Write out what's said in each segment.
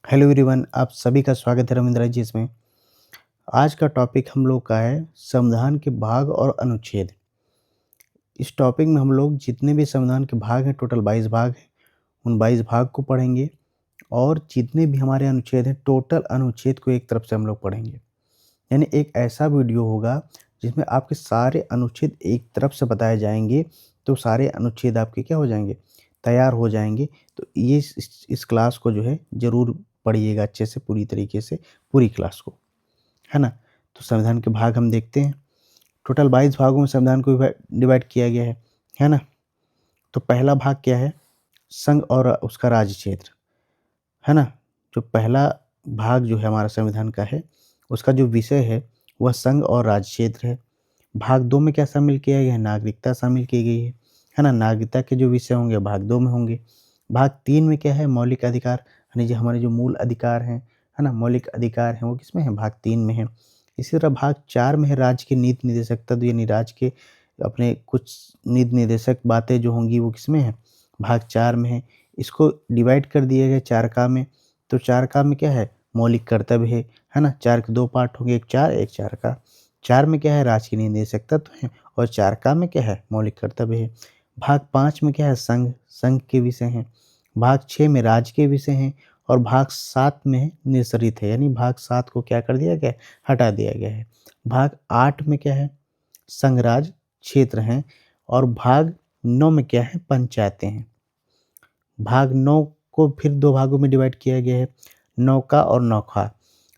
Hello everyone, आप सभी का स्वागत है रविंद्र जी इसमें। आज का टॉपिक हम लोग का है संविधान के भाग और अनुच्छेद। इस टॉपिक में हम लोग जितने भी संविधान के भाग हैं, टोटल 22 भाग हैं, उन 22 भाग को पढ़ेंगे और जितने भी हमारे अनुच्छेद हैं, टोटल अनुच्छेद को एक तरफ से हम लोग पढ़ेंगे। यानी एक ऐसा वीडियो होगा जिसमें आपके सारे अनुच्छेद एक तरफ से बताए जाएँगे, तो सारे अनुच्छेद आपके क्या हो जाएँगे, तैयार हो जाएँगे। तो ये इस क्लास को जो है ज़रूर पढ़िएगा अच्छे से, पूरी तरीके से, पूरी क्लास को, है ना? तो संविधान के भाग हम देखते हैं। टोटल 22 भागों में संविधान को डिवाइड किया गया है ना? तो पहला भाग क्या है? संघ और उसका राज्य क्षेत्र, है ना? जो पहला भाग जो है हमारा संविधान का है, उसका जो विषय है, वह संघ और राज्य क्षेत्र है। भाग 2 में क्या शामिल किया गया है? नागरिकता शामिल की गई है ना? नागरिकता के जो विषय होंगे भाग 2 में होंगे। भाग 3 में क्या है? मौलिक अधिकार, यानी जो हमारे जो मूल अधिकार हैं, है ना? मौलिक अधिकार हैं, वो किसमें है? भाग 3 में है। इसी तरह भाग 4 में है राज्य की नीति निर्देशक तत्व, यानी राज्य के अपने कुछ नीति निर्देशक बातें जो होंगी वो किसमें है? भाग 4 में है। इसको डिवाइड कर दिया गया 4 का में, तो 4 का में क्या है? मौलिक कर्तव्य है ना? 4 के 2 पार्ट होंगे, एक 4 एक 4 का। 4 में क्या है? राज्य की निर्देशक तत्व है और 4 का में क्या है? मौलिक कर्तव्य है। भाग 5 में क्या है? संघ, संघ के विषय हैं। भाग 6 में राज्य के विषय हैं और भाग 7 में निःसरित है, यानी भाग 7 को क्या कर दिया गया है? हटा दिया गया है। भाग 8 में क्या है? संघ राज्य क्षेत्र हैं और भाग 9 में क्या है? पंचायतें हैं। भाग 9 को फिर 2 भागों में डिवाइड किया गया है, नौका और नौखा।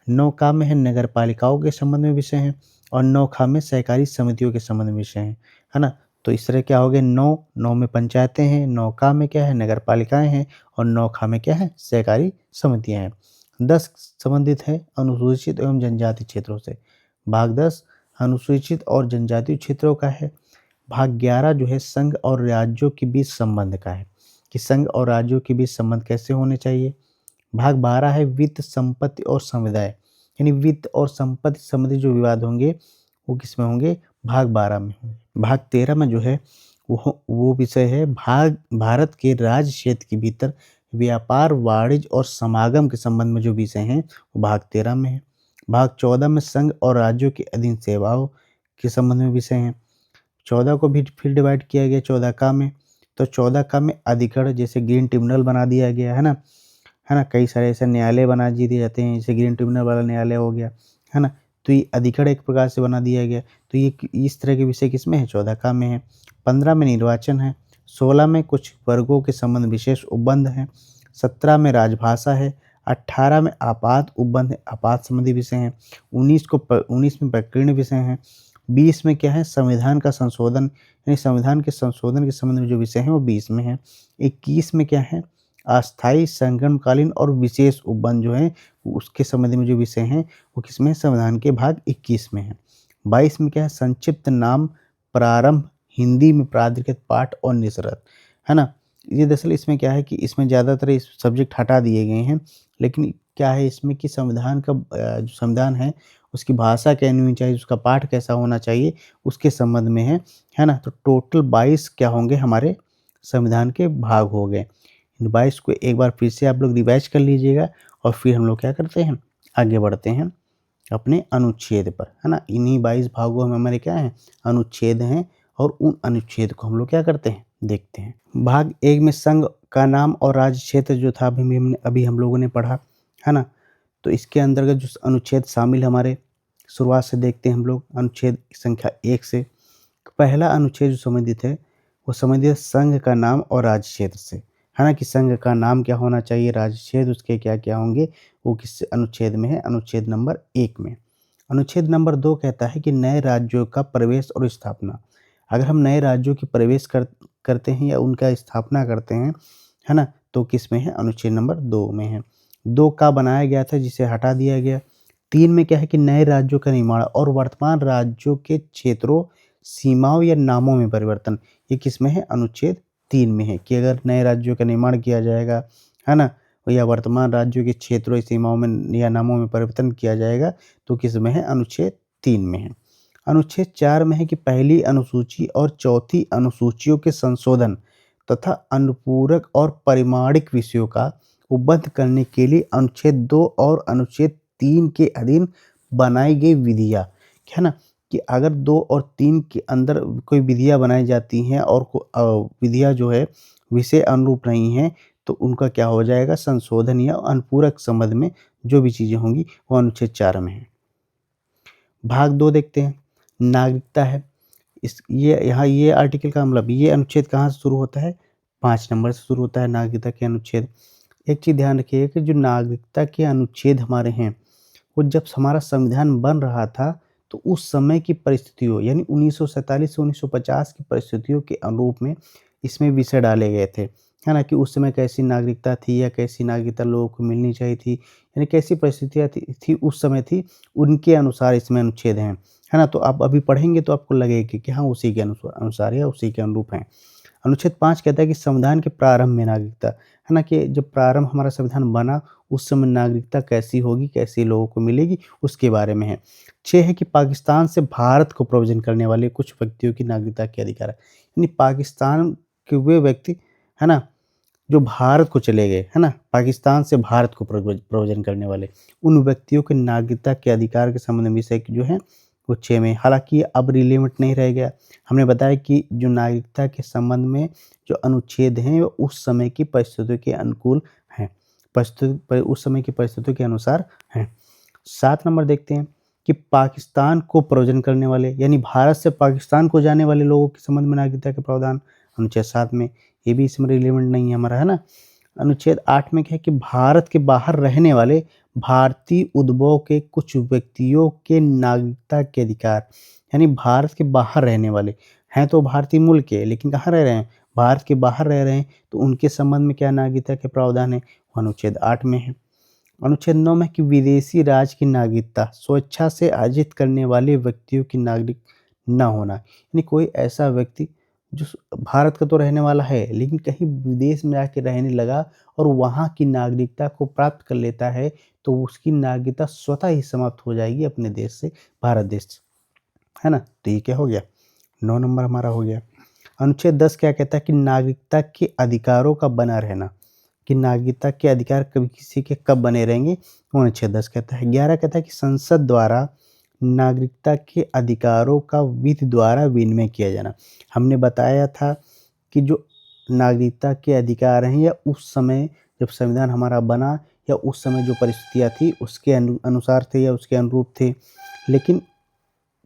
नौका में है नगर पालिकाओं के संबंध में विषय हैं और नौखा में सहकारी समितियों के संबंध में विषय हैं, है ना? तो इस तरह क्या हो गया? 9 में पंचायतें हैं, नौका में क्या है? नगर पालिकाएँ हैं और नौखा में क्या है? सहकारी समितियाँ हैं। 10 संबंधित है अनुसूचित एवं जनजाति क्षेत्रों से। भाग 10 अनुसूचित और जनजातीय क्षेत्रों का है। भाग 11 जो है संघ और राज्यों के बीच संबंध का है, कि संघ और राज्यों के बीच संबंध कैसे होने चाहिए। भाग 12 है वित्त, संपत्ति और समुदाय, यानी वित्त और संपत्ति संबंधी जो विवाद होंगे वो किसमें होंगे? भाग 12 में होंगे। भाग 13 में जो है वो विषय है भाग भारत के राज्य क्षेत्र के भीतर व्यापार, वाणिज्य और समागम के संबंध में जो विषय हैं वो भाग 13 में है। भाग 14 में संघ और राज्यों के अधीन सेवाओं के संबंध में विषय हैं। 14 को भी फिर डिवाइड किया गया 14 का में, तो 14 का में अधिकरण, जैसे ग्रीन ट्रिब्यूनल बना दिया गया है ना? है ना? कई सारे ऐसे न्यायालय बना दिए जाते हैं, जैसे ग्रीन ट्रिब्यूनल वाला न्यायालय हो गया, है ना? तो ये अधिकरण एक प्रकार से बना दिया गया। तो ये इस तरह के विषय किसमें है? 14 का में है। 15 में निर्वाचन है। 16 में कुछ वर्गों के संबंध विशेष उपबंध हैं। 17 में राजभाषा है। 18 में आपात उपबंध है, आपात संबंधी विषय हैं। 19 में प्रकीर्ण विषय हैं। 20 में क्या है? संविधान का संशोधन, यानी संविधान के संशोधन के संबंध में जो विषय हैं वो 20 में है। 21 में क्या है? अस्थायी, संक्रमणकालीन और विशेष उपबंध जो हैं उसके संबंध में जो विषय हैं वो किसमें है? संविधान के भाग 21 में है। 22 में क्या है? संक्षिप्त नाम, प्रारंभ, हिंदी में प्राधिकृत पाठ और निसरत, है ना? ये दरअसल इसमें क्या है कि इसमें ज़्यादातर इस सब्जेक्ट हटा दिए गए हैं, लेकिन क्या है इसमें कि संविधान का जो संविधान है उसकी भाषा कैसी होनी चाहिए, उसका पाठ कैसा होना चाहिए, उसके संबंध में है ना? तो टोटल 22 क्या होंगे? हमारे संविधान के भाग हो गए। इन 22 को एक बार फिर से आप लोग रिवाइज कर लीजिएगा और फिर हम लोग क्या करते हैं? आगे बढ़ते हैं अपने अनुच्छेद पर, है ना? इन्हीं 22 भागों में हमारे क्या हैं? अनुच्छेद हैं और उन अनुच्छेद को हम लोग क्या करते हैं? देखते हैं। भाग 1 में संघ का नाम और राज्य क्षेत्र जो था अभी हम लोगों ने पढ़ा, है ना? तो इसके अंतर्गत जो अनुच्छेद शामिल हमारे, शुरुआत से देखते हैं हम लोग अनुच्छेद संख्या 1 से। पहला अनुच्छेद जो संबंधित है वो संबंधित है संघ का नाम और राज्य क्षेत्र से, है ना? कि संघ का नाम क्या होना चाहिए, राज्य क्षेत्र उसके क्या-क्या होंगे, वो किस अनुच्छेद में है? अनुच्छेद नंबर 1 में। अनुच्छेद नंबर 2 कहता है कि नए राज्यों का प्रवेश और स्थापना। अगर हम नए राज्यों की प्रवेश करते हैं या उनका स्थापना करते हैं, है ना? तो किस में है? अनुच्छेद नंबर 2 में है। 2 का बनाया गया था जिसे हटा दिया गया। 3 में क्या है कि नए राज्यों का निर्माण और वर्तमान राज्यों के क्षेत्रों, सीमाओं या नामों में परिवर्तन, ये किस में है? अनुच्छेद 3 में है कि अगर नए राज्यों का निर्माण किया जाएगा, है ना? या वर्तमान राज्यों के क्षेत्रों या सीमाओं में या नामों में परिवर्तन किया जाएगा, तो किस में है? अनुच्छेद 3 में है। अनुच्छेद 4 में है कि पहली अनुसूची और चौथी अनुसूचियों के संशोधन तथा अनुपूरक और परिमाणिक विषयों का को बंद करने के लिए अनुच्छेद 2 और अनुच्छेद 3 के अधीन बनाई गई विधियाँ, है ना? कि अगर 2 और 3 के अंदर कोई विधियाँ बनाई जाती हैं और विधियाँ जो है विषय अनुरूप नहीं हैं, तो उनका क्या हो जाएगा संशोधन या अनुपूरक संबंध में जो भी चीज़ें होंगी वो अनुच्छेद 4 में है। भाग 2 देखते हैं, नागरिकता है। इस ये यहाँ ये आर्टिकल का मतलब ये अनुच्छेद कहाँ से शुरू होता है? 5 नंबर से शुरू होता है नागरिकता के अनुच्छेद। एक चीज़ ध्यान रखिएगा कि जो नागरिकता के अनुच्छेद हमारे हैं, वो जब हमारा संविधान बन रहा था, तो उस समय की परिस्थितियों यानी 1947 से 1950 की परिस्थितियों के अनुरूप में इसमें विषय डाले गए थे, है ना? कि उस समय कैसी नागरिकता थी या कैसी नागरिकता लोगों को मिलनी चाहिए थी, यानी कैसी परिस्थितियाँ थी उस समय थी, उनके अनुसार इसमें अनुच्छेद हैं, है ना? तो आप अभी पढ़ेंगे तो आपको लगेगा कि हाँ, उसी के अनुसार या उसी के अनुरूप हैं। अनुच्छेद 5 कहता है कि संविधान के प्रारंभ में नागरिकता, है ना? कि जब प्रारंभ हमारा संविधान बना, उस समय नागरिकता कैसी होगी, कैसी लोगों को मिलेगी, उसके बारे में है। 6 है कि पाकिस्तान से भारत को प्रोविज़न करने वाले कुछ व्यक्तियों की नागरिकता के अधिकार है। यानी पाकिस्तान के वे व्यक्ति, है ना? जो भारत को चले गए, है ना? पाकिस्तान से भारत को प्रोविज़न करने वाले, उन व्यक्तियों के नागरिकता के अधिकार के संबंध में विषय जो है वो 6 में। हालाँकि ये अब रिलेवेंट नहीं रह गया। हमने बताया कि जो नागरिकता के संबंध में जो अनुच्छेद हैं, वो उस समय की परिस्थितियों के अनुकूल हैं। उस समय की परिस्थितियों के अनुसार हैं। 7 नंबर देखते हैं कि पाकिस्तान को प्रोविज़न करने वाले यानी भारत से पाकिस्तान को जाने वाले लोगों के संबंध में नागरिकता के प्रावधान अनुच्छेद 7 में, ये भी इसमें रिलेवेंट नहीं है हमारा, है ना? अनुच्छेद 8 में क्या है कि भारत के बाहर रहने वाले भारतीय उद्भव के कुछ व्यक्तियों के नागरिकता के अधिकार, यानी भारत के बाहर रहने वाले, हैं तो भारतीय मूल के लेकिन कहाँ रह रहे हैं? भारत के बाहर रह रहे हैं, तो उनके संबंध में क्या नागरिकता के प्रावधान है? वो अनुच्छेद 8 में है। अनुच्छेद 9 में कि विदेशी राज्य की नागरिकता स्वेच्छा से अर्जित करने वाले व्यक्तियों की नागरिक न होना, यानी कोई ऐसा व्यक्ति जो भारत का तो रहने वाला है लेकिन कहीं विदेश में जाके रहने लगा और वहाँ की नागरिकता को प्राप्त कर लेता है, तो उसकी नागरिकता स्वतः ही समाप्त हो जाएगी अपने देश से, भारत देश से, है ना? तो ये क्या हो गया? 9 नंबर हमारा हो गया। अनुच्छेद 10 क्या कहता है कि नागरिकता के अधिकारों का बना रहना, कि नागरिकता के अधिकार कभी किसी के कब बने रहेंगे, वो अनुच्छेद 10 कहता है। 11 कहता है कि संसद द्वारा नागरिकता के अधिकारों का विधि द्वारा विनिमय किया जाना। हमने बताया था कि जो नागरिकता के अधिकार हैं या उस समय जब संविधान हमारा बना या उस समय जो परिस्थितियाँ थी उसके अनुसार थे या उसके अनुरूप थे। लेकिन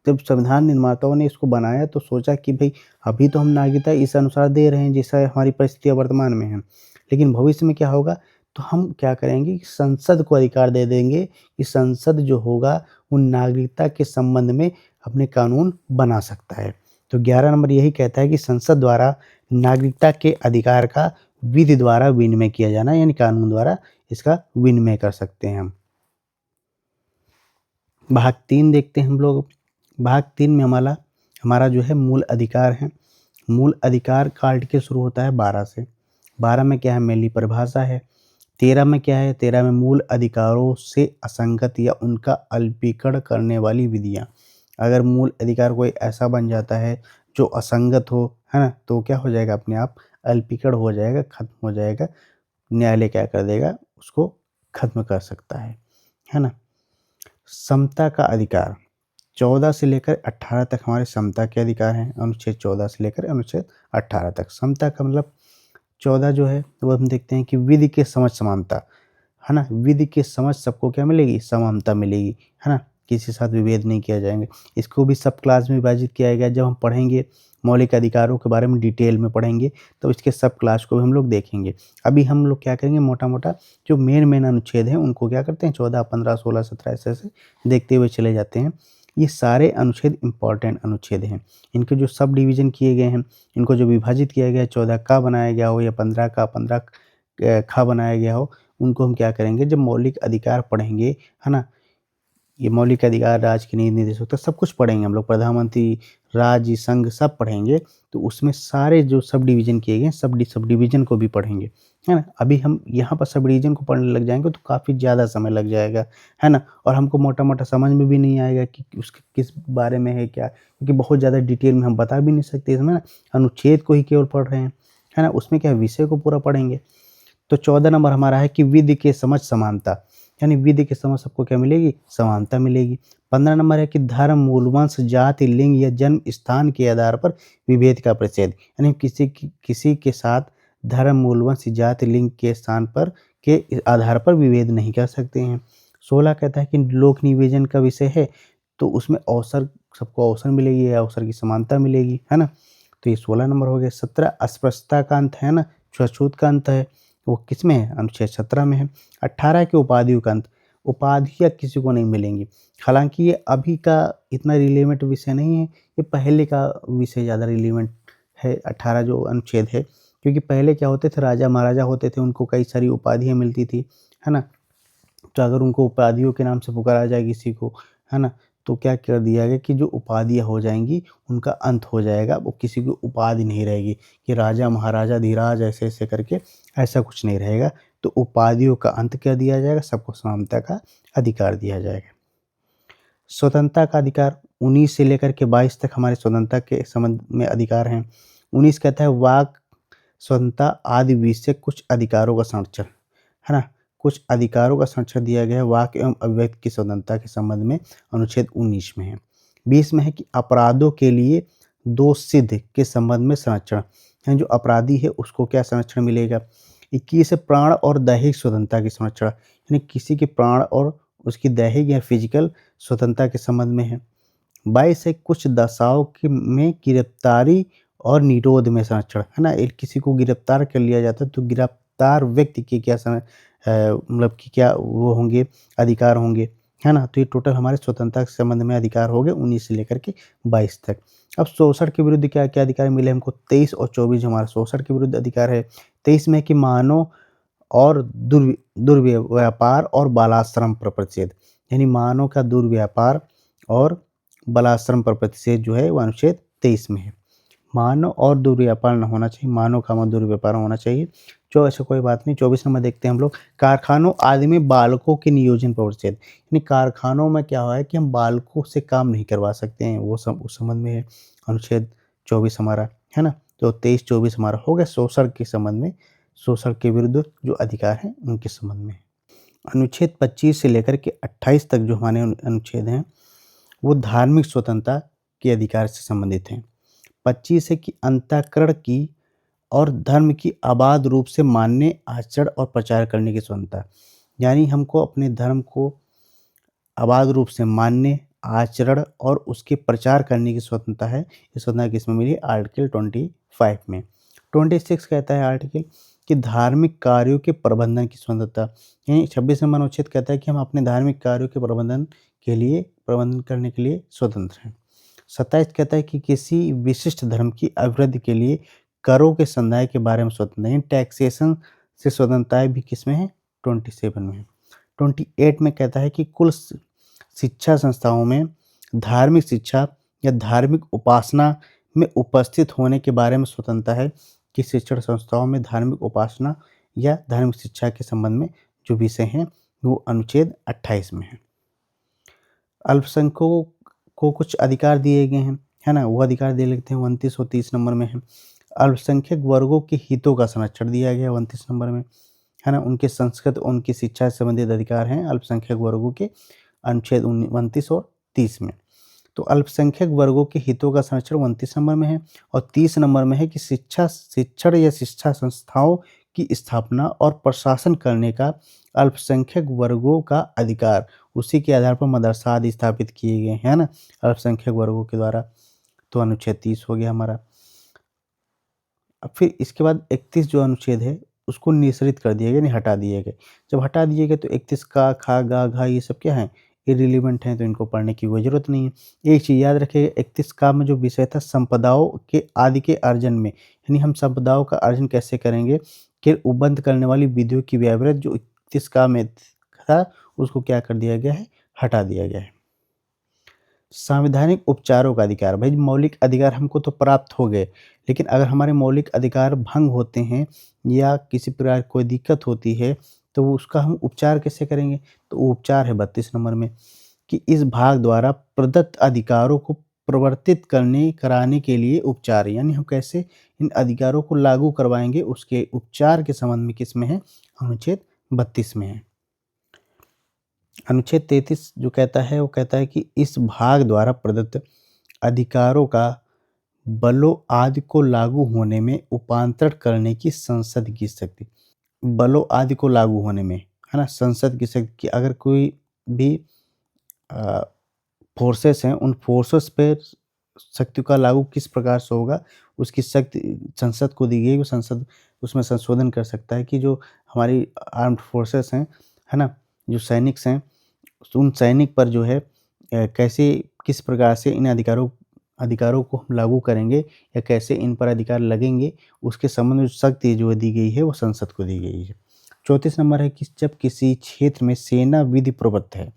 जब संविधान निर्माताओं ने इसको बनाया तो सोचा कि भई अभी तो हम नागरिकता इस अनुसार दे रहे हैं जैसा हमारी परिस्थितियाँ वर्तमान में हैं। लेकिन भविष्य में क्या होगा? तो हम क्या करेंगे कि संसद को अधिकार दे देंगे कि संसद जो होगा वो नागरिकता के संबंध में अपने कानून बना सकता है। तो 11 नंबर यही कहता है कि संसद द्वारा नागरिकता के अधिकार का विधि द्वारा विनिमय किया जाना यानी कानून द्वारा इसका विनिमय कर सकते हैं हम। भाग 3 देखते हैं हम लोग। भाग 3 में हमारा हमारा जो है मूल अधिकार है। मूल अधिकार का आर्टिकल शुरू होता है 12 से। 12 में क्या है? मेनली परिभाषा है। 13 में क्या है? 13 में मूल अधिकारों से असंगत या उनका अल्पीकरण करने वाली विधियाँ। अगर मूल अधिकार कोई ऐसा बन जाता है जो असंगत हो, है ना? तो क्या हो जाएगा? अपने आप अल्पीकरण हो जाएगा, खत्म हो जाएगा। न्यायालय क्या कर देगा? उसको खत्म कर सकता है ना? समता का अधिकार 14 से लेकर 18 तक हमारे समता के अधिकार हैं। अनुच्छेद 14 से लेकर अनुच्छेद 18 तक। समता का मतलब 14 जो है वो हम देखते हैं कि विधि के समझ समानता, है ना? विधि के समझ सबको क्या मिलेगी? समानता मिलेगी, है ना? किसी के साथ विभेद नहीं किया जाएँगे। इसको भी सब क्लास में विभाजित किया गया है। जब हम पढ़ेंगे मौलिक अधिकारों के बारे में डिटेल में पढ़ेंगे तो इसके सब क्लास को भी हम लोग देखेंगे। अभी हम लोग क्या करेंगे मोटा-मोटा जो मेन अनुच्छेद हैं उनको क्या करते हैं 14, 15, 16, 17 ऐसे-ऐसे देखते हुए चले जाते हैं। ये सारे अनुच्छेद इम्पोर्टेंट अनुच्छेद हैं। इनके जो सब डिवीज़न किए गए हैं, इनको जो विभाजित किया गया है 14 का बनाया गया हो या 15 का 15 खा बनाया गया हो, उनको हम क्या करेंगे जब मौलिक अधिकार पढ़ेंगे, है ना? ये मौलिक अधिकार, राज्य के नीति निर्देशक सब कुछ पढ़ेंगे हम लोग, प्रधानमंत्री, राज्य, संघ सब पढ़ेंगे, तो उसमें सारे जो सब डिवीज़न किए गए हैं, सब डिवीज़न को भी पढ़ेंगे, है ना? अभी हम यहाँ पर सब डिवीज़न को पढ़ने लग जाएँगे तो काफ़ी ज़्यादा समय लग जाएगा, है ना? और हमको मोटा-मोटा समझ में भी नहीं आएगा कि उसके किस बारे में है क्या? क्योंकि बहुत ज़्यादा डिटेल में हम बता भी नहीं सकते इसमें ना, अनुच्छेद को ही केवल पढ़ रहे हैं, है ना? उसमें क्या है विषय को पूरा पढ़ेंगे। तो 14 नंबर हमारा है कि विधि के समझ समानता, यानी विधि के समझ सबको क्या मिलेगी? समानता मिलेगी। 15 नंबर है कि धर्म, मूल, वंश, जाति, लिंग या जन्म स्थान के आधार पर विभेद का प्रतिषेध, यानी किसी के साथ धर्म, मूल, वंश, जाति, लिंग के स्थान पर के आधार पर विभेद नहीं कर सकते हैं। 16 कहता है कि लोक निवेदन का विषय है, तो उसमें अवसर, सबको अवसर मिलेगी या अवसर की समानता मिलेगी, है ना? तो ये 16 नंबर हो गया। 17 अस्पृश्यता का अंत है ना, छूत का अंत है, वो किसमें है? अनुच्छेद 17 में है। 18 के उपाधियों का अंत, उपाधियाँ किसी को नहीं मिलेंगी। हालाँकि ये अभी का इतना रिलेवेंट विषय नहीं है, ये पहले का विषय ज़्यादा रिलेवेंट है 18 जो अनुच्छेद है, क्योंकि पहले क्या होते थे, राजा महाराजा होते थे, उनको कई सारी उपाधियाँ मिलती थी, है ना? तो अगर उनको उपाधियों के नाम से पुकारा जाए किसी को, है ना? तो क्या कर दिया गया कि जो उपाधियाँ हो जाएँगी, उनका अंत हो जाएगा, वो किसी की उपाधि नहीं रहेगी कि राजा, महाराजा, धीराज ऐसे-ऐसे करके, ऐसा कुछ नहीं रहेगा। तो उपाधियों का अंत कर दिया जाएगा, सबको समानता का अधिकार दिया जाएगा। स्वतंत्रता का अधिकार 19 से लेकर के 22 तक हमारे स्वतंत्रता के संबंध में अधिकार हैं। 19 कहता है वाक स्वतंत्रता आदि विषय कुछ अधिकारों का संरक्षण, है ना? कुछ अधिकारों का संरक्षण दिया गया है वाक एवं अभिव्यक्ति की स्वतंत्रता के संबंध में, अनुच्छेद 19 में है। 20 में है कि अपराधों के लिए दोष सिद्ध के संबंध में संरक्षण, यानी जो अपराधी है उसको क्या संरक्षण मिलेगा। 21 है प्राण और दैहिक स्वतंत्रता की संरक्षण, यानी किसी के प्राण और उसकी दैहिक या फिजिकल स्वतंत्रता के संबंध में है। 22 है कुछ दशाओं में गिरफ्तारी और निरोध में संरक्षण, है ना? एक किसी को गिरफ्तार कर लिया जाता है तो गिरफ्तार व्यक्ति के क्या मतलब कि क्या वो होंगे, अधिकार होंगे, है ना? तो ये टोटल हमारे स्वतंत्रता के संबंध में अधिकार हो गए 19 से लेकर के 22 तक। अब शोषण के विरुद्ध क्या-क्या अधिकार मिले हमको? 23 और 24 जो हमारा शोषण के विरुद्ध अधिकार है। 23 में है कि मानव और दुर्व्यापार और बालाश्रम पर प्रतिषेध, यानी मानव का दुर्व्यापार और बालाश्रम पर प्रतिषेध जो है वो अनुच्छेद 23 में है। मानव और दुर्व्यापार न होना चाहिए, मानव का दुर्व्यापार होना चाहिए। जो ऐसा कोई बात नहीं। 24 नंबर देखते हैं हम लोग, कारखानों आदि में बालकों के नियोजन पर प्रतिषेध, यानी कारखानों में क्या है कि हम बालकों से काम नहीं करवा सकते हैं, वो सब उस संबंध में है अनुच्छेद 24 हमारा, है ना? तो 23-24 हमारा हो गया शोषण के संबंध में, शोषण के विरुद्ध जो अधिकार हैं उनके संबंध में। अनुच्छेद 25 से लेकर के 28 तक जो हमारे अनुच्छेद हैं, वो धार्मिक स्वतंत्रता के अधिकार से संबंधित हैं। 25 है कि अंतःकरण की और धर्म की अबाध रूप से मानने, आचरण और प्रचार करने की स्वतंत्रता, यानी हमको अपने धर्म को अबाध रूप से मानने, आचरण और उसके प्रचार करने की स्वतंत्रता है। ये स्वतंत्रता किसमें मिली? आर्टिकल 25 में। 26 कहता है आर्टिकल कि धार्मिक कार्यों के प्रबंधन की स्वतंत्रता, यानी 26 नंबर अनुच्छेद कहता है कि हम अपने धार्मिक कार्यों के प्रबंधन करने के लिए स्वतंत्र हैं। 27 कहता है कि किसी विशिष्ट धर्म की अभिवृद्धि के लिए करों के संदाय के बारे में स्वतंत्र है, टैक्सेशन से स्वतंत्रताएँ भी किसमें है? 27 में है। 28 में कहता है कि कुल शिक्षा संस्थाओं में धार्मिक शिक्षा या धार्मिक उपासना में उपस्थित होने के बारे में स्वतंत्रता है कि शिक्षण संस्थाओं में धार्मिक उपासना या धार्मिक शिक्षा के संबंध में जो विषय हैं वो अनुच्छेद 28 में है। अल्पसंख्यकों को कुछ अधिकार दिए गए हैं, है ना? वो अधिकार दे लेते हैं 29 और 30 नंबर में है। अल्पसंख्यक वर्गों के हितों का संरक्षण दिया गया 29 नंबर में, है ना? उनके संस्कृत, उनकी शिक्षा से संबंधित अधिकार हैं अल्पसंख्यक वर्गों के, अनुच्छेद 29 और 30 में। तो अल्पसंख्यक वर्गों के हितों का संरक्षण 29 नंबर में है और 30 नंबर में है कि शिक्षण या शिक्षा संस्थाओं की स्थापना और प्रशासन करने का अल्पसंख्यक वर्गों का अधिकार, उसी के आधार पर मदरसा आदि स्थापित किए गए हैं ना अल्पसंख्यक वर्गों के द्वारा। तो अनुच्छेद 30 हो गया हमारा। अब फिर इसके बाद 31 जो अनुच्छेद है उसको निःसरित कर दिया गया, यानी हटा दिए गए। जब हटा दिए गए तो 31 का, खा, गा, घा ये सब क्या है? इर्रेलेवेंट हैं, तो इनको पढ़ने की कोई ज़रूरत नहीं है। एक चीज़ याद रखिएगा, 31 का में जो विषय था संपदाओं के आदि के अर्जन में, यानी हम संपदाओं का अर्जन कैसे करेंगे कि उपबंध करने वाली विधियों की व्यावृत्ति जो 31 का में था उसको क्या कर दिया गया है? हटा दिया गया है। संवैधानिक उपचारों का अधिकार, भाई मौलिक अधिकार हमको तो प्राप्त हो गए, लेकिन अगर हमारे मौलिक अधिकार भंग होते हैं या किसी प्रकार की कोई दिक्कत होती है तो वो उसका हम उपचार कैसे करेंगे? तो वो उपचार है 32 नंबर में कि इस भाग द्वारा प्रदत्त अधिकारों को प्रवर्तित कराने के लिए उपचार, यानी हम कैसे इन अधिकारों को लागू करवाएँगे उसके उपचार के संबंध में किसमें है? अनुच्छेद 32 में है। अनुच्छेद 33 जो कहता है वो कहता है कि इस भाग द्वारा प्रदत्त अधिकारों का बलों आदि को लागू होने में उपांतरण करने की संसद की शक्ति। बलों आदि को लागू होने में, है ना? संसद की शक्ति की अगर कोई भी फोर्सेस हैं, उन फोर्सेस पे शक्ति का लागू किस प्रकार से होगा, उसकी शक्ति संसद को दी गई। वो संसद उसमें संशोधन कर सकता है कि जो हमारी आर्म्ड फोर्सेस हैं, है ना? जो सैनिक्स हैं, उन सैनिक पर जो है कैसे किस प्रकार से इन अधिकारों को हम लागू करेंगे या कैसे इन पर अधिकार लगेंगे, उसके संबंध में जो शक्ति जो दी गई है वो संसद को दी गई है। 34 नंबर है कि जब किसी क्षेत्र में सेना विधि प्रवृत्त है,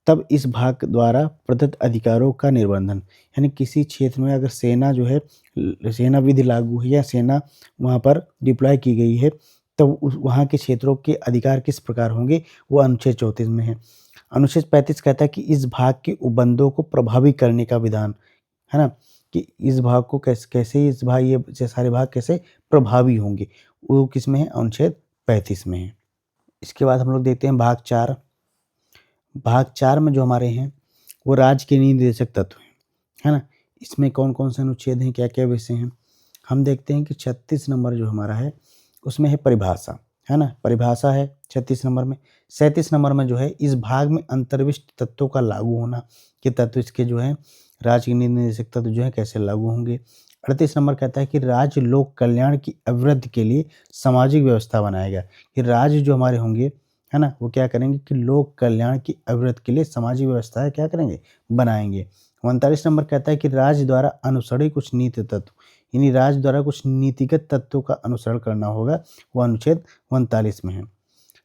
तब इस भाग द्वारा प्रदत्त अधिकारों का निर्बंधन, यानी किसी क्षेत्र में अगर सेना जो है सेना विधि लागू है या सेना वहाँ पर डिप्लॉय की गई है, तब उस वहाँ के क्षेत्रों के अधिकार किस प्रकार होंगे, वो अनुच्छेद 34 में है। अनुच्छेद 35 कहता है कि इस भाग के उपबंधों को प्रभावी करने का विधान, है ना? कि इस भाग को कैसे इस भाग ये सारे भाग कैसे प्रभावी होंगे, वो किसमें है? अनुच्छेद 35 में है। इसके बाद हम लोग देखते हैं भाग 4। भाग 4 में जो हमारे हैं वो राज्य के नीति निर्देशक तत्व हैं, है ना? इसमें कौन-कौन से अनुच्छेद हैं, क्या-क्या विषय हैं? हम देखते हैं कि 36 नंबर जो हमारा है उसमें है परिभाषा, है ना? परिभाषा है 36 नंबर में। 37 नंबर में जो है इस भाग में अंतर्विष्ट तत्वों का लागू होना, कि तत्व इसके जो है राज्य के नीति निर्देशक तत्व जो है कैसे लागू होंगे। 38 नंबर कहता है कि राज्य लोक कल्याण की अभिवृद्धि के लिए सामाजिक व्यवस्था बनाएगा, कि राज्य जो हमारे होंगे, है ना? वो क्या करेंगे कि लोक कल्याण की अभिवृद्धि के लिए सामाजिक व्यवस्थाएँ क्या करेंगे? बनाएँगे। 39 नंबर कहता है कि राज्य द्वारा अनुसरणीय कुछ नीति तत्व, यानी राज्य द्वारा कुछ नीतिगत तत्वों का अनुसरण करना होगा, वो अनुच्छेद 39 में है।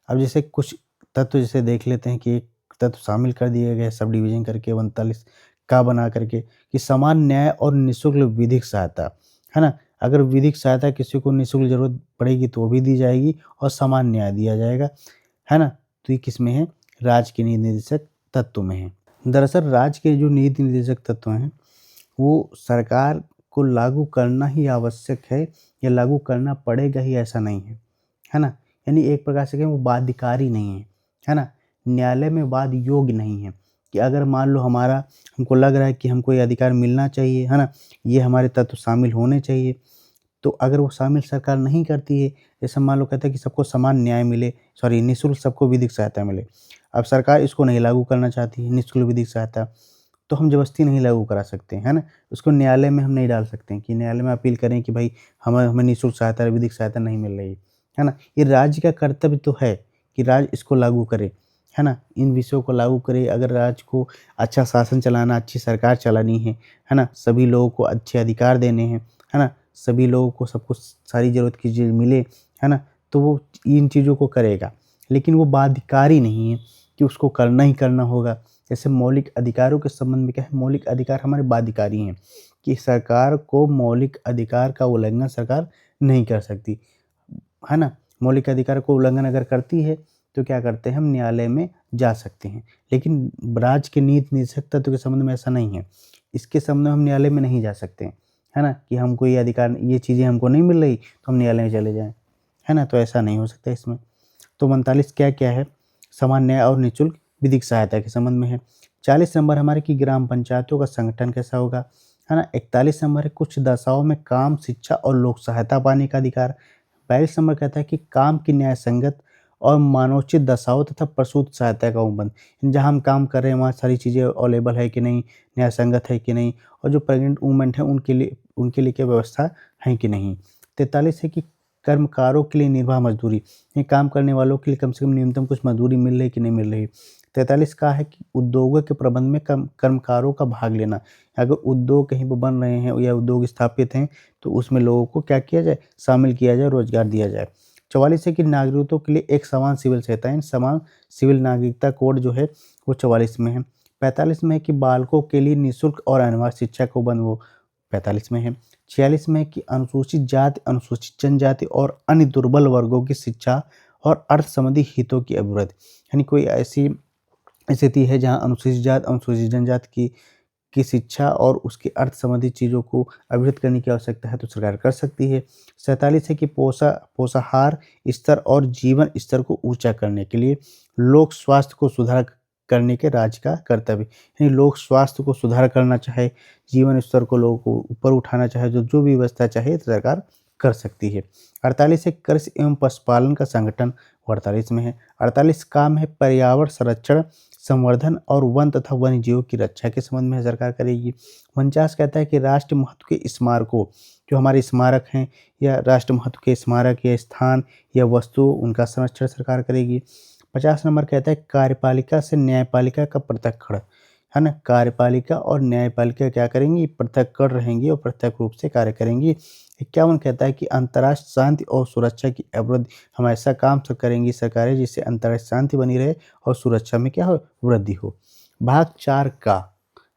अब जैसे कुछ तत्व जैसे देख लेते हैं कि एक तत्व शामिल कर दिए गए सब डिवीज़न करके 39 का बना करके, कि समान न्याय और निःशुल्क विधिक सहायता, है ना? अगर विधिक सहायता किसी को निःशुल्क ज़रूरत पड़ेगी तो वो भी दी जाएगी और समान न्याय दिया जाएगा, है ना? तो ये किसमें है? राज्य के नीति निर्देशक तत्व में है। दरअसल राज्य के जो नीति निर्देशक तत्व हैं, वो सरकार को लागू करना ही आवश्यक है या लागू करना पड़ेगा ही ऐसा नहीं है ना? यानी एक प्रकार से कहें वो बाध्यकारी नहीं है ना? न्यायालय में वाद योग्य नहीं है, कि अगर मान लो हमको लग रहा है कि हमको ये अधिकार मिलना चाहिए, है ना? ये हमारे तत्व शामिल होने चाहिए, तो अगर वो शामिल सरकार नहीं करती है, जैसे मान लो कहता है कि सबको समान न्याय मिले, निःशुल्क सबको विधिक सहायता मिले। अब सरकार इसको नहीं लागू करना चाहती है निःशुल्क विधिक सहायता, तो हम ज़बरदस्ती नहीं लागू करा सकते, है ना? उसको न्यायालय में हम नहीं डाल सकते हैं कि न्यायालय में अपील करें कि भाई हमें निःशुल्क सहायता, विधिक सहायता नहीं मिल रही, है ना? ये राज्य का कर्तव्य तो है कि राज्य इसको लागू करे, है ना? इन विषयों को लागू करे। अगर राज्य को अच्छा शासन चलाना, अच्छी सरकार चलानी है ना? सभी लोगों को अच्छे अधिकार देने हैं, है ना? सभी लोगों को सब कुछ सारी ज़रूरत की चीज़ मिले, है ना? तो वो इन चीज़ों को करेगा, लेकिन वो बाध्यकारी नहीं है कि उसको करना ही करना होगा। जैसे मौलिक अधिकारों के संबंध में क्या है, मौलिक अधिकार हमारे बाध्यकारी हैं, कि सरकार को मौलिक अधिकार का उल्लंघन सरकार नहीं कर सकती, है ना? मौलिक अधिकार को उल्लंघन अगर करती है, तो क्या करते हैं, हम न्यायालय में जा सकते हैं। लेकिन राज्य के नीति निर्देशक तत्व के संबंध में ऐसा नहीं है। इसके संबंध में हम न्यायालय में नहीं जा सकते हैं, है ना? कि हमको ये अधिकार, ये चीज़ें हमको नहीं मिल रही, तो हम न्यायालय में चले जाएँ, है ना? तो ऐसा नहीं हो सकता इसमें। तो 39 क्या-क्या है? समान न्याय और निःशुल्क विधिक सहायता के संबंध में है। 40 नंबर हमारे कि ग्राम पंचायतों का संगठन कैसा होगा, है ना? 41 नंबर है कुछ दशाओं में काम, शिक्षा और लोक सहायता पाने का अधिकार। 42 नंबर कहता है कि काम की न्याय संगत और मानवोचित दशाओं तथा प्रसूत सहायता का उपबंध। जहाँ हम काम कर रहे हैं वहाँ सारी चीज़ें अवेलेबल है कि नहीं, न्याय संगत है कि नहीं, और जो प्रेग्नेंट वूमेन है उनके लिए क्या व्यवस्था है कि नहीं। 43 है कि कर्मकारों के लिए निर्वाह मजदूरी, ये काम करने वालों के लिए कम से कम न्यूनतम कुछ मजदूरी मिल रही है कि नहीं मिल रही। 43 का है कि उद्योगों के प्रबंध में कर्मकारों का भाग लेना। अगर उद्योग कहीं पे बन रहे हैं या उद्योग स्थापित हैं, तो उसमें लोगों को क्या किया जाए, शामिल किया जाए, रोजगार दिया जाए। 44 है कि नागरिकों के लिए एक समान सिविल संहिता, यानी समान सिविल नागरिकता कोड जो है वो 44 में है। 45 में है कि बालकों के लिए निःशुल्क और अनिवार्य शिक्षा को बंद, वो 45 में है। 46 में है कि अनुसूचित जाति, अनुसूचित जनजाति और अन्य दुर्बल वर्गों की शिक्षा और अर्थ संबंधी हितों की अभिवृद्धि, यानी कोई ऐसी स्थिति है जहाँ अनुसूचित जाति, अनुसूचित जनजाति की की शिक्षा और उसके अर्थ संबंधी चीज़ों को अभिवृद्ध करने की आवश्यकता है तो सरकार कर सकती है। 47 है कि पोषाहार स्तर और जीवन स्तर को ऊँचा करने के लिए लोक स्वास्थ्य को सुधार करने के राज्य का कर्तव्य। यानी लोक स्वास्थ्य को सुधार करना चाहे, जीवन स्तर को लोगों को ऊपर उठाना चाहे, जो भी व्यवस्था चाहे तो सरकार कर सकती है। 48 है कृषि एवं पशुपालन का संगठन, वो 48 में है। 48 काम है पर्यावरण संरक्षण, संवर्धन और वन तथा वन्यजीवों की रक्षा के संबंध में सरकार करेगी। 49 कहता है कि राष्ट्र महत्व के स्मारकों, जो हमारे स्मारक हैं या राष्ट्र महत्व के स्मारक या स्थान या वस्तु, उनका संरक्षण सरकार करेगी। 50 नंबर कहता है कार्यपालिका से न्यायपालिका का पृथक्करण, है ना? कार्यपालिका और न्यायपालिका क्या करेंगी? पृथक्करण रहेंगी और पृथक रूप से कार्य करेंगी। 51 कहता है कि अंतर्राष्ट्रीय शांति और सुरक्षा की अवरुद्ध, हम ऐसा काम करेंगी सरकारें जिससे अंतर्राष्ट्रीय शांति बनी रहे और सुरक्षा में क्या हो? वृद्धि हो। भाग 4 का,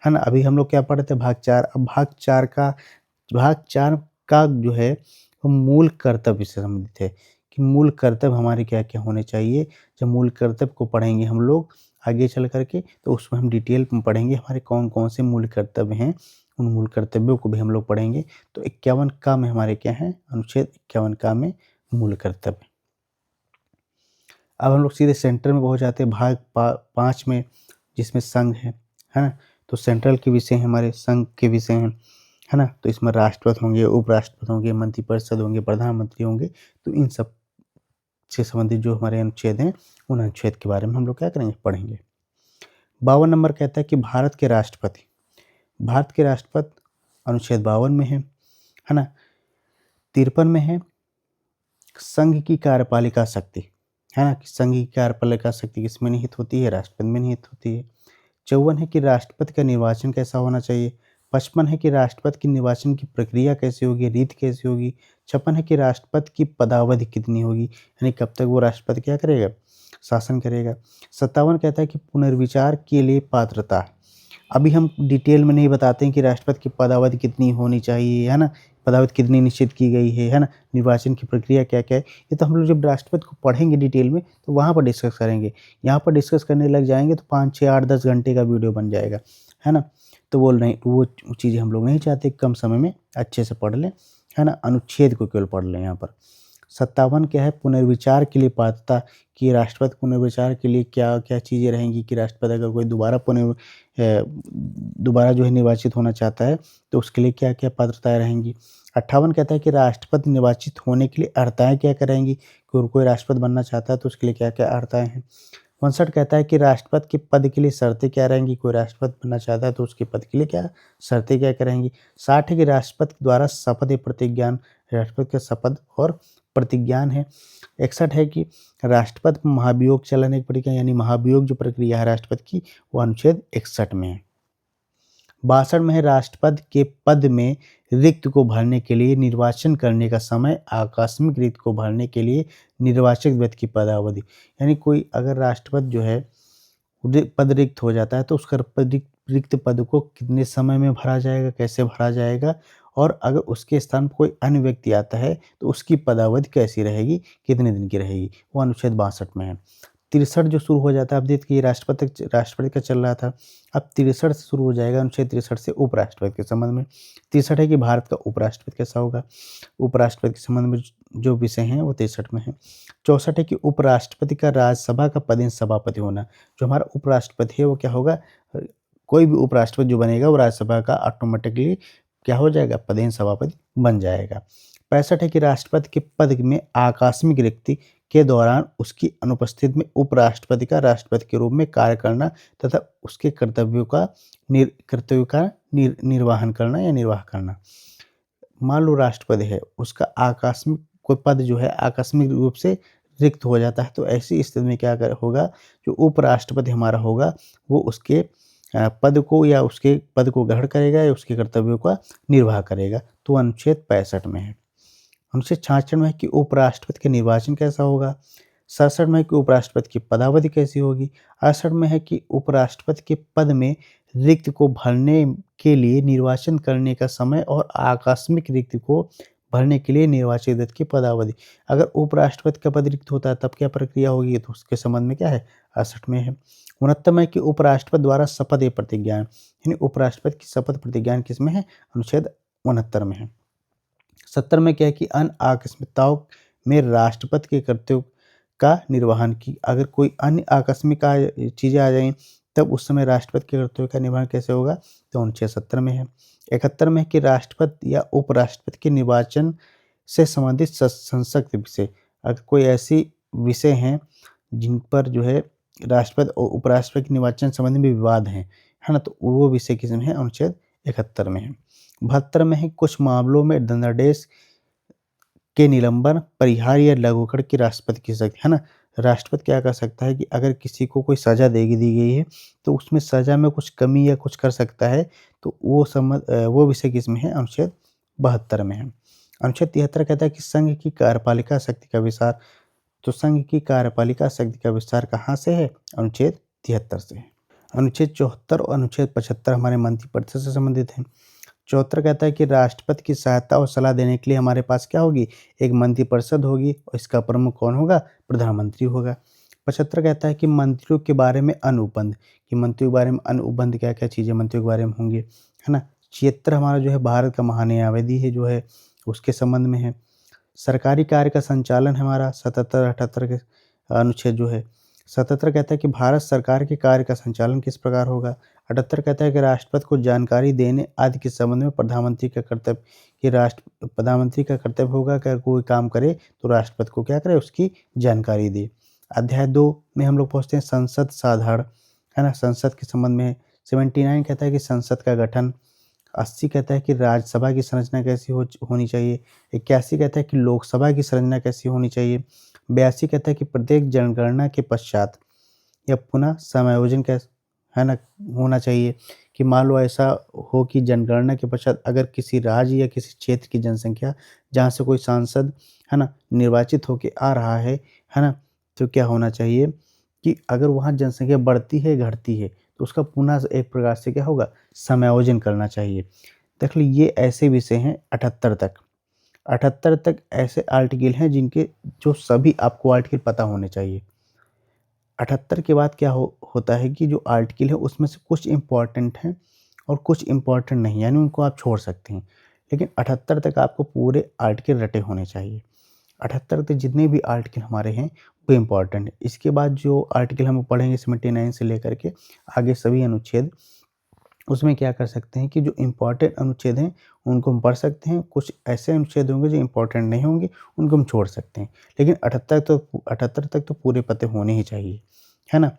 है ना? अभी हम लोग क्या पढ़े थे? भाग 4। अब भाग 4 का जो है वो मूल कर्तव्य से संबंधित है कि मूल कर्तव्य हमारे क्या-क्या होने चाहिए। जब मूल कर्तव्य को पढ़ेंगे हम लोग आगे चल कर के, तो उसमें हम डिटेल में पढ़ेंगे हमारे कौन-कौन से मूल कर्तव्य हैं, उन मूल कर्तव्यों को भी हम लोग पढ़ेंगे। तो 51 का में हमारे क्या हैं? अनुच्छेद 51 का में मूल कर्तव्य। अब हम लोग सीधे सेंटर में पहुँच जाते हैं भाग 5 में, जिसमें संघ है ना? तो सेंट्रल के विषय हैं हमारे, संघ के विषय हैं, है ना? तो इसमें राष्ट्रपति होंगे, उपराष्ट्रपति होंगे, मंत्रिपरिषद होंगे, प्रधानमंत्री होंगे। तो इन सब से संबंधित जो हमारे अनुच्छेद हैं, उन अनुच्छेद के बारे में हम लोग क्या करेंगे? पढ़ेंगे। 52 नंबर कहता है कि भारत के राष्ट्रपति अनुच्छेद 52 में है ना? 53 में है संघ की कार्यपालिका शक्ति, है ना? कि संघ की कार्यपालिका शक्ति किसमें निहित होती है? राष्ट्रपति में निहित होती है। 54 है कि राष्ट्रपति का निर्वाचन कैसा होना चाहिए। 55 है कि राष्ट्रपति की निर्वाचन की प्रक्रिया कैसी होगी, रीत कैसी होगी। 56 है कि राष्ट्रपति की पदावधि कितनी होगी, यानी कब तक वो राष्ट्रपति क्या करेगा? शासन करेगा। 57 कहता है कि पुनर्विचार के लिए पात्रता। अभी हम डिटेल में नहीं बताते हैं कि राष्ट्रपति की पदावधि कितनी होनी चाहिए, है ना? पदावधि कितनी निश्चित की गई है ना? निर्वाचन की प्रक्रिया क्या-क्या है? ये तो हम लोग जब राष्ट्रपति को पढ़ेंगे डिटेल में, तो वहाँ पर डिस्कस करेंगे। यहाँ पर डिस्कस करने लग जाएँगे तो 5, 6, 8, 10 घंटे का वीडियो बन जाएगा, है ना? तो वो चीज़ें हम लोग नहीं चाहते, कम समय में अच्छे से पढ़ लें, है ना? अनुच्छेद को केवल पढ़ लें यहाँ पर। 57 क्या है? पुनर्विचार के लिए पात्रता, कि राष्ट्रपति पुनर्विचार के लिए क्या-क्या चीज़ें रहेंगी कि राष्ट्रपति अगर कोई दोबारा जो है निर्वाचित होना चाहता है, तो उसके लिए क्या-क्या पात्रताएँ रहेंगी। 58 कहता है कि राष्ट्रपति निर्वाचित होने के लिए अर्हताएँ क्या-क्या रहेंगी, कि कोई राष्ट्रपति बनना चाहता है तो उसके लिए क्या-क्या अर्हताएँ हैं। 59 कहता है कि राष्ट्रपति के पद के लिए शर्तें क्या रहेंगी, कोई राष्ट्रपति बनना चाहता है तो उसके पद के लिए क्या शर्तें क्या-क्या रहेंगी। 60 है कि राष्ट्रपति द्वारा शपथ या प्रतिज्ञान, राष्ट्रपति का शपथ और प्रतिज्ञान है। 61 है कि राष्ट्रपति महाभियोग चलाने की प्रक्रिया, यानी महाभियोग जो प्रक्रिया है राष्ट्रपति की, वो अनुच्छेद 61 में है। 62 में है राष्ट्रपति के पद में रिक्त को भरने के लिए निर्वाचन करने का समय, आकस्मिक रिक्त को भरने के लिए निर्वाचित व्यक्ति की पदावधि। यानी कोई अगर राष्ट्रपति जो है पद रिक्त हो जाता है तो उसका रिक्त पद को कितने समय में भरा जाएगा, कैसे भरा जाएगा, और अगर उसके स्थान पर कोई अन्य व्यक्ति आता है तो उसकी पदावधि कैसी रहेगी, कितने दिन की रहेगी, वो अनुच्छेद 62 में है। 63 जो शुरू हो जाता है, आप देखिए राष्ट्रपति का चल रहा था, अब 63 से शुरू हो जाएगा, अनुच्छेद 63 से उपराष्ट्रपति के संबंध में। 63 है कि भारत का उपराष्ट्रपति कैसा होगा, उपराष्ट्रपति के संबंध में जो विषय हैं वो 63 में है। 64 है कि उपराष्ट्रपति का राज्यसभा का पदेन सभापति होना, जो हमारा उपराष्ट्रपति है वो क्या होगा, कोई भी उपराष्ट्रपति जो बनेगा वो राज्यसभा का ऑटोमेटिकली क्या हो जाएगा, पदेन सभापति बन जाएगा। 65 है कि राष्ट्रपति के पद में आकस्मिक रिक्ति के दौरान उसकी अनुपस्थिति में उपराष्ट्रपति का राष्ट्रपति के रूप में कार्य करना तथा उसके कर्तव्यों का निर्वाहन करना या निर्वाह करना। मान लो राष्ट्रपति है, उसका आकस्मिक कोई पद जो है आकस्मिक रूप से रिक्त हो जाता है, तो ऐसी स्थिति में क्या होगा, जो उपराष्ट्रपति हमारा होगा वो उसके पद को या उसके पद को ग्रहण करेगा या उसके कर्तव्यों का निर्वाह करेगा। तो अनुच्छेद 65 में है। अनुच्छेद 66 में है कि उपराष्ट्रपति का निर्वाचन कैसा होगा। 67 में है कि उपराष्ट्रपति की पदावधि कैसी होगी। 68 में है कि उपराष्ट्रपति के पद में रिक्त को भरने के लिए निर्वाचन करने का समय और आकस्मिक रिक्त को भरने के लिए निर्वाचित व्यक्ति की पदावधि। अगर उपराष्ट्रपति का पद रिक्त होता है तब क्या प्रक्रिया होगी, तो उसके संबंध में क्या है, 68 में है। 69 है कि उपराष्ट्रपति द्वारा शपथ या प्रतिज्ञा, यानी उपराष्ट्रपति की शपथ प्रतिज्ञा किसमें है? अनुच्छेद 69 में है। 70 में क्या है कि अन्य आकस्मिकताओं में राष्ट्रपति के कर्तव्यों का निर्वहन की, अगर कोई अन्य आकस्मिक चीज़ें आ जाएँ तब उस समय राष्ट्रपति के कर्तव्यों का निर्वहन कैसे होगा? तो अनुच्छेद 70 में है। 71 में है कि राष्ट्रपति या उपराष्ट्रपति के निर्वाचन से संबंधित संसक्त विषय, अगर कोई ऐसी विषय हैं जिन पर जो है राष्ट्रपति और उपराष्ट्रपति के निर्वाचन संबंधी में विवाद हैं, है ना? तो वो विषय किसमें है? अनुच्छेद 71 में है। 72 में है कुछ मामलों में दंडादेश के निलंबन, परिहार या लघुकरण की राष्ट्रपति की शक्ति, है ना? राष्ट्रपति क्या कर सकता है कि अगर किसी को कोई सज़ा दी गई है, तो उसमें सज़ा में कुछ कमी या कुछ कर सकता है, तो वो विषय किसमें है? अनुच्छेद 72 में है। अनुच्छेद 73 कहता है कि संघ की कार्यपालिका शक्ति का विस्तार, तो संघ की कार्यपालिका शक्ति का विस्तार कहाँ से है? अनुच्छेद 73 से है। अनुच्छेद 74 और अनुच्छेद 75 हमारे मंत्रिपरिषद से संबंधित हैं। 74 कहता है कि राष्ट्रपति की सहायता और सलाह देने के लिए हमारे पास क्या होगी? एक मंत्रिपरिषद होगी और इसका प्रमुख कौन होगा? प्रधानमंत्री होगा। 75 कहता है कि मंत्रियों के बारे में अनुबंध, कि मंत्रियों के बारे में अनुबंध क्या-क्या चीज़ें मंत्रियों के बारे में होंगी, है ना? 76 हमारा जो है भारत का महान्यायवादी है जो है उसके संबंध में है। सरकारी कार्य का संचालन हमारा 77-78 के अनुच्छेद जो है। 77 कहता है कि भारत सरकार के कार्य का संचालन किस प्रकार होगा। 78 कहता है कि राष्ट्रपति को जानकारी देने आदि के संबंध में प्रधानमंत्री का कर्तव्य, कि प्रधानमंत्री का कर्तव्य होगा कि अगर कोई काम करे तो राष्ट्रपति को क्या करे? उसकी जानकारी दे। अध्याय 2 में हम लोग पहुँचते हैं संसद साधारण, है ना? संसद के संबंध में 79 कहता है कि संसद का गठन। 80 कहता है कि राज्यसभा की संरचना कैसी होनी चाहिए। 81 कहता है कि लोकसभा की संरचना कैसी होनी चाहिए। 82 कहता है कि प्रत्येक जनगणना के पश्चात या पुनः समायोजन है ना, होना चाहिए, कि मान लो ऐसा हो कि जनगणना के पश्चात अगर किसी राज्य या किसी क्षेत्र की जनसंख्या जहाँ से कोई सांसद, है ना, निर्वाचित होके आ रहा है ना, तो क्या होना चाहिए कि अगर वहाँ जनसंख्या बढ़ती है, घटती है, तो उसका पुनः एक प्रकार से क्या होगा? समायोजन करना चाहिए। देख लो ये ऐसे विषय हैं 78 तक। 78 तक ऐसे आर्टिकल हैं जिनके जो सभी आपको आर्टिकल पता होने चाहिए। 78 के बाद क्या होता है कि जो आर्टिकल है उसमें से कुछ इम्पोर्टेंट हैं और कुछ इम्पोर्टेंट नहीं, यानी उनको आप छोड़ सकते हैं। लेकिन 78 तक आपको पूरे आर्टिकल रटे होने चाहिए। 78 तक जितने भी आर्टिकल हमारे हैं वो इम्पोर्टेंट है। इसके बाद जो आर्टिकल हम पढ़ेंगे 79 से लेकर के आगे सभी अनुच्छेद, उसमें क्या कर सकते हैं कि जो इम्पोर्टेंट अनुच्छेद हैं उनको हम पढ़ सकते हैं। कुछ ऐसे अनुच्छेद होंगे जो इम्पोर्टेंट नहीं होंगे, उनको हम छोड़ सकते हैं। लेकिन 78 तक तो पूरे पते होने ही चाहिए, है ना?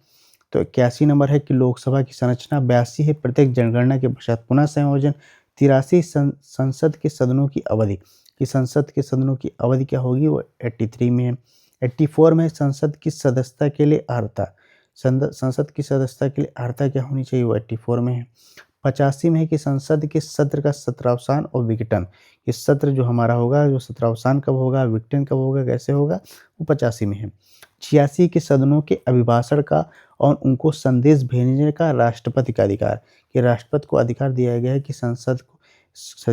तो 81 नंबर है कि लोकसभा की संरचना। 82 है प्रत्येक जनगणना के पश्चात पुनः संयोजन। 83 संसद के सदनों की अवधि, कि संसद के सदनों की अवधि क्या होगी? वो 83 में है। 84 में संसद की सदस्यता के लिए अर्हता। संसद की सदस्यता के लिए अर्हता क्या होनी चाहिए? वो 84 में है। 85 में है कि संसद के सत्र का सत्रावसान और विघटन, ये सत्र जो हमारा होगा, जो सत्रावसान कब होगा, विघटन कब होगा, कैसे होगा, वो 85 में है। 86 के सदनों के अभिभाषण का और उनको संदेश भेजने का राष्ट्रपति का अधिकार, कि राष्ट्रपति को अधिकार दिया गया है कि संसद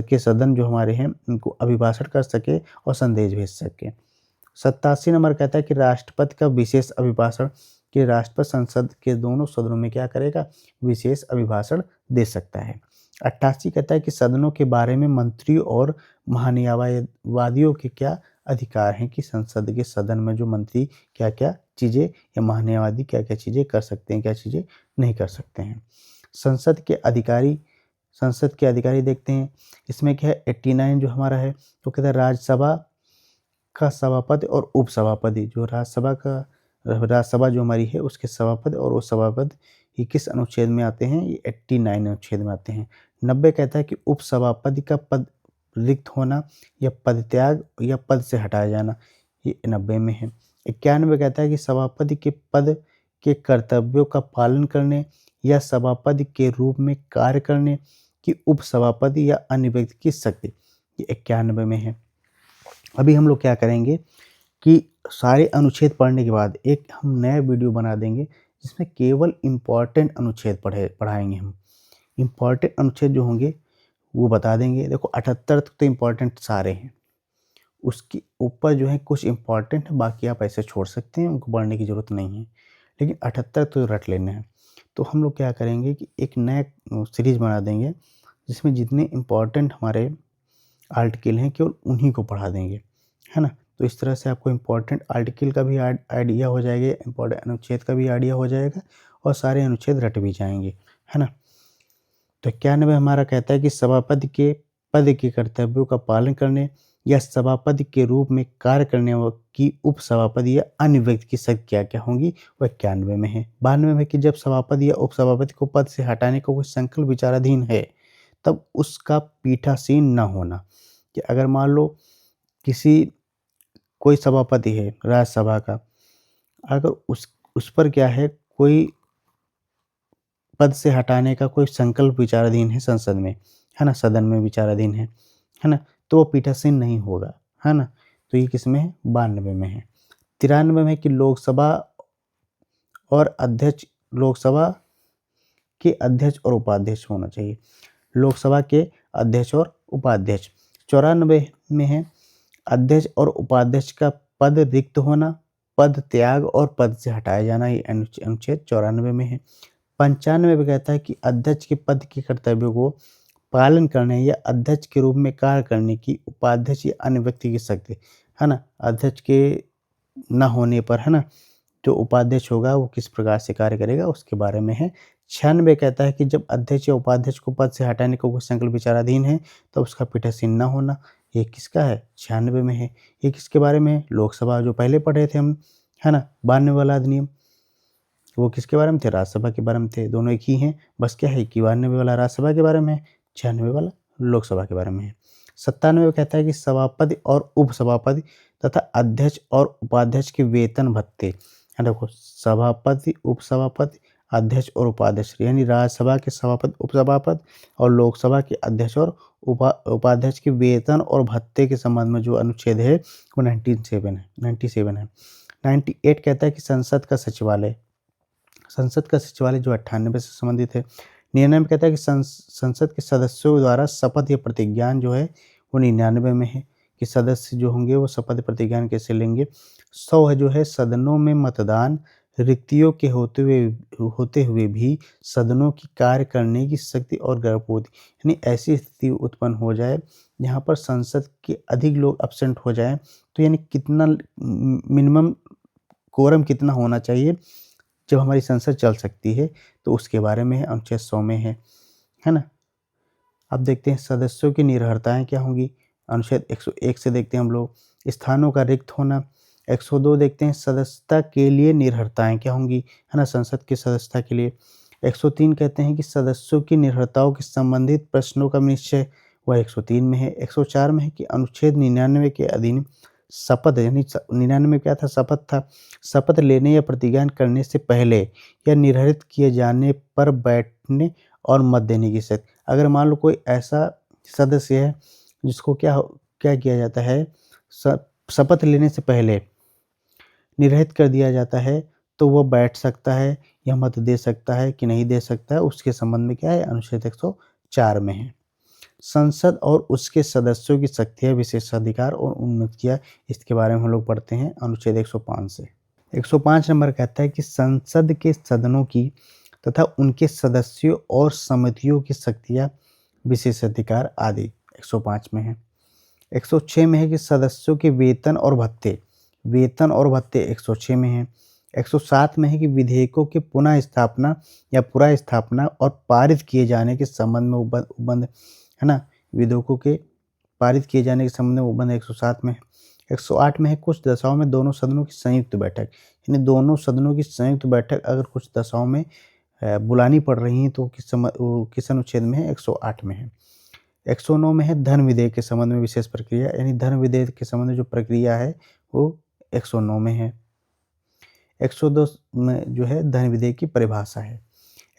के सदन जो हमारे हैं उनको अभिभाषण कर सके और संदेश भेज सके। 87 नंबर कहता है कि राष्ट्रपति का विशेष अभिभाषण, कि राष्ट्रपति संसद के दोनों सदनों में क्या करेगा? विशेष अभिभाषण दे सकता है। 88 कहता है कि सदनों के बारे में मंत्रियों और महान्यायवादियों के क्या अधिकार हैं, कि संसद के सदन में जो मंत्री क्या-क्या चीज़ें या महान्यायवादी क्या-क्या चीज़ें कर सकते हैं, क्या चीज़ें नहीं कर सकते हैं। संसद के अधिकारी देखते हैं। इसमें क्या है 89 जो हमारा है, तो कहता है राज्यसभा का सभापति और उपसभापति, जो राज्यसभा जो हमारी है उसके सभापति और उपसभापति, ये किस अनुच्छेद में आते हैं? ये 89 अनुच्छेद में आते हैं। 90 कहता है कि उपसभापति का पद रिक्त होना या पदत्याग या पद से हटाया जाना, ये 90 में है। 91 कहता है कि सभापति के पद के कर्तव्यों का पालन करने या सभापति के रूप में कार्य करने की उपसभापति या अन्य व्यक्ति की शक्ति, ये 91 में है। अभी हम लोग क्या करेंगे कि सारे अनुच्छेद पढ़ने के बाद एक हम नया वीडियो बना देंगे जिसमें केवल इम्पॉर्टेंट अनुच्छेद पढ़ाएंगे हम। इम्पॉर्टेंट अनुच्छेद जो होंगे वो बता देंगे। देखो 78 तक तो इम्पॉर्टेंट सारे हैं, उसके ऊपर जो है कुछ इम्पॉर्टेंट है, बाकी आप ऐसे छोड़ सकते हैं, उनको पढ़ने की ज़रूरत नहीं है। लेकिन 78 तो रट लेना है। तो हम लोग क्या करेंगे कि एक नया सीरीज़ बना देंगे, जिसमें जितने इम्पोर्टेंट हमारे आर्टिकल हैं केवल उन्हीं को पढ़ा देंगे, है ना? तो इस तरह से आपको इम्पोर्टेंट आर्टिकल का भी आइडिया हो जाएगा, इम्पोर्टेंट अनुच्छेद का भी आइडिया हो जाएगा और सारे अनुच्छेद रट भी जाएँगे, है ना? तो 91 हमारा कहता है कि सभापति के पद के कर्तव्यों का पालन करने या सभापति के रूप में कार्य करने की उपसभापति या अन्य व्यक्ति की शक्ति क्या-क्या होंगी, वह 91 में है। 92 में कि जब सभापति या उपसभापति को पद से हटाने का कोई संकल्प विचाराधीन है, तब उसका पीठासीन न होना। कि अगर मान लो किसी कोई सभापति है राज्यसभा का, अगर उस पर क्या है कोई पद से हटाने का कोई संकल्प विचाराधीन है संसद में, है ना? सदन में विचाराधीन है ना? तो वो पीठासीन नहीं होगा, है ना? तो ये किसमें है? 92 में है। 93 में कि लोकसभा के अध्यक्ष और उपाध्यक्ष होना चाहिए। लोकसभा के अध्यक्ष और उपाध्यक्ष। 94 में है अध्यक्ष और उपाध्यक्ष का पद रिक्त होना, पद त्याग और पद से हटाया जाना, ये अनुच्छेद 94 में है। 95 में कहता है कि अध्यक्ष के पद के कर्तव्यों को पालन करने या अध्यक्ष के रूप में कार्य करने की उपाध्यक्ष या अन्य व्यक्ति की शक्ति, है ना? अध्यक्ष के न होने पर, है ना, जो उपाध्यक्ष होगा वो किस प्रकार से कार्य करेगा उसके बारे में है। 96 कहता है कि जब अध्यक्ष या उपाध्यक्ष को पद से हटाने का कोई संकल्प विचाराधीन है, तो उसका पीठासीन न होना। ये किसका है? 96 में है। ये किसके बारे में है? लोकसभा, जो पहले पढ़े थे हम, है ना? 92 वाला अधिनियम, वो किसके बारे में थे? राज्यसभा के बारे में थे। दोनों एक ही हैं, बस क्या है कि 92 वाला राज्यसभा के बारे में है, 96 वाला लोकसभा के बारे में है। 97 में कहता है कि सभापति और उपसभापति तथा अध्यक्ष और उपाध्यक्ष के वेतन भत्ते, यहाँ देखो सभापति, उपसभापति, अध्यक्ष और उपाध्यक्ष, यानी राज्यसभा के सभापति, उपसभापति और लोकसभा के अध्यक्ष और उपाध्यक्ष के वेतन और भत्ते के संबंध में जो अनुच्छेद है वो 97 है। 98 कहता है कि संसद का सचिवालय जो 98 से संबंधित है। 99 कहता है कि संसद के सदस्यों द्वारा शपथ या प्रतिज्ञान जो है वो 99 में है कि सदस्य जो होंगे वो शपथ प्रतिज्ञान कैसे लेंगे। 100 है जो है सदनों में मतदान, रिक्तियों के होते हुए भी सदनों की कार्य करने की शक्ति और गर्भवती, यानी ऐसी स्थिति उत्पन्न हो जाए जहाँ पर संसद के अधिक लोग एब्सेंट हो जाएं, तो यानी कितना मिनिमम कोरम कितना होना चाहिए जब हमारी संसद चल सकती है, तो उसके बारे में अनुच्छेद 100 में है ना? अब देखते हैं सदस्यों की निर्भरताएँ क्या होंगी। अनुच्छेद 101 से देखते हैं हम लोग। स्थानों का रिक्त होना। 102 देखते हैं सदस्यता के लिए निर्भरताएँ क्या होंगी, है ना? संसद की सदस्यता के लिए। 103 कहते हैं कि सदस्यों की निर्भरताओं के संबंधित प्रश्नों का निश्चय, वह 103 में है। 104 में है कि अनुच्छेद 99 के अधीन शपथ, यानी 99 क्या था? शपथ था। शपथ लेने या प्रतिज्ञा करने से पहले या निर्धारित किए जाने पर बैठने और मत देने की शक्ति। अगर मान लो कोई ऐसा सदस्य है जिसको क्या किया जाता है, शपथ लेने से पहले निर्धारित कर दिया जाता है, तो वह बैठ सकता है या मत दे सकता है कि नहीं दे सकता है, उसके संबंध में क्या है? अनुच्छेद 104 में है। संसद और उसके सदस्यों की शक्तियाँ, विशेषाधिकार और उन्नतियाँ, इसके बारे में हम लोग पढ़ते हैं अनुच्छेद 105 से। 105 नंबर कहता है कि संसद के सदनों की तथा उनके सदस्यों और समितियों की शक्तियाँ, विशेषाधिकार आदि 105 में है। 106 में है कि सदस्यों के वेतन और भत्ते 106 में है। 107 में है कि विधेयकों के पुनः स्थापना या पूरा स्थापना और पारित किए जाने के संबंध में उपबंध, है ना? विधेयकों के पारित किए जाने के संबंध में उपबंध 107 में है। 108 में है कुछ दशाओं में दोनों सदनों की संयुक्त बैठक, यानी दोनों सदनों की संयुक्त बैठक अगर कुछ दशाओं में बुलानी पड़ रही है तो किस अनुच्छेद में है? 108 में है। 109 में है धन विधेयक के संबंध में विशेष प्रक्रिया, यानी धन विधेयक के संबंध में जो प्रक्रिया है वो 109 में है। 102 में जो है धन विधेयक की परिभाषा है।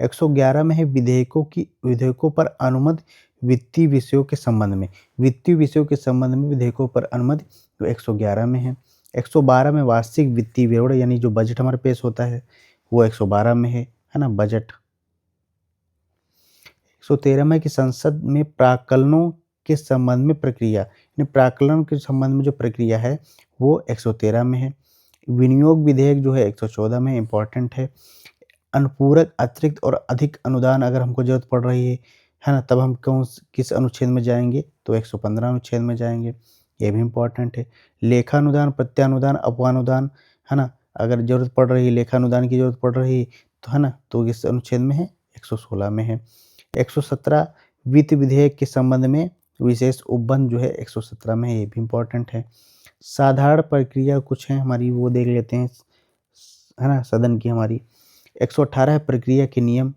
111 में है विधेयकों पर अनुमति वित्तीय विषयों के संबंध में विधेयकों पर अनुमति, तो 111 में है। 112 में वार्षिक वित्तीय विवरण, यानी जो बजट हमारा पेश होता है वो 112 में है ना? बजट। 113 में कि संसद में प्राक्कलनों के संबंध में प्रक्रिया, यानी प्राक्कलन के संबंध में जो प्रक्रिया है वो 113 में है। विनियोग विधेयक जो है 114 में इम्पोर्टेंट है। अनुपूरक अतिरिक्त और अधिक अनुदान अगर हमको ज़रूरत पड़ रही है ना? तब हम किस अनुच्छेद में जाएँगे? तो 115 अनुच्छेद में जाएँगे, ये भी इम्पोर्टेंट है। लेखानुदान, प्रत्यानुदान, अपवानुदान, है ना? अगर ज़रूरत पड़ रही है, लेखानुदान की ज़रूरत पड़ रही है, तो है ना? तो किस अनुच्छेद में है? 116 में है। 117 वित्त विधेयक के संबंध में विशेष उपबंध जो है 117 में है, ये भी इम्पोर्टेंट है। साधारण प्रक्रिया कुछ है हमारी, वो देख लेते हैं, है ना? सदन की हमारी 118 प्रक्रिया के नियम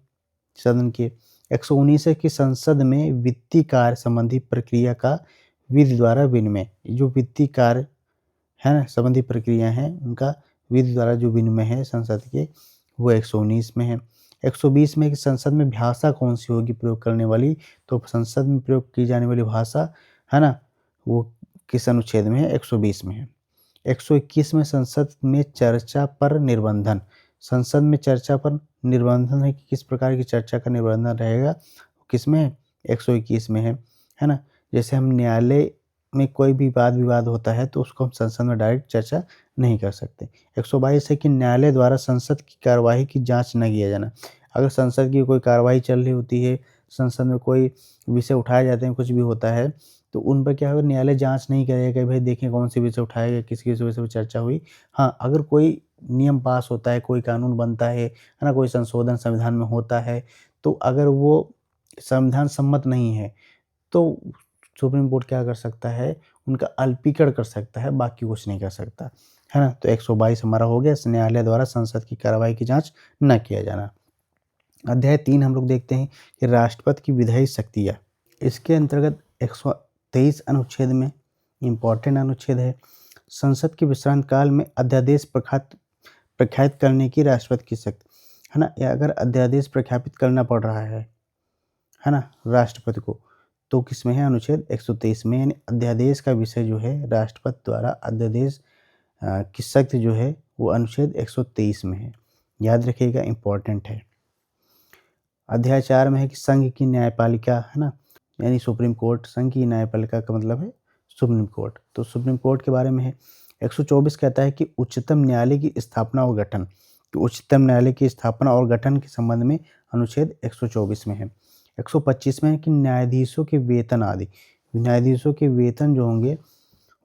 सदन के। 119 है कि संसद में वित्तीय कार्य संबंधी प्रक्रिया का विधि द्वारा विनिमय। जो वित्तीय कार्य है ना संबंधी प्रक्रिया है, उनका विधि द्वारा जो विनिमय है संसद के, वो 119 में है। 120 में कि संसद में भाषा कौन-सी होगी प्रयोग करने वाली? तो संसद में प्रयोग की जाने वाली भाषा, है ना? वो किस अनुच्छेद में है? 120 में है। 121 में संसद में चर्चा पर निर्बंधन। संसद में चर्चा पर निर्बंधन है कि किस प्रकार की चर्चा का निर्बंधन रहेगा, किसमें है? 121 में है ना? जैसे हम न्यायालय में कोई भी वाद-विवाद होता है तो उसको हम संसद में डायरेक्ट चर्चा नहीं कर सकते। 122 है कि न्यायालय द्वारा संसद की कार्यवाही की जाँच न किया जाना। अगर संसद की कोई कार्यवाही चल रही होती है, संसद में कोई विषय उठाए जाते हैं, कुछ भी होता है, तो उन पर क्या होगा, न्यायालय जाँच नहीं करेगा कि भाई देखें कौन से विषय उठाया गया, किस-किस विषय पे चर्चा हुई। हाँ, अगर कोई नियम पास होता है, कोई कानून बनता है ना? कोई संशोधन संविधान में होता है, तो अगर वो संविधान सम्मत नहीं है, तो सुप्रीम कोर्ट क्या कर सकता है, उनका अल्पीकरण कर सकता है, बाकी कुछ नहीं कर सकता, है ना? तो 122 हमारा हो गया, न्यायालय द्वारा संसद की कार्रवाई की जाँच न किया जाना। अध्याय 3 हम लोग देखते हैं कि राष्ट्रपति की विधायी शक्तियाँ। इसके अंतर्गत 123 अनुच्छेद में इम्पोर्टेंट अनुच्छेद है, संसद के विश्रांत काल में अध्यादेश प्रख्यापित करने की राष्ट्रपति की शक्ति, है ना? या अगर अध्यादेश प्रख्यापित करना पड़ रहा है ना? राष्ट्रपति को, तो किसमें है? अनुच्छेद 123 में, यानी अध्यादेश का विषय जो है राष्ट्रपति द्वारा अध्यादेश की शक्ति जो है वो अनुच्छेद 123 में है। याद रखिएगा, इम्पोर्टेंट है। अध्याय 4 में है कि संघ की न्यायपालिका, है ना? यानी सुप्रीम कोर्ट, संघ की न्यायपालिका का मतलब है सुप्रीम कोर्ट। तो सुप्रीम कोर्ट के बारे में है। 124 कहता है कि उच्चतम न्यायालय की स्थापना और गठन। तो उच्चतम न्यायालय की स्थापना और गठन के संबंध में अनुच्छेद 124 में है। 125 में है कि न्यायाधीशों के वेतन आदि। न्यायाधीशों के वेतन जो होंगे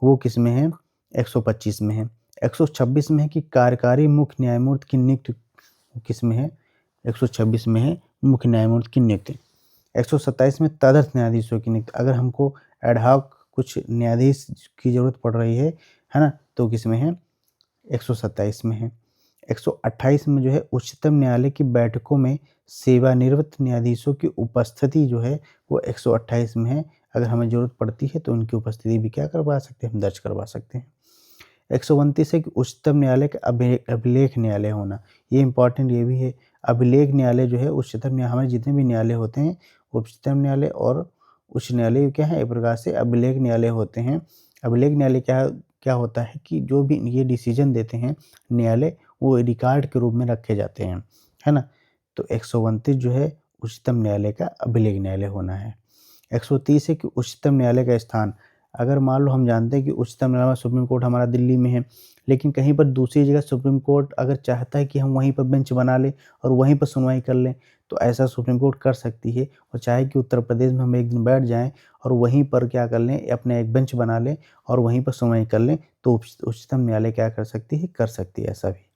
वो किस में है? 125 में है। 126 में है कि कार्यकारी मुख्य न्यायमूर्ति की नियुक्ति किस में है? 126 में है, मुख्य न्यायमूर्ति की नियुक्ति। 127 में तदर्थ न्यायाधीशों की नियुक्ति। अगर हमको एड हॉक कुछ न्यायाधीश की ज़रूरत पड़ रही है ना? तो किस में है? 127 में है। 128 में जो है उच्चतम न्यायालय की बैठकों में सेवानिवृत्त न्यायाधीशों की उपस्थिति जो है वो 128 में है। अगर हमें ज़रूरत पड़ती है तो उनकी उपस्थिति भी क्या करवा सकते हैं? हम दर्ज करवा सकते हैं। 129 है कि उच्चतम न्यायालय का अभिलेख न्यायालय होना। ये इम्पोर्टेंट ये भी है। अभिलेख न्यायालय जो है उच्चतम हमारे जितने भी न्यायालय होते हैं, उच्चतम न्यायालय और उच्च न्यायालय क्या है? एक प्रकार से अभिलेख न्यायालय होते हैं। अभिलेख न्यायालय क्या होता है कि जो भी ये डिसीजन देते हैं न्यायालय, वो रिकॉर्ड के रूप में रखे जाते हैं, है ना? तो 129 जो है उच्चतम न्यायालय का अभिलेख न्यायालय होना है। 130 है कि उच्चतम न्यायालय का स्थान। अगर मान लो हम जानते हैं कि उच्चतम न्यायालय सुप्रीम कोर्ट हमारा दिल्ली में है, लेकिन कहीं पर दूसरी जगह सुप्रीम कोर्ट अगर चाहता है कि हम वहीं पर बेंच बना लें और वहीं पर सुनवाई कर लें, तो ऐसा सुप्रीम कोर्ट कर सकती है। और चाहे कि उत्तर प्रदेश में हम एक दिन बैठ जाएँ और वहीं पर क्या कर लें, अपने एक बेंच बना लें और वहीं पर सुनवाई कर लें, तो उच्चतम न्यायालय क्या कर सकती है? कर सकती है ऐसा भी,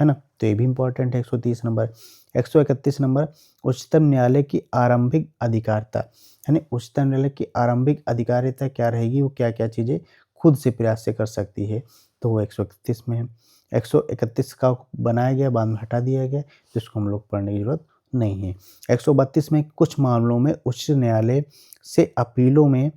है ना? तो ये भी इम्पोर्टेंट है 130 नंबर। 131 नंबर उच्चतम न्यायालय की आरंभिक अधिकारिता, यानी उच्चतम न्यायालय की आरंभिक अधिकारिता क्या रहेगी? वो क्या-क्या चीज़ें खुद से प्रयास से कर सकती है, तो वो 131 में है। 131 का बनाया गया, बाद में हटा दिया गया, तो इसको हम लोग पढ़ने की ज़रूरत नहीं है। 132 में कुछ मामलों में उच्च न्यायालय से अपीलों में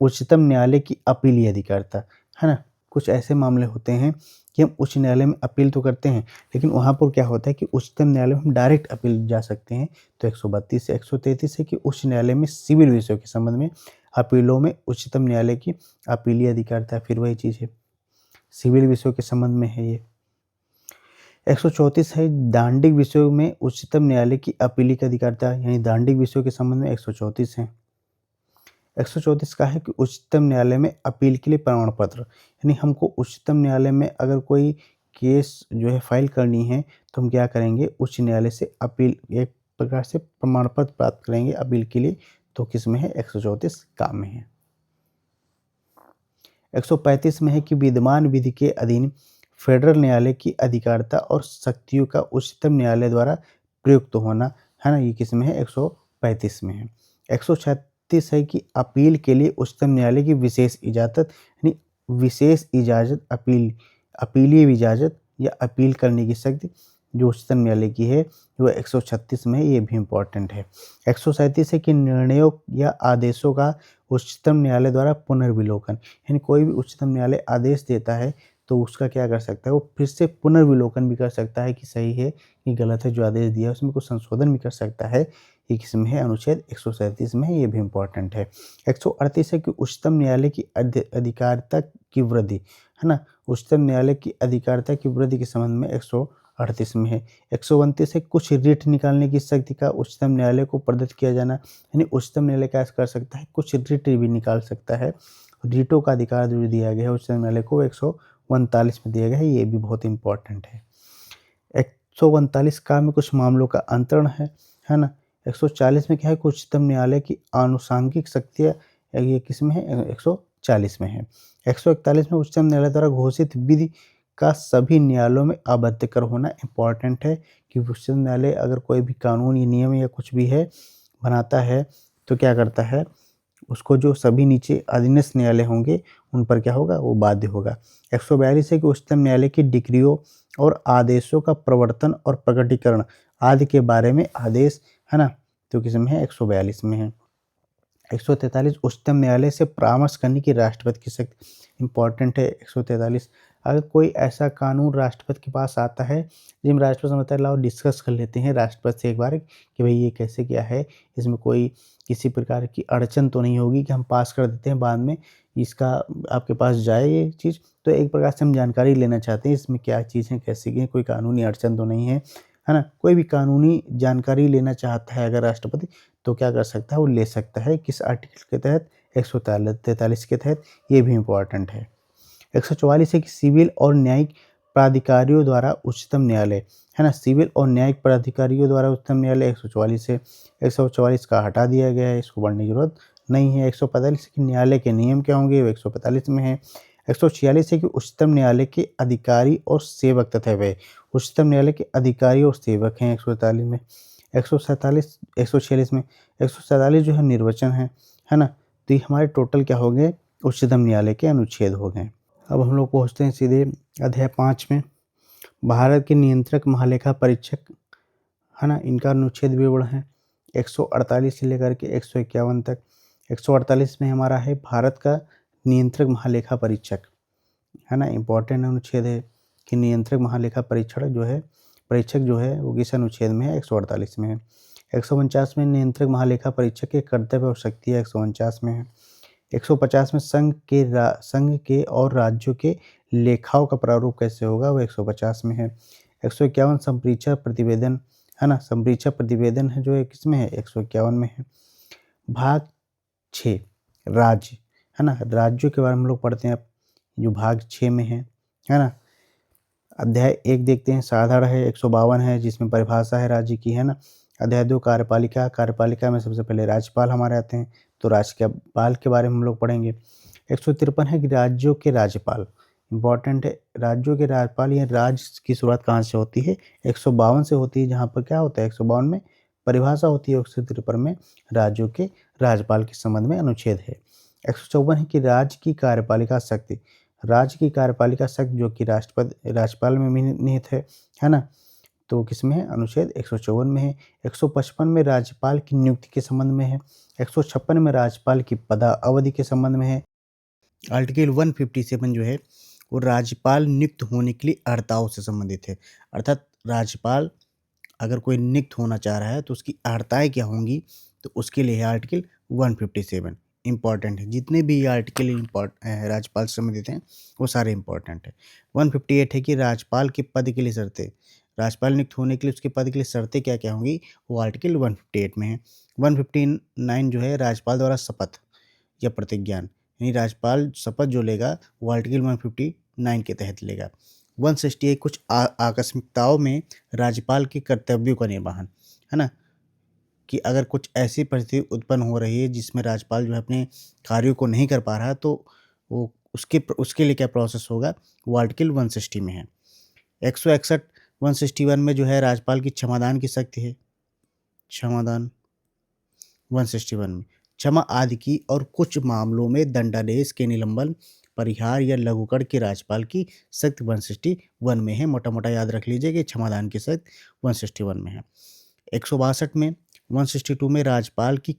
उच्चतम न्यायालय की अपीलीय अधिकारिता, है ना? कुछ ऐसे मामले होते हैं कि हम उच्च न्यायालय में अपील तो करते हैं, लेकिन वहाँ पर क्या होता है कि उच्चतम न्यायालय में हम डायरेक्ट अपील जा सकते हैं। तो 132 से 133 है कि उच्च न्यायालय में सिविल विषयों के संबंध में अपीलों में उच्चतम न्यायालय की अपीलीय अधिकारिता, फिर वही चीज़ है, सिविल विषयों के संबंध में है ये। 134 है दांडिक विषयों में उच्चतम न्यायालय की अपीलीय अधिकारिता, यानी दांडिक विषयों के संबंध में 134 है। 134 का है कि उच्चतम न्यायालय में अपील के लिए प्रमाण पत्र, यानी हमको उच्चतम न्यायालय में अगर कोई केस जो है फाइल करनी है तो हम क्या करेंगे, उच्च न्यायालय से अपील, एक प्रकार से प्रमाण पत्र प्राप्त करेंगे अपील के लिए। तो किसमें है, 134 काम में है। 135 में है कि विद्यमान विधि के अधीन फेडरल न्यायालय की अधिकारिता और शक्तियों का उच्चतम न्यायालय द्वारा प्रयुक्त होना, है ना, ये किसमें है, 135 में है। 136 है कि अपील के लिए उच्चतम न्यायालय की विशेष इजाज़त, यानी विशेष इजाज़त, अपीलीय इजाज़त या अपील करने की शक्ति जो उच्चतम न्यायालय की है वो 136 में है, ये भी इम्पोर्टेंट है। 137 है कि निर्णयों या आदेशों का उच्चतम न्यायालय द्वारा पुनर्विलोकन, यानी कोई भी उच्चतम न्यायालय आदेश देता है तो उसका क्या कर सकता है, वो फिर से पुनर्विलोकन भी कर सकता है कि सही है कि गलत है, जो आदेश दिया है उसमें कुछ संशोधन भी कर सकता है। ये किसमें है, अनुच्छेद 137 में है, ये भी इम्पोर्टेंट है। 138 है कि उच्चतम न्यायालय की अधिकारिता की वृद्धि, है ना, उच्चतम न्यायालय की अधिकारिता की वृद्धि के संबंध में 138 में है। 129 है कुछ रिट निकालने की शक्ति का उच्चतम न्यायालय को प्रदत्त किया जाना, यानी उच्चतम न्यायालय क्या कर सकता है, कुछ रिट भी निकाल सकता है। रिटों का अधिकार जो दिया गया है उच्चतम न्यायालय को 139 में दिया गया है, ये भी बहुत इंपॉर्टेंट है। 139 का में कुछ मामलों का अंतरण है ना। 140 में क्या है, उच्चतम न्यायालय की आनुषंगिक शक्तियाँ, ये किस में है, 140 में है। 141 में उच्चतम न्यायालय द्वारा घोषित विधि का सभी न्यायालयों में अवैध कर होना इम्पॉर्टेंट है कि उच्चतम न्यायालय अगर कोई भी कानून या नियम या कुछ भी है बनाता है तो क्या करता है, उसको जो सभी नीचे अधीनस्थ न्यायालय होंगे उन पर क्या होगा, वो बाध्य होगा। 142 है कि उच्चतम न्यायालय की डिक्रियों और आदेशों का प्रवर्तन और प्रकटीकरण आदि के बारे में आदेश, है ना, तो किसमें है, 142 में है। 143 उच्चतम न्यायालय से परामर्श करने की राष्ट्रपति की शक्ति, इंपॉर्टेंट है। 143 अगर कोई ऐसा कानून राष्ट्रपति के पास आता है जिसमें राष्ट्रपति समझता है लाओ डिस्कस कर लेते हैं राष्ट्रपति से एक बार कि भाई ये कैसे क्या है, इसमें कोई किसी प्रकार की अड़चन तो नहीं होगी कि हम पास कर देते हैं बाद में इसका आपके पास जाए ये चीज़। तो एक प्रकार से हम जानकारी लेना चाहते हैं इसमें क्या चीज़ है, कैसे की है, कोई कानूनी अड़चन तो नहीं है, है ना। कोई भी कानूनी जानकारी लेना चाहता है अगर राष्ट्रपति तो क्या कर सकता है, वो ले सकता है। किस आर्टिकल के तहत, 143 के तहत, ये भी इम्पोर्टेंट है। 144 है कि सिविल और न्यायिक प्राधिकारियों द्वारा उच्चतम न्यायालय, है ना, सिविल और न्यायिक प्राधिकारियों द्वारा उच्चतम न्यायालय 144 है। 144 का हटा दिया गया है, इसको पढ़ने की जरूरत नहीं है। 145 कि न्यायालय के नियम क्या होंगे, वो 145 में है। 146 है कि उच्चतम न्यायालय के अधिकारी और सेवक तथा वे उच्चतम न्यायालय के अधिकारी और सेवक हैं 143 में। 147 146 में 147 जो है निर्वचन है ना। तो ये हमारे टोटल क्या हो गए, उच्चतम न्यायालय के अनुच्छेद हो गए। अब हम लोग पहुँचते हैं सीधे अध्याय 5 में। भारत के नियंत्रक महालेखा परीक्षक, है ना, इनका अनुच्छेद विवरण है 148 से लेकर के 151 तक। 148 में हमारा है भारत का नियंत्रक महालेखा परीक्षक, है ना, इम्पोर्टेंट अनुच्छेद है कि नियंत्रक महालेखा परीक्षक जो है वो किस अनुच्छेद में है, 148 में है। 149 में नियंत्रक महालेखा परीक्षक के कर्तव्य और शक्तियाँ 149 में है। 150 में संघ के और राज्यों के लेखाओं का प्रारूप कैसे होगा, वो 150 में है। 151 संप्रेषण प्रतिवेदन, है ना, संप्रेषण प्रतिवेदन है जो है किसमें है, 151 में है। भाग 6 राज्य, है ना, राज्यों के बारे में हम लोग पढ़ते हैं जो भाग 6 में है ना। अध्याय 1 देखते हैं, साधारण है, 152 है जिसमें परिभाषा है राज्य की, है ना। अध्याय 2 कार्यपालिका, कार्यपालिका में सबसे पहले राज्यपाल हमारे आते हैं, तो राज्यपाल के बारे में हम लोग पढ़ेंगे। 153 है कि राज्यों के राज्यपाल, इंपॉर्टेंट है, राज्यों के राज्यपाल, ये राज्य की शुरुआत कहाँ से होती है, 152 से होती है, जहाँ पर क्या होता है 152 में परिभाषा होती है, 153 में राज्यों के राज्यपाल के संबंध में अनुच्छेद है। 154 है कि राज्य की कार्यपालिका शक्ति, राज्य की कार्यपालिका शक्ति जो कि राज्यपाल में भी निहित है ना, तो किसमें है, अनुच्छेद 154 में है। 155 में राज्यपाल की नियुक्ति के संबंध में है। 156 में राज्यपाल की पदावधि के संबंध में है। आर्टिकल 157 जो है वो राज्यपाल नियुक्त होने के लिए अर्हताओं से संबंधित है, अर्थात राज्यपाल अगर कोई नियुक्त होना चाह रहा है तो उसकी अर्हताएँ क्या होंगी, तो उसके लिए है आर्टिकल 157 इम्पॉर्टेंट है। जितने भी ये आर्टिकल राज्यपाल से संबंधित हैं वो सारे इम्पॉर्टेंट है। 158 है कि राज्यपाल के पद के लिए शर्तें, राज्यपाल नियुक्त होने के लिए उसके पद के लिए शर्तें क्या-क्या होंगी, वो आर्टिकल 158 में है। 159 जो है राज्यपाल द्वारा शपथ या प्रतिज्ञान, यानी राज्यपाल शपथ जो लेगा वो आर्टिकल 159 के तहत लेगा। 168 कुछ आकस्मिकताओं में राज्यपाल के कर्तव्यों का निर्वहन, है ना? कि अगर कुछ ऐसी परिस्थिति उत्पन्न हो रही है जिसमें राज्यपाल जो है अपने कार्यों को नहीं कर पा रहा है, तो वो उसके लिए क्या प्रोसेस होगा, वो आर्टिकल 160 में है। 161 161 में जो है राज्यपाल की क्षमादान की शक्ति है। क्षमादान 161 में क्षमा आदि की और कुछ मामलों में दंडादेश के निलंबन, परिहार या लघुकरण की राज्यपाल की शक्ति 161 में है। मोटा-मोटा याद रख लीजिए कि क्षमादान की शक्ति 161 में है। 162 में 162 में राज्य की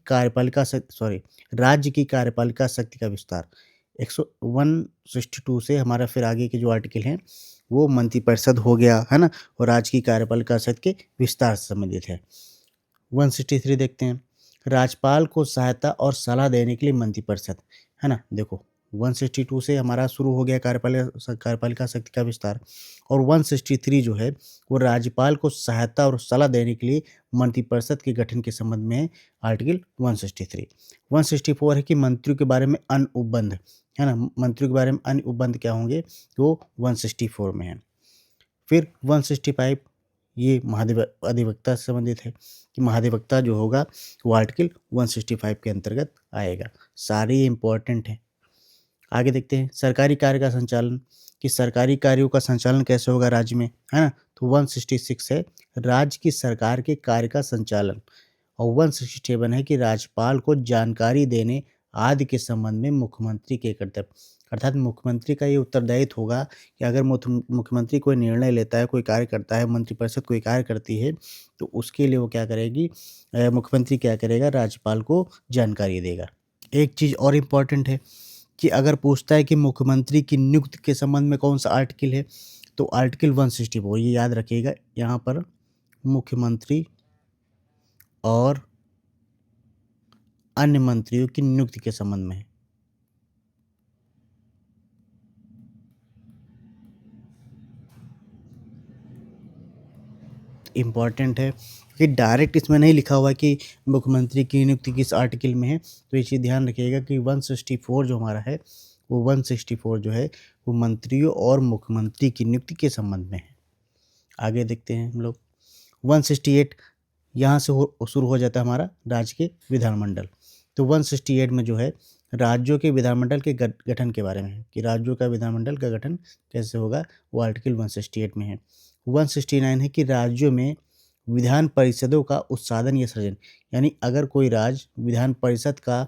कार्यपालिका शक्ति का विस्तार। 162 से हमारा फिर आगे के जो आर्टिकल हैं, वो मंत्रिपरिषद हो गया, है ना? और राज्य की कार्यपालिका शक्ति के विस्तार से संबंधित है। 163 देखते हैं, राज्यपाल को सहायता और सलाह देने के लिए मंत्रिपरिषद, है ना? देखो 162 से हमारा शुरू हो गया कार्यपालिका शक्ति का विस्तार, और 163 जो है वो राज्यपाल को सहायता और सलाह देने के लिए मंत्रिपरिषद के गठन के संबंध में है, आर्टिकल 163। 164 है कि मंत्रियों के बारे में अन्य उपबंध, है ना? मंत्रियों के बारे में अन्य उपबंध क्या होंगे, वो 164 में है। फिर 165 ये अधिवक्ता से संबंधित है कि महाधिवक्ता जो होगा वो आर्टिकल 165 के अंतर्गत आएगा। सारे इम्पोर्टेंट हैं। आगे देखते हैं सरकारी कार्य का संचालन, कि सरकारी कार्यों का संचालन कैसे होगा राज्य में, है ना? तो 166 है राज्य की सरकार के कार्य का संचालन, और 167 है कि राज्यपाल को जानकारी देने आदि के संबंध में मुख्यमंत्री के कर्तव्य, अर्थात मुख्यमंत्री का ये उत्तरदायित्व होगा कि अगर मुख्यमंत्री कोई निर्णय लेता है, कोई कार्य करता है, मंत्रिपरिषद कोई कार्य करती है, तो उसके लिए वो क्या करेगी, मुख्यमंत्री क्या करेगा, राज्यपाल को जानकारी देगा। एक चीज़ और इम्पॉर्टेंट है कि अगर पूछता है कि मुख्यमंत्री की नियुक्ति के संबंध में कौन सा आर्टिकल है, तो आर्टिकल 164, ये याद रखिएगा, यहाँ पर मुख्यमंत्री और अन्य मंत्रियों की नियुक्ति के संबंध में है। इम्पॉर्टेंट है कि डायरेक्ट इसमें नहीं लिखा हुआ है कि मुख्यमंत्री की नियुक्ति किस आर्टिकल में है, तो ये चीज़ ध्यान रखिएगा कि 164 जो हमारा है, वो 164 जो है वो मंत्रियों और मुख्यमंत्री की नियुक्ति के संबंध में है। आगे देखते हैं हम लोग 168, यहाँ से शुरू हो जाता है हमारा राज्य के विधानमंडल। तो 168 में जो है राज्यों के विधानमंडल के गठन के बारे में है कि राज्यों का विधानमंडल का गठन कैसे होगा, वो आर्टिकल 168 में है। 169 है कि राज्यों में विधान परिषदों का उत्साधन या सृजन, यानी अगर कोई राज्य विधान परिषद का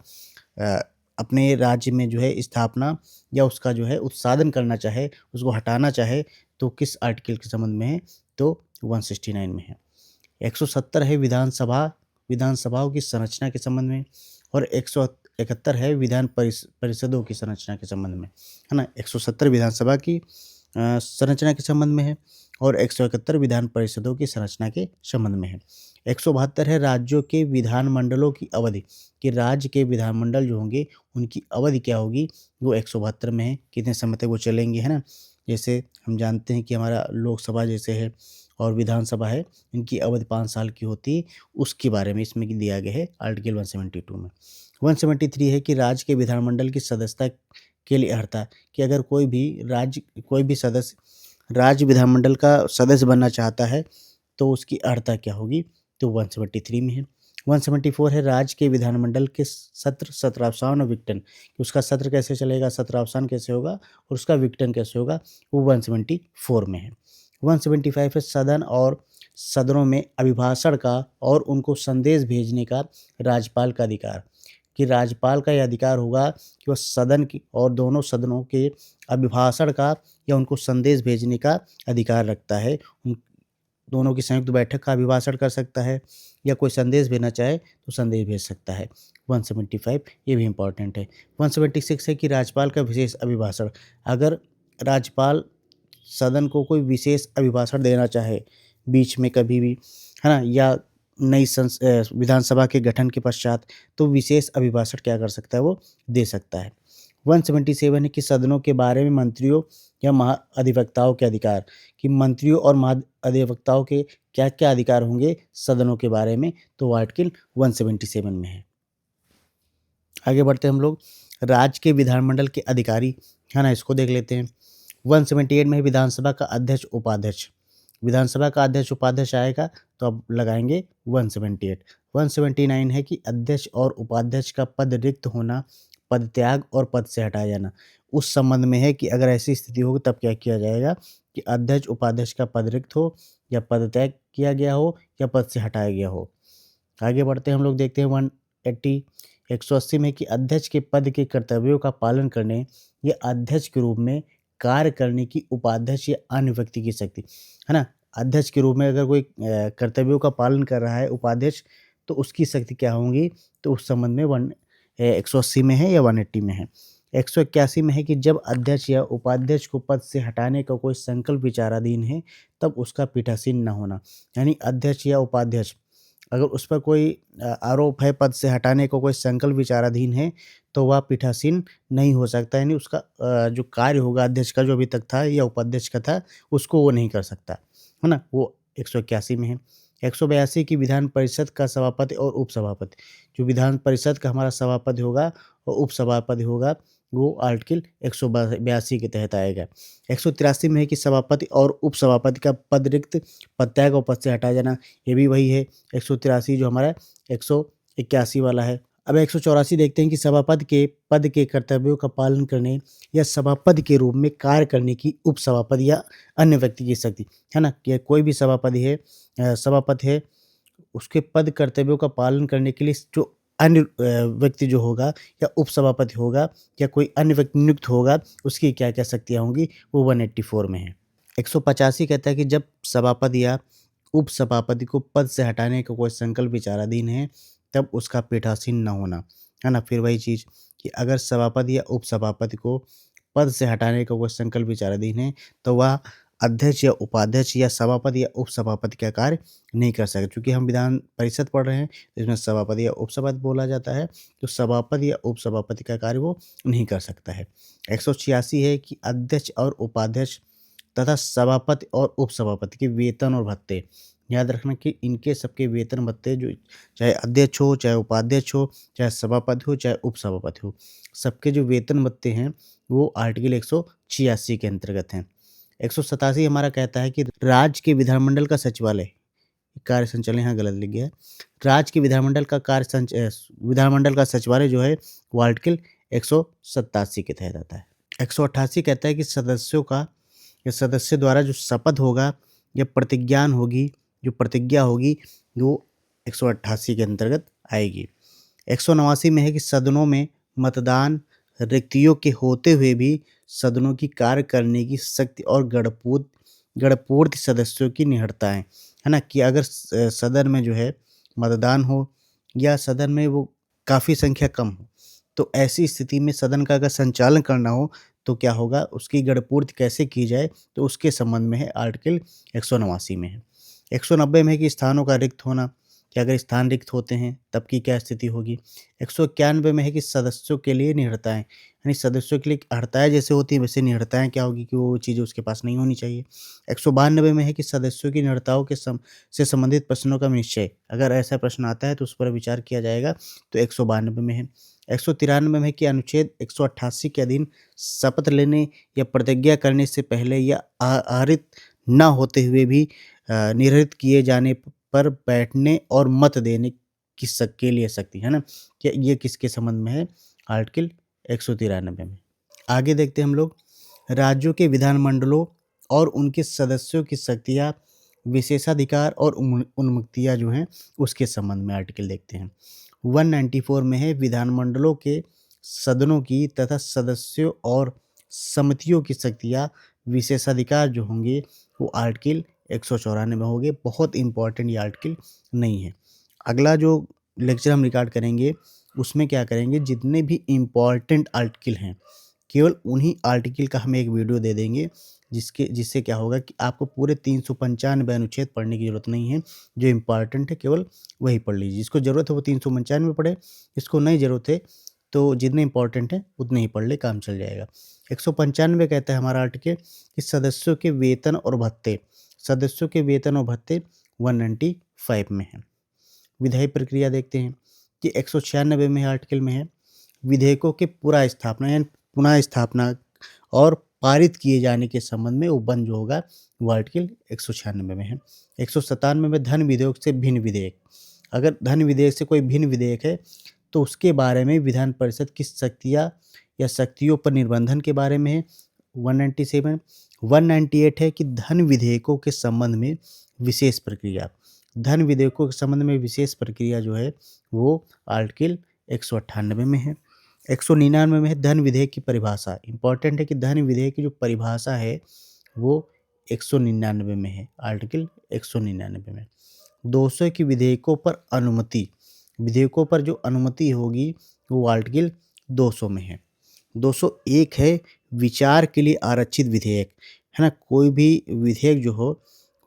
अपने राज्य में जो है स्थापना या उसका जो है उत्साधन करना चाहे, उसको हटाना चाहे, तो किस आर्टिकल के संबंध में है, तो 169 में है। 170 है विधानसभाओं की संरचना के संबंध में, और 171 है विधान परिषदों की संरचना के संबंध में, है ना? 170 विधानसभा की संरचना के संबंध में है, और 171 विधान परिषदों की संरचना के संबंध में है। 172 है राज्यों के विधानमंडलों की अवधि, कि राज्य के विधानमंडल जो होंगे उनकी अवधि क्या होगी, वो 172 में है, कितने समय तक वो चलेंगे, है ना? जैसे हम जानते हैं कि हमारा लोकसभा जैसे है और विधानसभा है, इनकी अवधि 5 साल की होती है, उसके बारे में इसमें दिया गया है आर्टिकल 172 में। 173 है कि राज्य के विधानमंडल की सदस्यता के लिए अर्हता, कि अगर कोई भी सदस्य राज्य विधानमंडल का सदस्य बनना चाहता है, तो उसकी अर्हता क्या होगी, तो 173 में है। 174 है राज्य के विधानमंडल के सत्र, सत्रावसान और विघटन, कि उसका सत्र कैसे चलेगा, सत्रावसान कैसे होगा और उसका विघटन कैसे होगा, वो 174 में है। 175 है सदन और सदनों में अभिभाषण का और उनको संदेश भेजने का राज्यपाल का अधिकार, कि राज्यपाल का यह अधिकार होगा कि वह सदन की और दोनों सदनों के अभिभाषण का या उनको संदेश भेजने का अधिकार रखता है। उन दोनों की संयुक्त बैठक का अभिभाषण कर सकता है, या कोई संदेश भेजना चाहे तो संदेश भेज सकता है। 175 ये भी इम्पोर्टेंट है। 176 है कि राज्यपाल का विशेष अभिभाषण, अगर राज्यपाल सदन को कोई विशेष अभिभाषण देना चाहे बीच में कभी भी, है ना, या नई विधानसभा के गठन के पश्चात, तो विशेष अभिभाषण क्या कर सकता है, वो दे सकता है। 177 है कि सदनों के बारे में मंत्रियों या महाअधिवक्ताओं के अधिकार, कि मंत्रियों और महाअधिवक्ताओं के क्या-क्या अधिकार होंगे सदनों के बारे में, तो आर्टिकल 177 में है। आगे बढ़ते हैं हम लोग, राज्य के विधानमंडल के अधिकारी, है ना, इसको देख लेते हैं। 178 में है विधानसभा का अध्यक्ष उपाध्यक्ष। विधानसभा का अध्यक्ष उपाध्यक्ष आएगा तो अब लगाएँगे 178। 179 है कि अध्यक्ष और उपाध्यक्ष का पद रिक्त होना, पद त्याग और पद से हटाया जाना। उस संबंध में है कि अगर ऐसी स्थिति हो तब क्या किया जाएगा कि अध्यक्ष उपाध्यक्ष का पद रिक्त हो या पद त्याग किया गया हो या पद से हटाया गया हो। आगे बढ़ते हैं हम लोग देखते हैं 180 180 में कि अध्यक्ष के पद के कर्तव्यों का पालन करने या अध्यक्ष के रूप में कार्य करने की उपाध्यक्ष या अन्य व्यक्ति की शक्ति, है ना? अध्यक्ष के रूप में अगर कोई कर्तव्यों का पालन कर रहा है उपाध्यक्ष, तो उसकी शक्ति क्या होंगी? तो उस संबंध में 180 में है या 180 में है। 181 में है कि जब अध्यक्ष या उपाध्यक्ष को पद से हटाने का कोई संकल्प विचाराधीन है, तब उसका पीठासीन न होना। यानी अध्यक्ष या उपाध्यक्ष अगर उस पर कोई आरोप है, पद से हटाने को कोई संकल्प विचाराधीन है, तो वह पीठासीन नहीं हो सकता। यानी उसका जो कार्य होगा अध्यक्ष का जो अभी तक था या उपाध्यक्ष का था, उसको वो नहीं कर सकता, है ना? वो 181 में है। 182 की विधान परिषद का सभापति और उपसभापति। जो विधान परिषद का हमारा सभापति होगा और उपसभापति होगा, वो आर्टिकल 182 के तहत आएगा। 183 में है कि सभापति और उपसभापति का पद रिक्त, पद त्याग और पद से हटाया जाना, ये भी वही है 183 जो हमारा 181 वाला है। अब 184 देखते हैं कि सभापति के पद के कर्तव्यों का पालन करने या सभापति के रूप में कार्य करने की उपसभापति या अन्य व्यक्ति की शक्ति, है ना? कि कोई भी सभापति है, उसके पद कर्तव्यों का पालन करने के लिए जो अन्य व्यक्ति जो होगा या उपसभापति होगा या कोई अन्य व्यक्ति नियुक्त होगा, उसकी क्या-क्या शक्तियाँ होंगी, वो 184 में है। 185 कहता है कि जब सभापति या उपसभापति को पद से हटाने का कोई संकल्प विचाराधीन है, तब उसका पीठासीन न होना, है ना? फिर वही चीज़ कि अगर सभापति या उपसभापति को पद से हटाने का कोई संकल्प विचाराधीन है, तो वह अध्यक्ष या उपाध्यक्ष या सभापति या उपसभापति का कार्य नहीं कर सकते। चूँकि हम विधान परिषद पढ़ रहे हैं, तो इसमें सभापति या उपसभापति बोला जाता है, तो सभापति या उपसभापति का कार्य वो नहीं कर सकता है। 186 है कि अध्यक्ष और उपाध्यक्ष तथा सभापति और उपसभापति के वेतन और भत्ते। याद रखना कि इनके सबके वेतन भत्ते जो चाहे अध्यक्ष हो, चाहे उपाध्यक्ष हो, चाहे सभापति हो, चाहे उपसभापति हो, सबके जो वेतन भत्ते हैं, वो आर्टिकल 186 के अंतर्गत हैं। 187 हमारा कहता है कि राज्य के विधानमंडल का सचिवालय, कार्य संचालन यहाँ गलत लिख गया है। राज्य के विधानमंडल का सचिवालय जो है, वो आर्टिकल 187 के तहत आता है। 188 कहता है कि सदस्य द्वारा जो शपथ होगा या जो प्रतिज्ञा होगी, वो 188 के अंतर्गत आएगी। 189 में है कि सदनों में मतदान रिक्तियों के होते हुए भी सदनों की कार्य करने की शक्ति और गणपूर्ति सदस्यों की निहड़ता है ना? कि अगर सदन में जो है मतदान हो या सदन में वो काफ़ी संख्या कम हो, तो ऐसी स्थिति में सदन का अगर संचालन करना हो, तो क्या होगा, उसकी गणपूर्ति कैसे की जाए, तो उसके संबंध में है आर्टिकल 189 में है। 190 में है कि स्थानों का रिक्त होना, कि अगर स्थान रिक्त होते हैं तब की क्या स्थिति होगी। 191 में है कि सदस्यों के लिए निहड़ताएँ, यानी सदस्यों के लिए हड़ताएँ जैसे होती हैं, वैसे निहड़ताएँ क्या होगी कि वो चीज़ें उसके पास नहीं होनी चाहिए। 192 में है कि सदस्यों की निहड़ताओं से संबंधित प्रश्नों का निश्चय, अगर ऐसा प्रश्न आता है तो उस पर विचार किया जाएगा, तो 192 में है। 193 में है कि अनुच्छेद 188 के अधीन शपथ लेने या प्रतिज्ञा करने से पहले या आहरित न होते हुए भी निर्धारित किए जाने पर बैठने और मत देने के लिए शक्ति, है ना? कि ये किसके संबंध में है? आर्टिकल 193 में। आगे देखते हैं हम लोग राज्यों के विधानमंडलों और उनके सदस्यों की शक्तियाँ, विशेषाधिकार और उन्मुक्तियाँ जो हैं, उसके संबंध में आर्टिकल देखते हैं। 194 में है विधानमंडलों के सदनों की तथा सदस्यों और समितियों की शक्तियाँ, विशेषाधिकार जो होंगे, वो आर्टिकल 194 में होंगे। बहुत इंपॉर्टेंट ये आर्टिकल नहीं है। अगला जो लेक्चर हम रिकॉर्ड करेंगे, उसमें क्या करेंगे, जितने भी इम्पॉर्टेंट आर्टिकल हैं, केवल उन्हीं आर्टिकल का हम एक वीडियो दे देंगे, जिससे क्या होगा कि आपको पूरे 395 अनुच्छेद पढ़ने की ज़रूरत नहीं है। जो इम्पॉर्टेंट है केवल वही पढ़ लीजिए। जिसको ज़रूरत है वो 395 पढ़े, जिसको नहीं ज़रूरत है तो जितने इम्पॉर्टेंट हैं उतने ही पढ़ ले, काम चल जाएगा। 195 कहता है हमारा आर्टिकल कि सदस्यों के वेतन और भत्ते 195 में है। विधायी प्रक्रिया देखते हैं कि 196 में आर्टिकल में है विधेयकों के पुनः स्थापना और पारित किए जाने के संबंध में वो बंद जो होगा वो आर्टिकल 196 में है। 197 में धन विधेयक से भिन्न विधेयक। अगर धन विधेयक से कोई भिन्न विधेयक है तो उसके बारे में विधान परिषद की शक्तियाँ या शक्तियों पर निर्बंधन के बारे में है 197। 198 है कि धन विधेयकों के संबंध में विशेष प्रक्रिया। धन विधेयकों के संबंध में विशेष प्रक्रिया जो है वो आर्टिकल 198 में है। 199 में है धन विधेयक की परिभाषा। इंपॉर्टेंट है कि धन विधेयक की जो परिभाषा है वो 199 में है, आर्टिकल 199 में। 200 की विधेयकों पर अनुमति, विधेयकों पर जो अनुमति होगी वो आर्टिकल 200 में है। 201 है विचार के लिए आरक्षित विधेयक, है ना। कोई भी विधेयक जो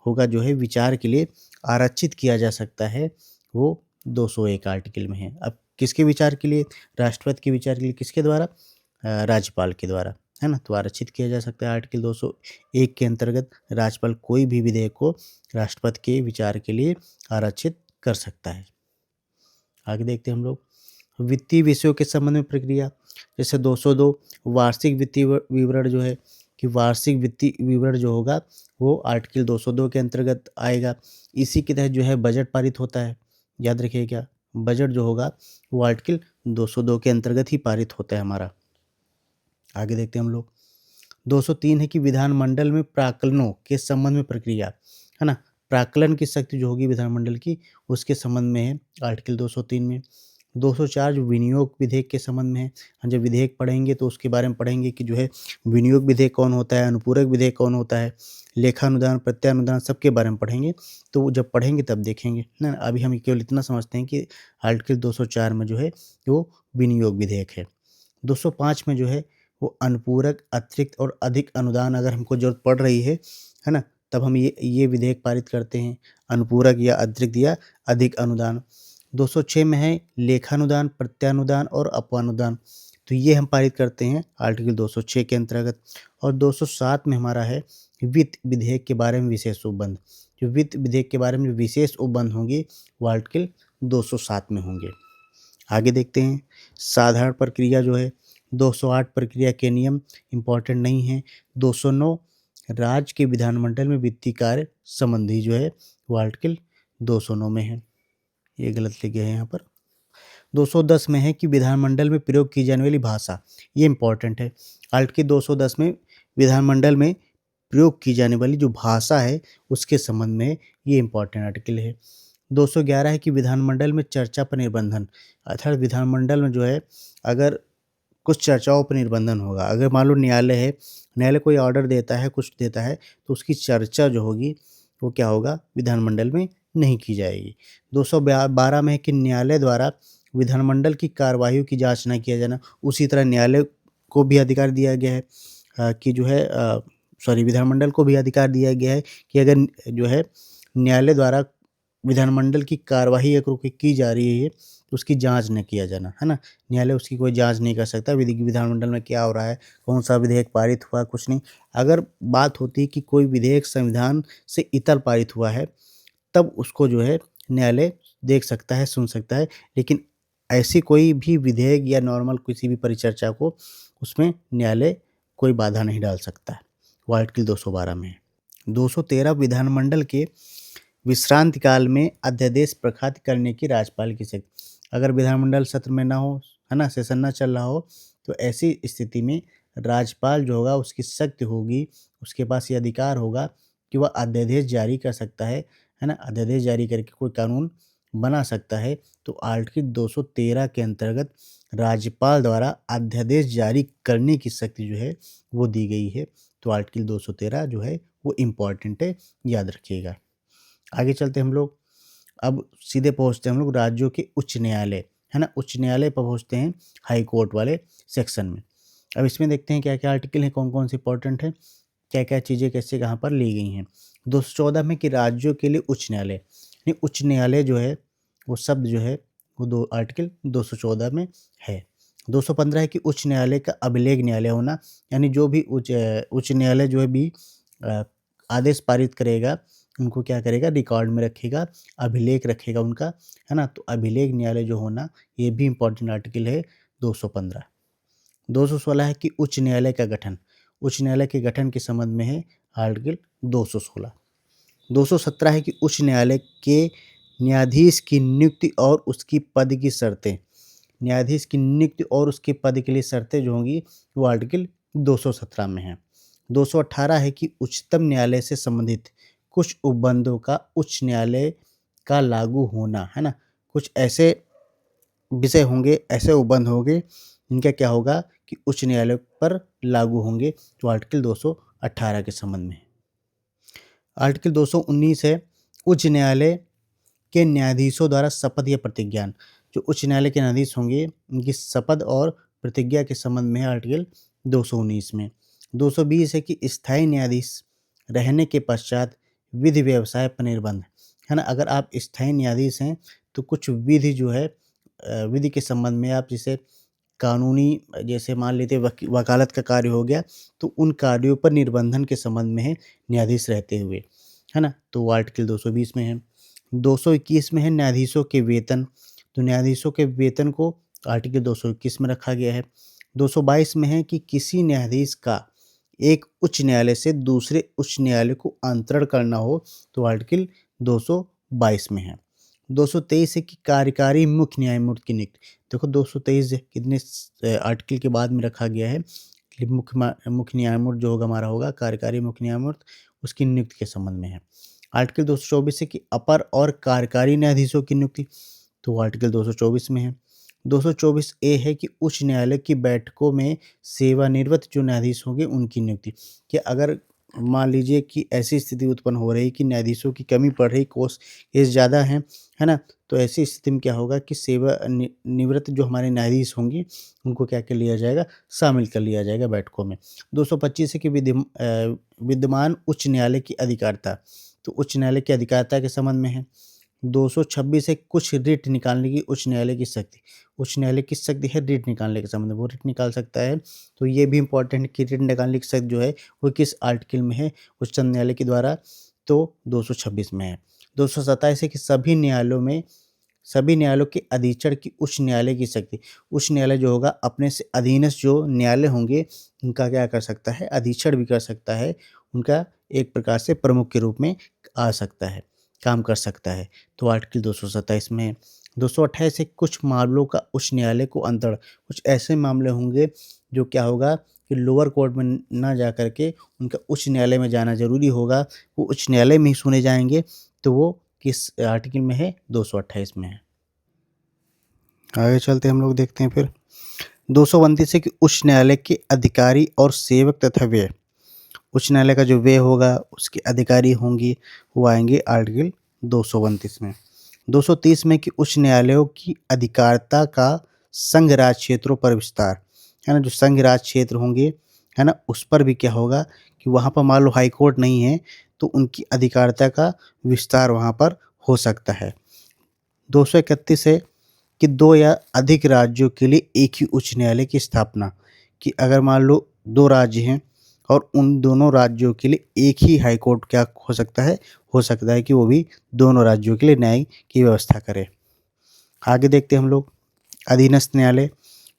होगा जो है विचार के लिए आरक्षित किया जा सकता है, वो 201 आर्टिकल में है। अब किसके विचार के लिए? राष्ट्रपति के विचार के लिए किसके द्वारा? राज्यपाल के द्वारा, है ना। तो आरक्षित किया जा सकता है आर्टिकल 201 के अंतर्गत राज्यपाल कोई भी विधेयक को राष्ट्रपति के विचार के लिए आरक्षित कर सकता है। आगे देखते हैं हम लोग वित्तीय विषयों के संबंध में प्रक्रिया। जैसे 202 वार्षिक वित्तीय विवरण जो है कि वार्षिक वित्तीय विवरण जो होगा वो आर्टिकल 202 के अंतर्गत आएगा। इसी के तहत जो है बजट पारित होता है, याद रखिएगा। बजट जो होगा वो आर्टिकल 202 के अंतर्गत ही पारित होता है हमारा। आगे देखते हैं हम लोग 203 है कि विधानमंडल में प्राक्कलनों के संबंध में प्रक्रिया, है ना। प्राक्कलन की शक्ति जो होगी विधानमंडल की उसके संबंध में है आर्टिकल 203 में। 204 जो विनियोग विधेयक के संबंध में है। हम जब विधेयक पढ़ेंगे तो उसके बारे में पढ़ेंगे कि जो है विनियोग विधेयक कौन होता है, अनुपूरक विधेयक कौन होता है, लेखानुदान, प्रत्यानुदान सबके बारे में पढ़ेंगे। तो जब पढ़ेंगे तब देखेंगे ना। अभी हम केवल इतना समझते हैं कि आर्टिकल 204 में जो है वो विनियोग विधेयक है। 205 में जो है वो अनुपूरक, अतिरिक्त और अधिक अनुदान अगर हमको ज़रूरत पड़ रही है ना, तब हम ये विधेयक पारित करते हैं, अनुपूरक या अतिरिक्त या अधिक अनुदान। 206 में है लेखानुदान, प्रत्यानुदान और अपवानुदान, तो ये हम पारित करते हैं आर्टिकल 206 के अंतर्गत। और 207 में हमारा है वित्त विधेयक के बारे में विशेष उपबंध। जो वित्त विधेयक के बारे में जो विशेष उपबंध होंगे वो आर्टिकल 207 में होंगे। आगे देखते हैं साधारण प्रक्रिया जो है 208 प्रक्रिया के नियम इम्पॉर्टेंट नहीं है। 209 राज्य के विधानमंडल में वित्तीय कार्य संबंधी जो है वो आर्टिकल 209 में है, ये गलत लिख गया है यहाँ पर। 210 में है कि विधानमंडल में प्रयोग की जाने वाली भाषा, ये इम्पॉर्टेंट है। आर्टिकल 210 में विधानमंडल में प्रयोग की जाने वाली जो भाषा है उसके संबंध में ये इम्पॉर्टेंट आर्टिकल है। 211 है कि विधानमंडल में चर्चा पर निर्बंधन, अर्थात विधानमंडल में जो है अगर कुछ चर्चाओं पर निर्बंधन होगा। अगर मान लो न्यायालय है, न्यायालय कोई ऑर्डर देता है, कुछ देता है, तो उसकी चर्चा जो होगी वो क्या होगा, विधानमंडल में नहीं की जाएगी। 212 में है कि न्यायालय द्वारा विधानमंडल की कार्यवाही की जांच न किया जाना। उसी तरह न्यायालय को भी अधिकार दिया गया है कि जो है विधानमंडल को भी अधिकार दिया गया है कि अगर जो है न्यायालय द्वारा विधानमंडल की कार्यवाही अगर की जा रही है तो उसकी जांच न किया जाना, है ना। न्यायालय उसकी कोई जांच नहीं कर सकता विधानमंडल में क्या हो रहा है, कौन सा विधेयक पारित हुआ, कुछ नहीं। अगर बात होती है कि कोई विधेयक संविधान से इतर पारित हुआ है तब उसको जो है न्यायालय देख सकता है, सुन सकता है। लेकिन ऐसी कोई भी विधेयक या नॉर्मल किसी भी परिचर्चा को उसमें न्यायालय कोई बाधा नहीं डाल सकता है, वो आर्टिकल 212 में है। 213 विधानमंडल के विश्रांति काल में अध्यादेश प्रकाशित करने की राज्यपाल की शक्ति। अगर विधानमंडल सत्र में ना हो, है ना, सेशन ना चल रहा हो, तो ऐसी स्थिति में राज्यपाल जो होगा उसकी शक्ति होगी, उसके पास ये अधिकार होगा कि वह अध्यादेश जारी कर सकता है ना। अध्यादेश जारी करके कोई कानून बना सकता है। तो आर्टिकल 213 के अंतर्गत राज्यपाल द्वारा अध्यादेश जारी करने की शक्ति जो है वो दी गई है। तो आर्टिकल 213 जो है वो इम्पॉर्टेंट है, याद रखिएगा। आगे चलते हम लोग, अब सीधे पहुंचते हैं हम लोग राज्यों के उच्च न्यायालय, है ना। उच्च न्यायालय पर पहुंचते हैं हाई कोर्ट वाले सेक्शन में। अब इसमें देखते हैं क्या क्या आर्टिकल हैं, कौन कौन से इंपॉर्टेंट है, क्या क्या चीज़ें कैसे कहाँ पर ली गई हैं। 214 में कि राज्यों के लिए उच्च न्यायालय, यानी उच्च न्यायालय जो है वो शब्द जो है वो आर्टिकल 214 में है। 215 है कि उच्च न्यायालय का अभिलेख न्यायालय होना, यानी जो भी उच्च न्यायालय जो है भी आदेश पारित करेगा उनको क्या करेगा, रिकॉर्ड में रखेगा, अभिलेख रखेगा उनका, है ना। तो अभिलेख न्यायालय जो होना ये भी इम्पोर्टेंट आर्टिकल है 215। 216 है कि उच्च न्यायालय का गठन, उच्च न्यायालय के गठन के संबंध में है आर्टिकल 216। 217 है कि उच्च न्यायालय के न्यायाधीश की नियुक्ति और उसकी पद की शर्तें। न्यायाधीश की नियुक्ति और उसके पद के लिए शर्तें जो होंगी वो आर्टिकल 217 में है। 218 है कि उच्चतम न्यायालय से संबंधित कुछ उपबंधों का उच्च न्यायालय का लागू होना, है ना। कुछ ऐसे विषय होंगे, ऐसे उपबंध होंगे जिनका क्या होगा कि उच्च न्यायालय पर लागू होंगे, जो आर्टिकल 218 के संबंध में है। आर्टिकल 219 है उच्च न्यायालय के न्यायाधीशों द्वारा शपथ या प्रतिज्ञान। जो उच्च न्यायालय के न्यायाधीश होंगे उनकी शपथ और प्रतिज्ञा के संबंध में है आर्टिकल 219 में। 220 है कि स्थायी न्यायाधीश रहने के पश्चात विधि व्यवसाय पर निर्बंध, है ना। अगर आप स्थायी न्यायाधीश हैं तो कुछ विधि जो है विधि के संबंध में आप जैसे कानूनी, जैसे मान लेते वकालत का कार्य हो गया, तो उन कार्यों पर निर्बंधन के संबंध में है न्यायाधीश रहते हुए, है ना। तो वो आर्टिकल 220 में है। 221 में है न्यायाधीशों के वेतन। तो न्यायाधीशों के वेतन को आर्टिकल 221 में रखा गया है। 222 में है कि किसी न्यायाधीश का एक उच्च न्यायालय से दूसरे उच्च न्यायालय को अंतरण करना हो, तो आर्टिकल 222 में है। 223 है कि कार्यकारी मुख्य न्यायमूर्ति की नियुक्ति। देखो 223 कितने आर्टिकल के बाद में रखा गया है कि मुख्य न्यायमूर्ति जो होगा हमारा होगा कार्यकारी मुख्य न्यायमूर्ति, उसकी नियुक्ति के संबंध में है। आर्टिकल 224 है कि अपर और कार्यकारी न्यायाधीशों की नियुक्ति, तो आर्टिकल 224 में है। 224 ए है कि उच्च न्यायालय की बैठकों में सेवानिवृत्त जो न्यायाधीश होंगे उनकी नियुक्ति। कि अगर मान लीजिए कि ऐसी स्थिति उत्पन्न हो रही कि न्यायाधीशों की कमी पड़ रही, केस ज़्यादा हैं, है ना, तो ऐसी स्थिति में क्या होगा कि निवृत्त जो हमारे न्यायाधीश होंगे उनको क्या कर लिया जाएगा, शामिल कर लिया जाएगा बैठकों में। 225 है कि विद्यमान उच्च न्यायालय की अधिकारिता। तो उच्च न्यायालय की अधिकारिता के संबंध में है। 226 है कुछ रिट निकालने की उच्च न्यायालय की शक्ति। उच्च न्यायालय की शक्ति है रिट निकालने के संबंध में, वो रिट निकाल सकता है। तो ये भी इंपॉर्टेंट है कि रिट निकालने की शक्ति जो है वो किस आर्टिकल में है, उच्चतम न्यायालय के द्वारा, तो 226 में है। 227 है कि सभी न्यायालयों के अधीक्षण की उच्च न्यायालय की शक्ति। उच्च न्यायालय जो होगा अपने से अधीनस्थ जो न्यायालय होंगे उनका क्या कर सकता है, अधीक्षण भी कर सकता है, उनका एक प्रकार से प्रमुख के रूप में आ सकता है, काम कर सकता है। तो आर्टिकल 227 में है। 228 है कुछ मामलों का उच्च न्यायालय को अंतरण। कुछ ऐसे मामले होंगे जो क्या होगा कि लोअर कोर्ट में ना जा कर के उनका उच्च न्यायालय में जाना ज़रूरी होगा, वो उच्च न्यायालय में ही सुने जाएंगे, तो वो किस आर्टिकल में है, 228 में है। आगे चलते हम लोग देखते हैं फिर 229 है कि उच्च न्यायालय के अधिकारी और सेवक तथा व्यय। उच्च न्यायालय का जो व्यय होगा उसके अधिकारी होंगे वो आएंगे आर्टिकल 229 में। 230 में कि उच्च न्यायालयों की अधिकारिता का संघ राज क्षेत्रों पर विस्तार, है ना। जो संघ राज क्षेत्र होंगे, है ना, उस पर भी क्या होगा कि वहाँ पर मान लो हाई कोर्ट नहीं है तो उनकी अधिकारिता का विस्तार वहाँ पर हो सकता है। 231 है कि 2 या अधिक राज्यों के लिए एक ही उच्च न्यायालय की स्थापना। कि अगर मान लो 2 राज्य हैं और उन दोनों राज्यों के लिए एक ही हाई कोर्ट क्या हो सकता है कि वो भी दोनों राज्यों के लिए न्याय की व्यवस्था करे। आगे देखते हैं हम लोग अधीनस्थ न्यायालय।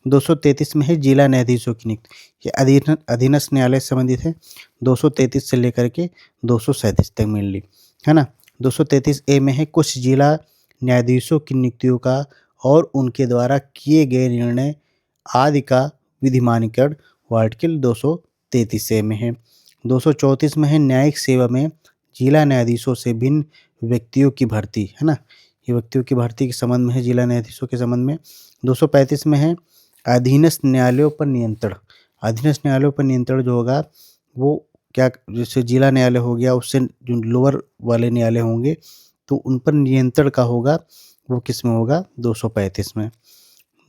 233 में है जिला न्यायाधीशों की नियुक्ति। ये अधीनस्थ न्यायालय से संबंधित है। 233 से लेकर के 237 तक मेनली, है ना। 233 ए में है कुछ जिला न्यायाधीशों की नियुक्तियों का और उनके द्वारा किए गए निर्णय आदि का विधिमानीकरण, वो आर्टिकल 233 ए में है। 234 में है न्यायिक सेवा में जिला न्यायाधीशों से भिन्न व्यक्तियों की भर्ती, है ना। ये व्यक्तियों की भर्ती के संबंध में है जिला न्यायाधीशों के संबंध में। 235 में है अधीनस्थ न्यायालयों पर नियंत्रण। अधीनस्थ न्यायालयों पर नियंत्रण जो होगा वो क्या, जैसे जिला न्यायालय हो गया उससे जो लोअर वाले न्यायालय होंगे तो उन पर नियंत्रण का होगा, वो किस में होगा, 235 में।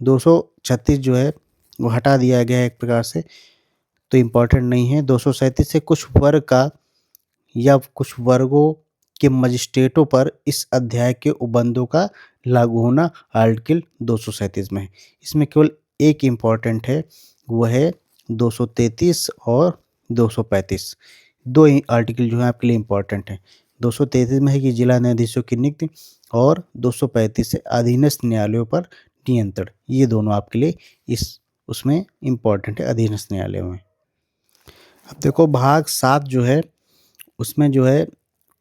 236 जो है वो हटा दिया गया है एक प्रकार से, तो इम्पोर्टेंट नहीं है। 237 से कुछ वर्ग का या कुछ वर्गों के मजिस्ट्रेटों पर इस अध्याय के उपबंधों का लागू होना आर्टिकल 237 में है। इसमें केवल एक इम्पॉर्टेंट है, वो है 233 और 235। दो ही आर्टिकल जो है आपके लिए इम्पॉर्टेंट है। 233 में है कि जिला न्यायाधीशों की नियुक्ति और 235 से अधीनस्थ न्यायालयों पर नियंत्रण। ये दोनों आपके लिए उसमें इम्पॉर्टेंट है अधीनस्थ न्यायालयों में। अब देखो भाग 7 जो है, उसमें जो है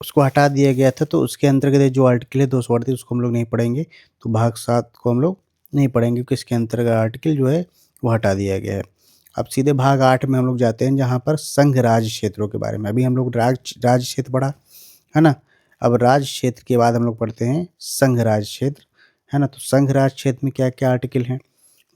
उसको हटा दिया गया था, तो उसके अंतर्गत जो आर्टिकल है 238 उसको हम लोग नहीं पढ़ेंगे। तो भाग 7 को हम लोग नहीं पढ़ेंगे क्योंकि इसके अंतर्गत आर्टिकल जो है वो हटा दिया गया है। अब सीधे भाग 8 में हम लोग जाते हैं जहाँ पर संघ राज्य क्षेत्रों के बारे में। अभी हम लोग राज्य क्षेत्र पढ़ा, है ना? अब राज्य क्षेत्र के बाद हम लोग पढ़ते हैं संघ राज्य क्षेत्र, है ना? तो संघ राज्य क्षेत्र में क्या-क्या आर्टिकल हैं?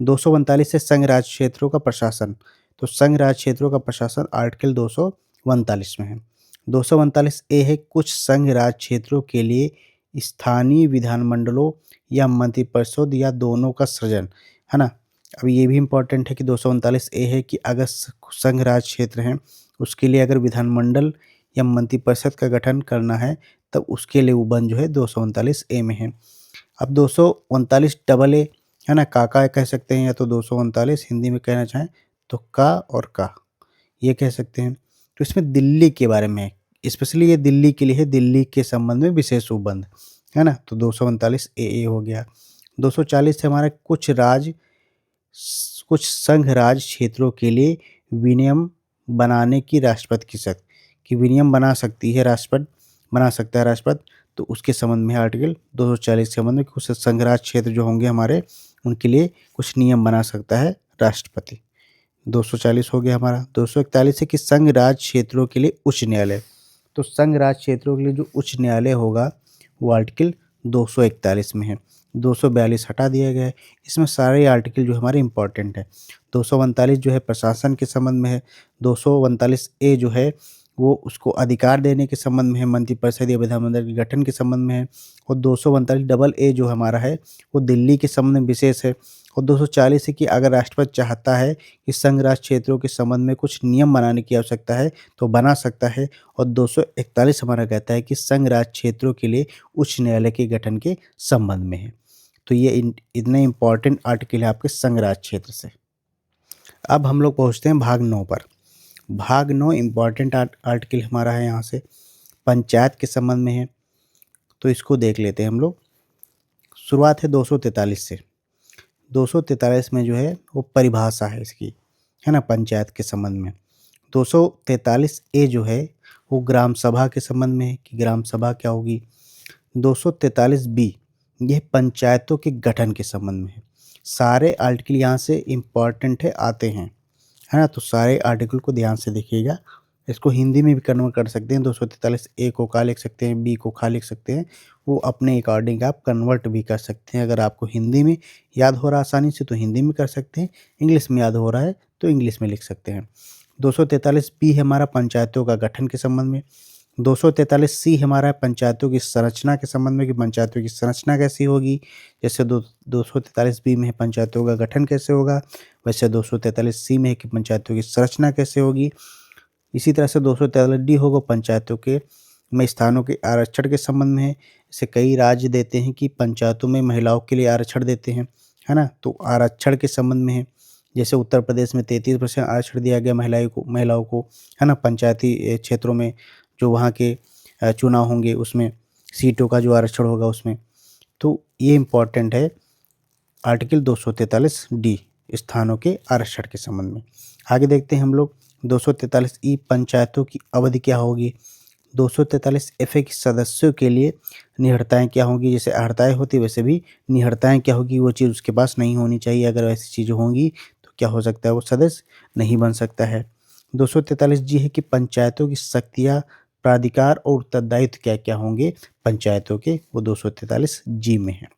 239 से संघ राज्य क्षेत्रों का प्रशासन। तो संघ राज्य क्षेत्रों का प्रशासन आर्टिकल 239 में है। 239 ए है कुछ संघ राज्य क्षेत्रों के लिए स्थानीय विधानमंडलों या मंत्रिपरिषद या दोनों का सृजन, है ना? अब ये भी इम्पोर्टेंट है कि 239 ए है कि अगर संघ राज्य क्षेत्र हैं, उसके लिए अगर विधानमंडल या मंत्रिपरिषद का गठन करना है, तब उसके लिए वो बंद जो है 239 ए में है। अब 239 डबल ए, है ना? का कह सकते हैं या तो 239 हिंदी में कहना चाहें तो का और का, ये कह सकते हैं। तो इसमें दिल्ली के बारे में है, स्पेशली ये दिल्ली के लिए है, दिल्ली के संबंध में विशेष उपबंध, है ना? तो 239 ए हो गया। 240 से हमारा कुछ संघ राज्य क्षेत्रों के लिए विनियम बनाने की राष्ट्रपति की शक्ति, कि विनियम बना सकती है राष्ट्रपति, बना सकता है राष्ट्रपति। तो उसके संबंध में आर्टिकल 240 के संबंध में कुछ संघ राज्य क्षेत्र जो होंगे हमारे, उनके लिए कुछ नियम बना सकता है राष्ट्रपति। 240 हो गया हमारा। 241 है कि संघ राज्य क्षेत्रों के लिए उच्च न्यायालय। तो संघ राज्य क्षेत्रों के लिए जो उच्च न्यायालय होगा वो आर्टिकल 241 में है। 242 हटा दिया गया है। इसमें सारे आर्टिकल जो हमारे इम्पोर्टेंट है। 239 जो है प्रशासन के संबंध में है। 239 ए जो है वो उसको अधिकार देने के संबंध में है, मंत्रिपरिषद या विधानमंडल के गठन के संबंध में है। और 239 डबल ए जो हमारा है वो दिल्ली के संबंध में विशेष है। और 240 है कि अगर राष्ट्रपति चाहता है कि संघ राज्य क्षेत्रों के संबंध में कुछ नियम बनाने की आवश्यकता है तो बना सकता है। और 241 हमारा कहता है कि संघ राज्य क्षेत्रों के लिए उच्च न्यायालय के गठन के संबंध में है। तो ये इतने इम्पोर्टेंट आर्टिकल है आपके संघ राज्य क्षेत्र से। अब हम लोग पहुँचते हैं भाग 9 पर। भाग 9 इम्पोर्टेंट आर्टिकल हमारा है, यहाँ से पंचायत के संबंध में है। तो इसको देख लेते हैं हम लोग। शुरुआत है 243 से। 243 में जो है वो परिभाषा है इसकी, है ना, पंचायत के संबंध में। 243 ए जो है वो ग्राम सभा के संबंध में है कि ग्राम सभा क्या होगी। 243 बी यह पंचायतों के गठन के संबंध में है। सारे आर्टिकल यहाँ से इम्पॉर्टेंट है, आते हैं, है ना? तो सारे आर्टिकल को ध्यान से देखिएगा। इसको हिंदी में भी कन्वर्ट कर सकते हैं। 243 ए को का लिख सकते हैं, बी को खा लिख सकते हैं। वो अपने अकॉर्डिंग आप कन्वर्ट भी कर सकते हैं। अगर आपको हिंदी में याद हो रहा आसानी से तो हिंदी में कर सकते हैं, इंग्लिश में याद हो रहा है तो इंग्लिश में लिख सकते हैं। 243 बी हमारा पंचायतों का गठन के संबंध में। 243 सी हमारा पंचायतों की संरचना के संबंध में कि पंचायतों की संरचना कैसी होगी। जैसे 243 बी में है पंचायतों का गठन कैसे होगा, वैसे 243 सी में है कि पंचायतों की संरचना कैसे होगी। इसी तरह से 243 डी होगा पंचायतों के में स्थानों के आरक्षण के संबंध में है। जैसे कई राज्य देते हैं कि पंचायतों में महिलाओं के लिए आरक्षण देते हैं, है ना? तो आरक्षण के संबंध में है। जैसे उत्तर प्रदेश में 33% आरक्षण दिया गया महिलाओं को, है ना? पंचायती क्षेत्रों में जो वहाँ के चुनाव होंगे उसमें सीटों का जो आरक्षण होगा उसमें। तो ये इम्पोर्टेंट है आर्टिकल 243 डी स्थानों के आरक्षण के संबंध में। आगे देखते हैं हम लोग 243 ई पंचायतों की अवधि क्या होगी। 243 एफ ए के सदस्यों के लिए निहड़ताएँ क्या होंगी। जैसे हड़ताएँ होती वैसे भी निहड़ताएँ क्या होगी, वो चीज़ उसके पास नहीं होनी चाहिए। अगर ऐसी चीज़ें होंगी तो क्या हो सकता है, वो सदस्य नहीं बन सकता है। 243 जी है कि पंचायतों की शक्तियाँ, प्राधिकार और उत्तरदायित्व क्या-क्या होंगे पंचायतों के, वो 243 जी में है।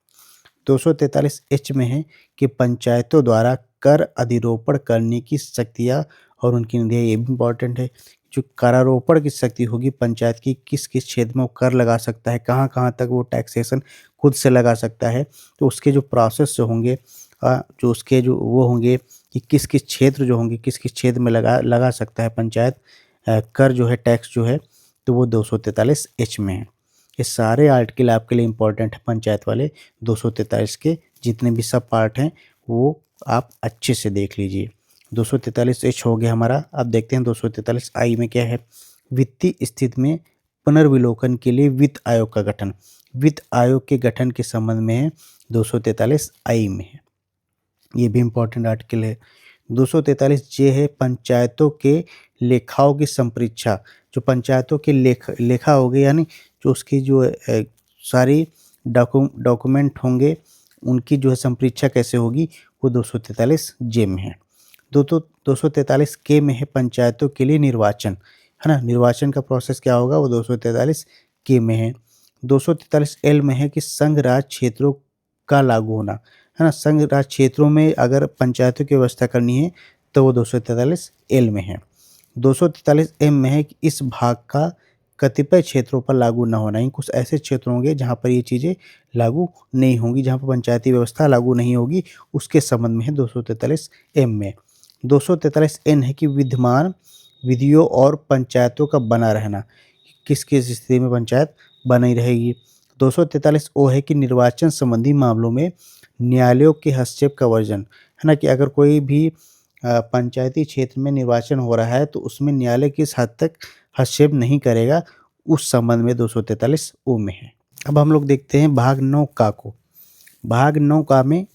243 एच में है कि पंचायतों द्वारा कर अधिरोपण करने की शक्तियाँ और उनकी निधियाँ, ये भी इम्पोर्टेंट है। जो करारोपण की शक्ति होगी पंचायत की, किस-किस क्षेत्र में वो कर लगा सकता है, कहाँ-कहाँ तक वो टैक्सेशन खुद से लगा सकता है। तो उसके जो प्रोसेस जो होंगे, जो उसके जो वो होंगे कि किस-किस क्षेत्र जो होंगे, किस-किस क्षेत्र में लगा सकता है पंचायत कर जो है, टैक्स जो है, तो वो 243 एच में है। ये सारे आर्टिकल आपके लिए इम्पोर्टेंट है पंचायत वाले। 243 के जितने भी सब पार्ट हैं वो आप अच्छे से देख लीजिए। 243 एच हो गया हमारा। अब देखते हैं 243 आई में क्या है। वित्तीय स्थिति में पुनर्विलोकन के लिए वित्त आयोग का गठन। वित्त आयोग के गठन के संबंध में है, 243 आई में है। ये भी इम्पोर्टेंट आर्टिकल है। 243 जे है पंचायतों के लेखाओं की संपरीक्षा। जो पंचायतों के लेखा हो गए, यानी जो उसकी जो सारी डॉक्यूमेंट होंगे, उनकी जो है संपरीक्षा कैसे होगी, वो 243 जे में है। 243 के में है पंचायतों के लिए निर्वाचन, है ना, निर्वाचन का प्रोसेस क्या होगा, वो 243 के में है। 243 एल में है कि संघ राज क्षेत्रों का लागू होना, है ना, संघ राज क्षेत्रों में अगर पंचायतों की व्यवस्था करनी है तो वो 243 एल में है। 243 एम में है कि इस भाग का कतिपय क्षेत्रों पर लागू न होना, ही कुछ ऐसे क्षेत्र होंगे जहाँ पर ये चीज़ें लागू नहीं होंगी, जहाँ पर पंचायती व्यवस्था लागू नहीं होगी, उसके संबंध में है 243 एम में। 243 एन है कि विद्यमान विधियों और पंचायतों का बना रहना, किस किस स्थिति में पंचायत बनी रहेगी। 243 ओ है कि निर्वाचन संबंधी मामलों में न्यायालयों के हस्तक्षेप का वर्जन, है ना, कि अगर कोई भी पंचायती क्षेत्र में निर्वाचन हो रहा है तो उसमें न्यायालय किस हद तक हस्तक्षेप नहीं करेगा, उस संबंध में 243 ओ में है। अब हम लोग देखते हैं भाग 9 का को। भाग 9 का में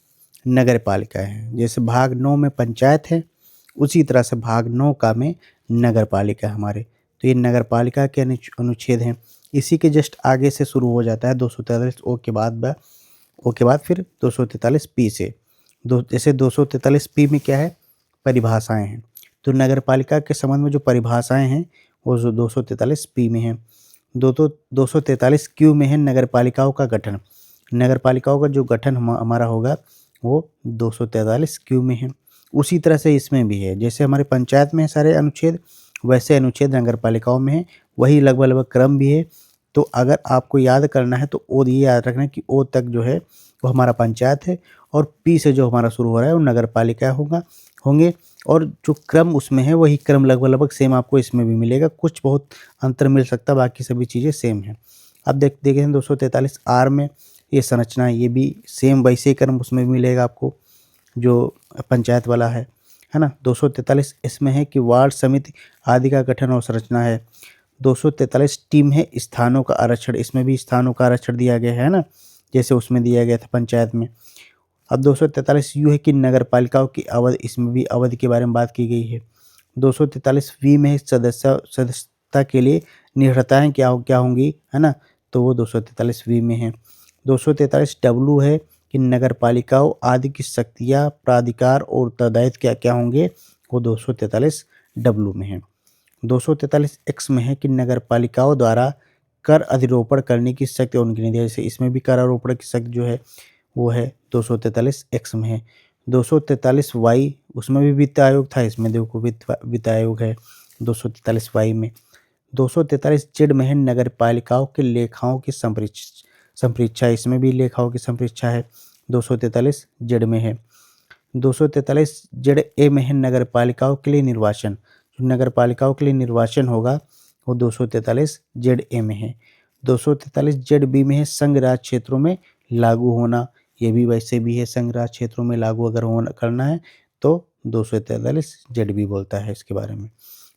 नगर पालिका है। जैसे भाग 9 में पंचायत है, उसी तरह से भाग 9 का में नगर पालिका है हमारे। तो ये नगर पालिका के अनुच्छेद हैं। इसी के जस्ट आगे से शुरू हो जाता है 243 ओ के बाद फिर 243 पी से। जैसे 243 पी में क्या है, परिभाषाएं हैं। तो नगर पालिका के संबंध में जो परिभाषाएं हैं वो 243 पी में है। 243 क्यू में है नगर पालिकाओं का गठन। नगर पालिकाओं का जो गठन हमारा होगा वो 243 क्यू में है। उसी तरह से इसमें भी है, जैसे हमारे पंचायत में है सारे अनुच्छेद, वैसे अनुच्छेद नगर पालिकाओं में है, वही लगभग क्रम भी है। तो अगर आपको याद करना है तो ओ ये याद रखना है कि ओ तक जो है वो हमारा पंचायत है, और पी से जो हमारा शुरू हो रहा है वो नगर पालिका होंगे, और जो क्रम उसमें है वही क्रम लगभग सेम आपको इसमें भी मिलेगा। कुछ बहुत अंतर मिल सकता है, बाकी सभी चीज़ें सेम हैं। अब देखें 243 आर में ये संरचना है, ये भी सेम वैसे ही क्रम उसमें भी मिलेगा आपको जो पंचायत वाला है ना। 243 इसमें है कि वार्ड समिति आदि का गठन और संरचना है। 243 टीम है स्थानों का आरक्षण, इसमें भी स्थानों का आरक्षण दिया गया है ना, जैसे उसमें दिया गया था पंचायत में। अब 243 यू है कि नगर पालिकाओं की अवधि, इसमें भी अवधि के बारे में बात की गई है। 243 वी में सदस्यता के लिए निष्ठताएँ क्या होंगी, है ना, तो वो 243 वी में है। 243 डब्लू है कि नगर पालिकाओं आदि की शक्तियाँ, प्राधिकार और उत्तरदायित्व क्या क्या होंगे, वो 243 डब्लू में है। 243 एक्स में है कि नगर पालिकाओं द्वारा कर अधिरोपण करने की शक्ति उनकी नहीं दी, जैसे इसमें भी कर आरोपण की शक्ति जो है वो है 243 एक्स में है। 243 वाई, उसमें भी वित्त आयोग था, इसमें देखो वित्त आयोग है 243 वाई में। 243 जेड में है नगर पालिकाओं के लेखाओं की संपरीक्षा, इसमें भी लेखाओं की संपरीक्षा है 243 जेड में है। 243 जेड ए में है नगर पालिकाओं के लिए निर्वाचन, जो नगर पालिकाओं के लिए निर्वाचन होगा वो 243 जेड ए में है। 243 जेड बी में है संघ राज क्षेत्रों में लागू होना, ये भी वैसे भी है, संघ राज क्षेत्रों में लागू अगर होना करना है तो 243 जेड बी बोलता है इसके बारे में।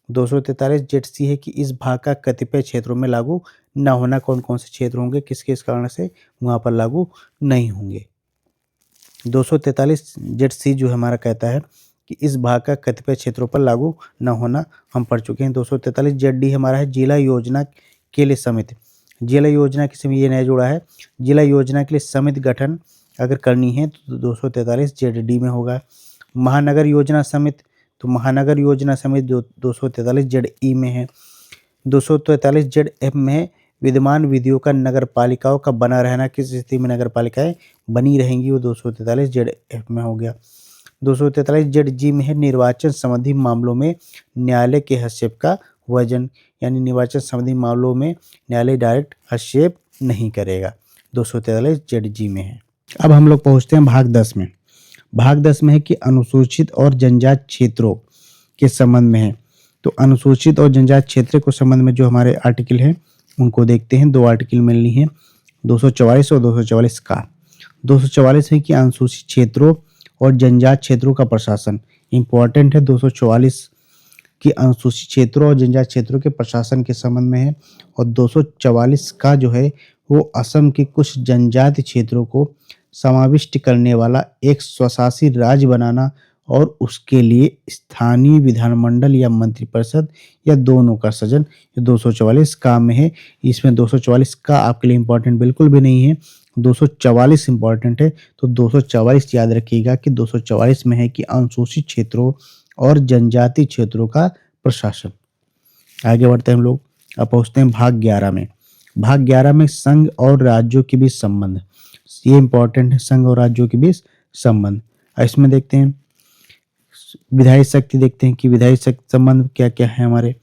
243 जेड सी है कि इस भाग का कतिपय क्षेत्रों में लागू न होना, कौन कौन से क्षेत्र होंगे, किस किस कारण से वहाँ पर लागू नहीं होंगे। 243 जेड सी जो हमारा कहता है कि इस भाग का कतिपय क्षेत्रों पर लागू न होना, हम पढ़ चुके हैं। 243 जेड डी हमारा है जिला योजना के लिए समिति। जिला योजना के समय ये नया जुड़ा है, जिला योजना के लिए समिति गठन अगर करनी है तो 243 जेड डी में होगा। महानगर योजना समिति, तो महानगर योजना समिति 243 जेड ई में है। 243 जेड एफ में विद्यमान विधियों का नगर पालिकाओं का बना रहना, किस स्थिति में नगर पालिकाएं बनी रहेंगी, वो 243 जेड एफ में हो गया। 243 जेड जी में है निर्वाचन संबंधी मामलों में न्यायालय के हस्तक्षेप का वर्जन, यानी निर्वाचन संबंधी मामलों में न्यायालय डायरेक्ट हस्तक्षेप नहीं करेगा, 243 जेड जी में है। अब हम लोग पहुंचते हैं भाग 10 में। भाग 10 में है कि अनुसूचित और जनजाति क्षेत्रों के संबंध में है। तो अनुसूचित और जनजाति क्षेत्र के संबंध में जो हमारे आर्टिकल हैं उनको देखते हैं। 2 आर्टिकल मिलनी है, 244 और 244 का। 244 है कि अनुसूचित क्षेत्रों और जनजाति क्षेत्रों का प्रशासन, इंपॉर्टेंट है 244 कि अनुसूचित क्षेत्रों और जनजाति क्षेत्रों के प्रशासन के संबंध में है। और 244 का जो है वो असम के कुछ जनजाति क्षेत्रों को समाविष्ट करने वाला एक स्वशासी राज्य बनाना और उसके लिए स्थानीय विधानमंडल या मंत्रिपरिषद या दोनों का सृजन। ये 244 का में है। इसमें 244 का आपके लिए इंपॉर्टेंट बिल्कुल भी नहीं है, 244 इंपॉर्टेंट है। तो 244 याद रखिएगा कि 244 में है कि अनुसूचित क्षेत्रों और जनजाति क्षेत्रों का प्रशासन। आगे बढ़ते हैं हम लोग, अब पहुंचते हैं भाग 11 में। भाग 11 में संघ और राज्यों के बीच संबंध, ये इंपॉर्टेंट है, संघ और राज्यों के बीच संबंध। इसमें देखते हैं विधायी शक्ति, देखते हैं कि विधायी शक्ति संबंध क्या क्या है हमारे,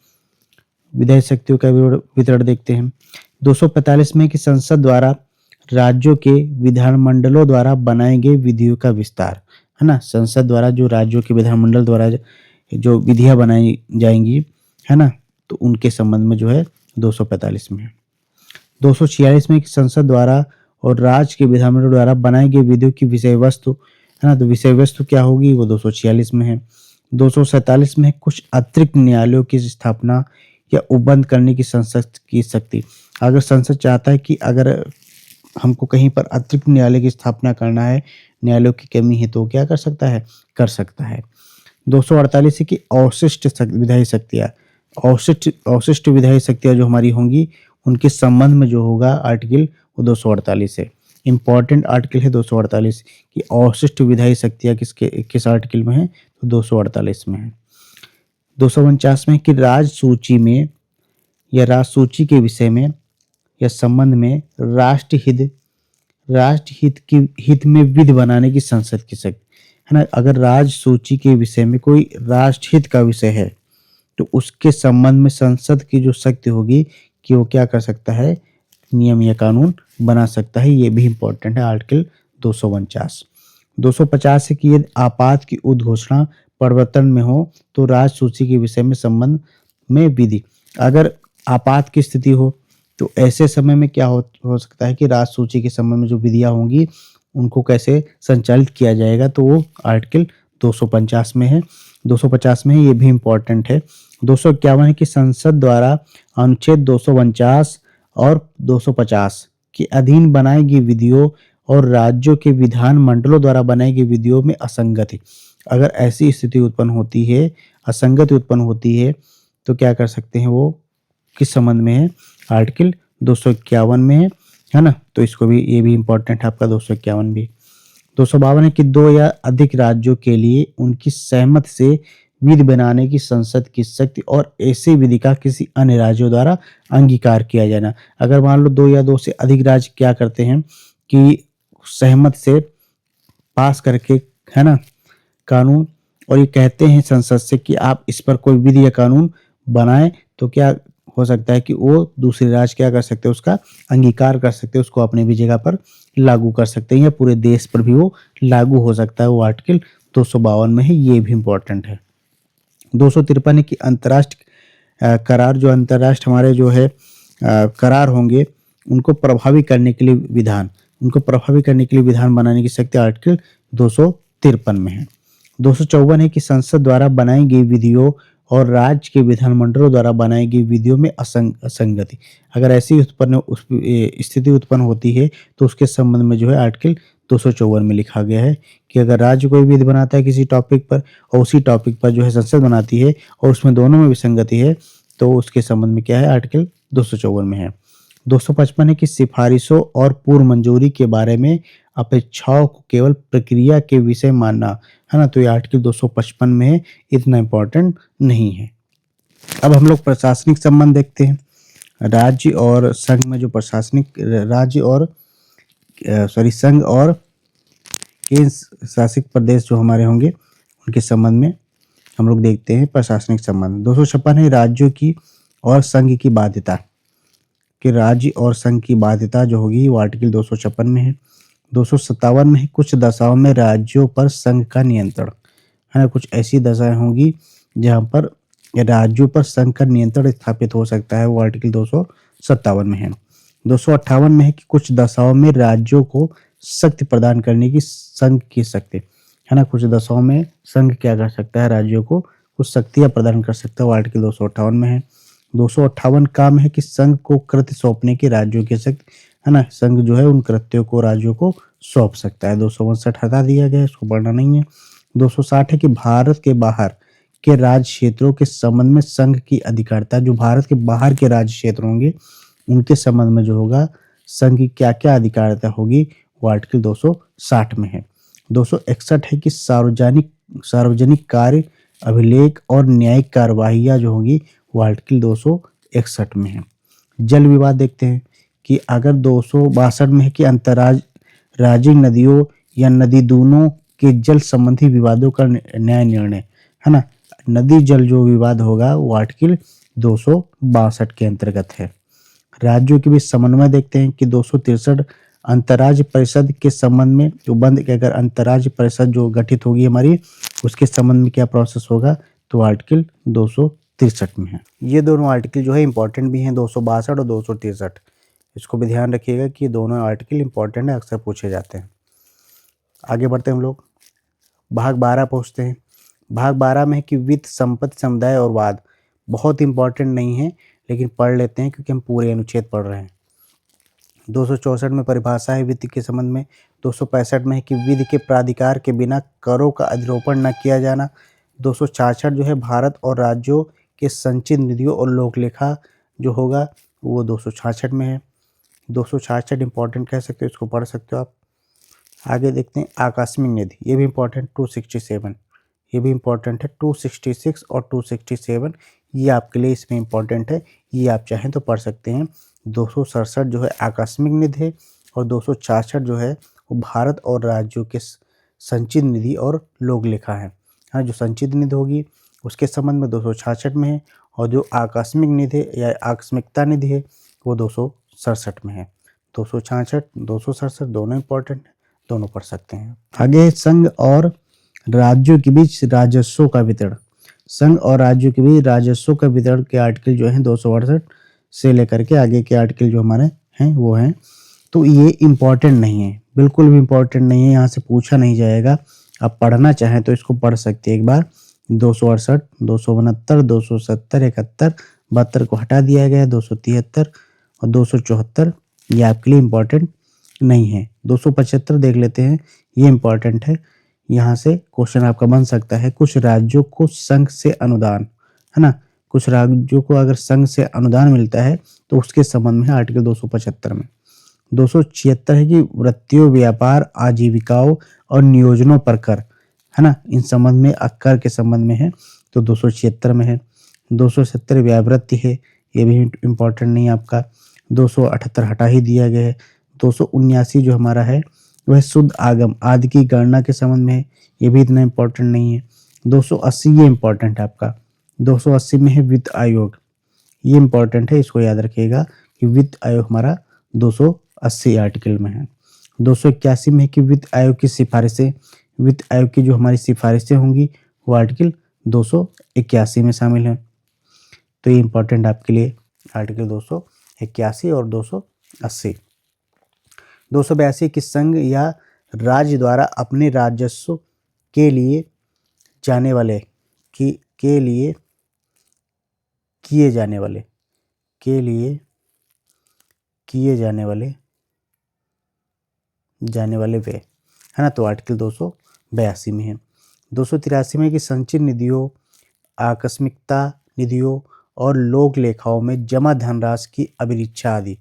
विधायी शक्तियों का वितरण देखते हैं। 245 में कि संसद द्वारा राज्यों के विधानमंडलों द्वारा बनाए गए विधियों का विस्तार, है ना, संसद द्वारा जो राज्यों के विधानमंडल द्वारा जो विधियां बनाई जाएंगी, है ना, तो उनके संबंध में जो है 245 में। 246 में कि संसद द्वारा और राज्य के विधानमंडल द्वारा बनाई गई विधियों की विषय वस्तु, है ना, तो विषय वस्तु क्या होगी, वो 246 में है। 247 में कुछ अतिरिक्त न्यायालयों की स्थापना या उपबंध करने की संसद की शक्ति। अगर संसद चाहता है कि अगर हमको कहीं पर अतिरिक्त न्यायालय की स्थापना करना है, न्यायालयों की कमी है, तो क्या कर सकता है, कर सकता है। 248 की अवशिष्ट विधायी शक्तियाँ, अवशिष्ट विधायी शक्तियाँ जो हमारी होंगी उनके संबंध में जो होगा आर्टिकल वो 248 है। इंपॉर्टेंट आर्टिकल है 248 की अवशिष्ट विधायी शक्तियाँ किस आर्टिकल में है, तो 248 में है। 249 में कि राज्य सूची में या राज्य सूची के विषय में या संबंध में राष्ट्रहित हित में विधि बनाने की संसद की शक्ति, है ना। अगर राज्य सूची के विषय में कोई राष्ट्रहित का विषय है तो उसके संबंध में संसद की जो शक्ति होगी कि वो क्या कर सकता है, नियम या कानून बना सकता है। ये भी इंपॉर्टेंट है आर्टिकल 249। 250 है कि यदि आपात की उद्घोषणा प्रवर्तन में हो तो राज्य सूची के विषय में संबंध में विधि, अगर आपात की स्थिति हो तो ऐसे समय में क्या हो सकता है कि राज्य सूची के संबंध में जो विधियां होंगी उनको कैसे संचालित किया जाएगा, तो वो आर्टिकल 250 में है। 250 में है, ये भी इंपॉर्टेंट है। 251 है कि संसद द्वारा अनुच्छेद 249 और 250 के अधीन बनाई गई विधियों और राज्यों के विधान मंडलों द्वारा बनाई गई विधियों में असंगति, अगर ऐसी स्थिति उत्पन्न होती है, असंगति उत्पन्न होती है, तो क्या कर सकते हैं, वो किस संबंध में है, आर्टिकल 251 में है ना। तो इसको भी, ये भी इंपॉर्टेंट है आपका 251 भी। 252 है कि दो या अधिक राज्यों के लिए उनकी सहमति से विधि बनाने की संसद की शक्ति और ऐसे विधि का किसी अन्य राज्यों द्वारा अंगीकार किया जाना। अगर मान लो दो या दो से अधिक राज्य क्या करते हैं कि सहमत से पास करके, है ना, कानून, और ये कहते हैं संसद से कि आप इस पर कोई विधि या कानून बनाएं, तो क्या हो सकता है कि वो दूसरे राज्य क्या कर सकते हैं, उसका अंगीकार कर सकते हैं, उसको अपने भी जगह पर लागू कर सकते हैं या पूरे देश पर भी वो लागू हो सकता है। वो आर्टिकल 252 में है, ये भी इंपॉर्टेंट है। 253 है कि अंतर्राष्ट्रीय करार, जो अंतर्राष्ट्रीय हमारे जो है करार होंगे उनको प्रभावी करने के लिए विधान, उनको प्रभावी करने के लिए विधान बनाने की शक्ति आर्टिकल 253 में है। 254 है कि संसद द्वारा बनाई गई विधियों और राज्य के विधानमंडलों द्वारा बनाई गई विधियों में असंगति, अगर ऐसी स्थिति उत्पन्न होती है तो उसके संबंध में जो है आर्टिकल 254 में लिखा गया है कि अगर राज्य कोई विधि बनाता है किसी टॉपिक पर और उसी टॉपिक पर जो है संसद बनाती है और उसमें दोनों में विसंगति है, तो उसके संबंध में क्या है, आर्टिकल 254 में है। 255 है कि सिफारिशों और पूर्व मंजूरी के बारे में अपेक्षाओं को केवल प्रक्रिया के विषय मानना, है ना, तो ये आर्टिकल 255 में है, इतना इंपॉर्टेंट नहीं है। अब हम लोग प्रशासनिक संबंध देखते हैं। राज्य और संघ में जो प्रशासनिक, राज्य और संघ और केंद्र शासित प्रदेश जो हमारे होंगे उनके संबंध में हम लोग देखते हैं प्रशासनिक संबंध। 256 है राज्यों की और संघ की बाध्यता, कि राज्य और संघ की बाध्यता जो होगी वो आर्टिकल 256 में है। 257 में कुछ दशाओं में राज्यों पर संघ का नियंत्रण, है ना, कुछ ऐसी दशाएं होंगी जहां पर राज्यों पर संघ का नियंत्रण स्थापित हो सकता है, वो आर्टिकल 257 में है। 258 में है कि कुछ दशाओं में राज्यों को शक्ति प्रदान करने की संघ की शक्ति, है ना, कुछ दशाओं में संघ क्या कर सकता है, राज्यों को कुछ शक्तियां प्रदान कर सकता है, वो आर्टिकल 258 में है। 258 काम है कि संघ को कृत्य सौंपने की राज्यों की शक्ति, है ना, संघ जो है उन कृत्यों को राज्यों को सौंप सकता है। 259 हटा दिया गया, इसको पढ़ना नहीं है। 260 है कि भारत के बाहर के राज्य क्षेत्रों के संबंध में संघ की अधिकारिता, जो भारत के बाहर के राज्य क्षेत्र होंगे उनके संबंध में जो होगा संघ की क्या क्या अधिकारिता होगी, वो आर्टिकल 260 में है। 261 है कि सार्वजनिक सार्वजनिक कार्य, अभिलेख और न्यायिक कार्यवाहियां जो होगी वो आर्टिकल 261 में है। जल विवाद देखते हैं कि अगर 262 में है कि राज्य नदियों या नदी दोनों के जल संबंधी विवादों का न्याय निर्णय, है ना, नदी जल जो विवाद होगा वो आर्टिकल 262 के अंतर्गत है। राज्यों के बीच समन्वय देखते हैं कि 263 अंतर्राज्य परिषद के संबंध में जो बंद के, अगर अंतर्राज्य परिषद जो गठित होगी हमारी उसके संबंध में क्या प्रोसेस होगा, तो आर्टिकल 263 में है। ये दोनों आर्टिकल जो है इंपॉर्टेंट भी हैं, 262 और 263। इसको भी ध्यान रखिएगा कि दोनों आर्टिकल इंपॉर्टेंट है, अक्सर पूछे जाते हैं। आगे बढ़ते हैं हम लोग, भाग 12 पहुँचते हैं। भाग 12 में है कि वित्त, संपत्ति, समुदाय और वाद। बहुत इंपॉर्टेंट नहीं है लेकिन पढ़ लेते हैं क्योंकि हम पूरे अनुच्छेद पढ़ रहे हैं। 264 में परिभाषा है वित्त के संबंध में। 265 में है कि विधि के प्राधिकार के बिना करों का अधिरोपण न किया जाना। 266 जो है भारत और राज्यों के संचित निधियों और लोक लेखा जो होगा वो 266 में है। 266 इंपॉर्टेंट कह सकते हो, इसको पढ़ सकते हो आप। आगे देखते हैं आकस्मिक निधि, ये भी इंपॉर्टेंट 267, ये भी इंपॉर्टेंट है 266 और 267, ये आपके लिए इसमें इंपॉर्टेंट है, ये आप चाहें तो पढ़ सकते हैं। 267 जो है आकस्मिक निधि है और 266 जो है वो भारत और राज्यों के संचित निधि और लोक लेखा है। हाँ, जो संचित निधि होगी उसके संबंध में 266 में है और जो आकस्मिक निधि या आकस्मिकता निधि है वो 267 में है। 266 267 दोनों इंपॉर्टेंट है, दोनों पढ़ सकते हैं। आगे संघ और राज्यों के बीच राजस्व का वितरण। संघ और राज्यों के बीच राजस्व का वितरण के आर्टिकल जो है 268 से लेकर के आगे के आर्टिकल जो हमारे हैं वो हैं। तो ये इम्पॉर्टेंट नहीं है, बिल्कुल भी इम्पॉर्टेंट नहीं है, यहाँ से पूछा नहीं जाएगा। आप पढ़ना चाहें तो इसको पढ़ सकते हैं एक बार। 268 269 270 71 72 को हटा दिया गया है, 273 और 274 ये आपके लिए इम्पॉर्टेंट नहीं है। 275 देख लेते हैं, ये इम्पॉर्टेंट है। यहाँ से क्वेश्चन आपका बन सकता है, कुछ राज्यों को संघ से अनुदान, है ना, कुछ राज्यों को अगर संघ से अनुदान मिलता है तो उसके संबंध में है आर्टिकल 275 में। 276 है कि वृत्तियों, व्यापार, आजीविकाओं और नियोजनों पर कर, है ना, इन संबंध में कर के संबंध में है तो 276 में है। 270 व्यावृत्ति है, ये भी इम्पोर्टेंट नहीं है आपका। 278 हटा ही दिया गया है। 279 जो हमारा है वह शुद्ध आगम आदि की गणना के संबंध में है, ये भी इतना इम्पोर्टेंट नहीं है। 280 ये इम्पोर्टेंट है आपका। 280 में है वित्त आयोग, ये इम्पोर्टेंट है, इसको याद रखिएगा कि वित्त आयोग हमारा 280 आर्टिकल में है। 281 में है कि वित्त आयोग की सिफारिशें, वित्त आयोग की जो हमारी सिफारिशें होंगी वो आर्टिकल 281 में शामिल है। तो ये इम्पोर्टेंट आपके लिए आर्टिकल 281 और 280। 282 कि संघ या राज्य द्वारा अपने राजस्व के लिए जाने वाले के लिए किए जाने वाले वे, है ना, तो आर्टिकल 282 में है। 283 में कि संचित निधियों, आकस्मिकता निधियों और लोक लेखाओं में जमा धनराशि की अभिलिच्छा आदि,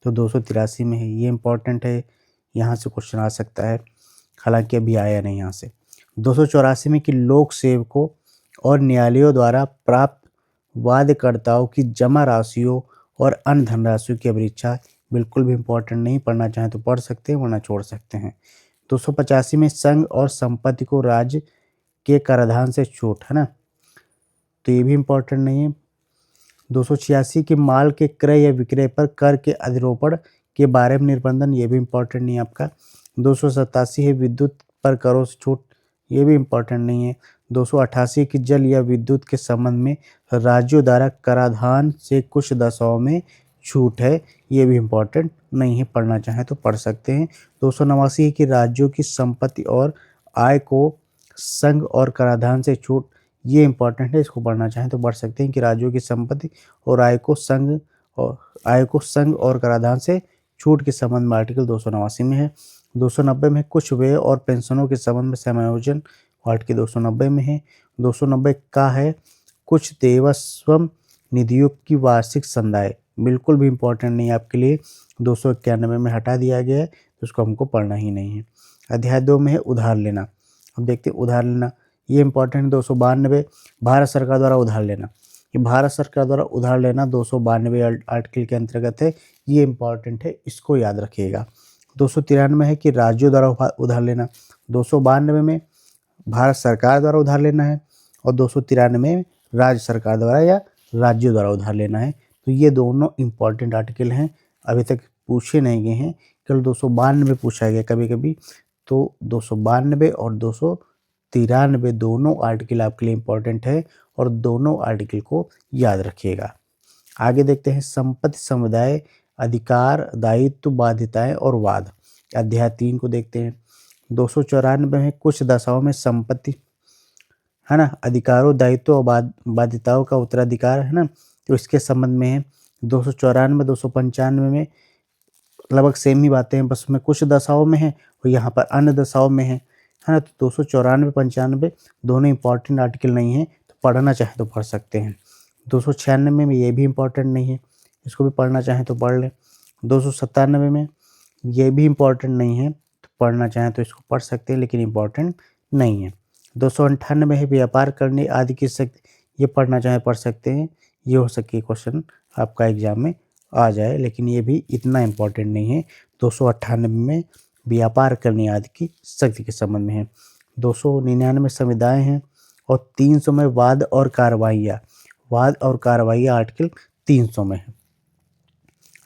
तो 283 में है, ये इंपॉर्टेंट है, यहाँ से क्वेश्चन आ सकता है, हालांकि अभी आया नहीं यहाँ से। 284 में कि लोक सेवकों और न्यायालयों द्वारा प्राप्त वादकर्ताओं की जमा राशियों और अन्य धनराशियों की अभिलिच्छा, बिल्कुल भी इंपॉर्टेंट नहीं, पढ़ना चाहें तो पढ़ सकते हैं वरना छोड़ सकते हैं। 285 में संघ और संपत्ति को राज्य के कराधान से छूट, है ना, तो ये भी इंपॉर्टेंट नहीं है। 286 की माल के क्रय या विक्रय पर कर के अधिरोपण के बारे में निर्बंधन, ये भी इंपॉर्टेंट नहीं है आपका। 287 है विद्युत पर करों से छूट, ये भी इंपॉर्टेंट नहीं है। 288 की जल या विद्युत के संबंध में राज्यों द्वारा कराधान से कुछ दशाओं में छूट है, ये भी इंपॉर्टेंट नहीं है, पढ़ना चाहें तो पढ़ सकते हैं। 289 है कि राज्यों की संपत्ति और आय को संघ और कराधान से छूट, ये इंपॉर्टेंट है, इसको पढ़ना चाहें तो पढ़ सकते हैं कि राज्यों की संपत्ति और आय को संघ और कराधान से छूट के संबंध में आर्टिकल 289 में है। 290 में कुछ व्यय और पेंशनों के संबंध में समायोजन वो आर्टिकल 290 में है। 290 का है कुछ देवस्वम निधियों की वार्षिक संदाय, बिल्कुल भी इम्पोर्टेंट नहीं है आपके लिए, 291 में हटा दिया गया है, तो उसको हमको पढ़ना ही नहीं है। अध्याय 2 में है उधार लेना। अब देखते हैं उधार लेना, ये इंपॉर्टेंट है। 292 भारत सरकार द्वारा उधार लेना, ये भारत सरकार द्वारा उधार लेना 292 आर्टिकल के अंतर्गत है, ये इंपॉर्टेंट है, इसको याद रखिएगा। 293 है कि राज्यों द्वारा उधार लेना, 292 में भारत सरकार द्वारा उधार लेना है और 293 में राज्य सरकार द्वारा या राज्यों द्वारा उधार लेना है। तो ये दोनों इंपॉर्टेंट आर्टिकल हैं, अभी तक पूछे नहीं गए हैं, केवल 292 पूछा गया कभी कभी। तो 292 और 293 दोनों आर्टिकल आपके लिए इंपॉर्टेंट है और दोनों आर्टिकल को याद रखिएगा। आगे देखते हैं संपत्ति समुदाय अधिकार दायित्व बाध्यताएं और वाद, अध्याय 3 को देखते हैं। 294 में कुछ दशाओं में संपत्ति है ना, अधिकारों दायित्व और बाध्यताओं का उत्तराधिकार है ना, तो इसके संबंध में है। 294 295 में लगभग सेम ही बातें हैं, बस में कुछ दशाओं में है और यहाँ पर अन्य दशाओं में है ना। तो 294 95 दोनों इंपॉर्टेंट आर्टिकल नहीं है, तो पढ़ना चाहे तो पढ़ सकते हैं। 296 में ये भी इंपॉर्टेंट नहीं है, इसको भी पढ़ना चाहें तो पढ़ लें। 297 में ये भी इंपॉर्टेंट नहीं है, तो पढ़ना चाहें तो इसको पढ़ सकते हैं, लेकिन इंपॉर्टेंट नहीं है। 298 है व्यापार करने आदि की शक्ति, ये पढ़ना चाहे पढ़ सकते हैं, ये हो सके क्वेश्चन आपका एग्जाम में आ जाए, लेकिन ये भी इतना इम्पोर्टेंट नहीं है। 298 में व्यापार करने आदि की शक्ति के संबंध में है। 299 संविधाएं हैं और 300 में वाद और कार्रवाइयाँ, वाद और कार्रवाइयाँ आर्टिकल 300 में है।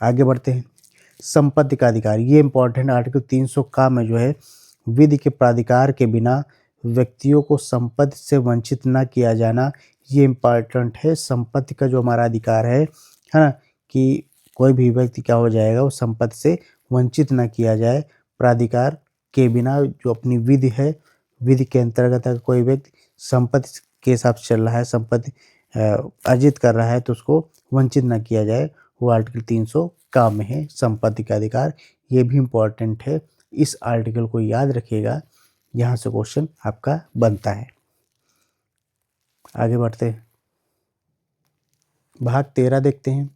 आगे बढ़ते हैं संपत्ति का अधिकार, ये इंपॉर्टेंट आर्टिकल 300 का में जो है विधि के प्राधिकार के बिना व्यक्तियों को संपत्ति से वंचित न किया जाना, ये इम्पॉर्टेंट है। संपत्ति का जो हमारा अधिकार है ना, कि कोई भी व्यक्ति क्या हो जाएगा, वो संपत्ति से वंचित न किया जाए प्राधिकार के बिना। जो अपनी विधि है, विधि के अंतर्गत अगर कोई व्यक्ति संपत्ति के हिसाब से चल रहा है, संपत्ति अर्जित कर रहा है, तो उसको वंचित न किया जाए, वो आर्टिकल 300 का में है संपत्ति का अधिकार, ये भी इम्पॉर्टेंट है। इस आर्टिकल को याद रखिएगा, यहाँ से क्वेश्चन आपका बनता है। आगे बढ़ते हैं, भाग 13 देखते हैं।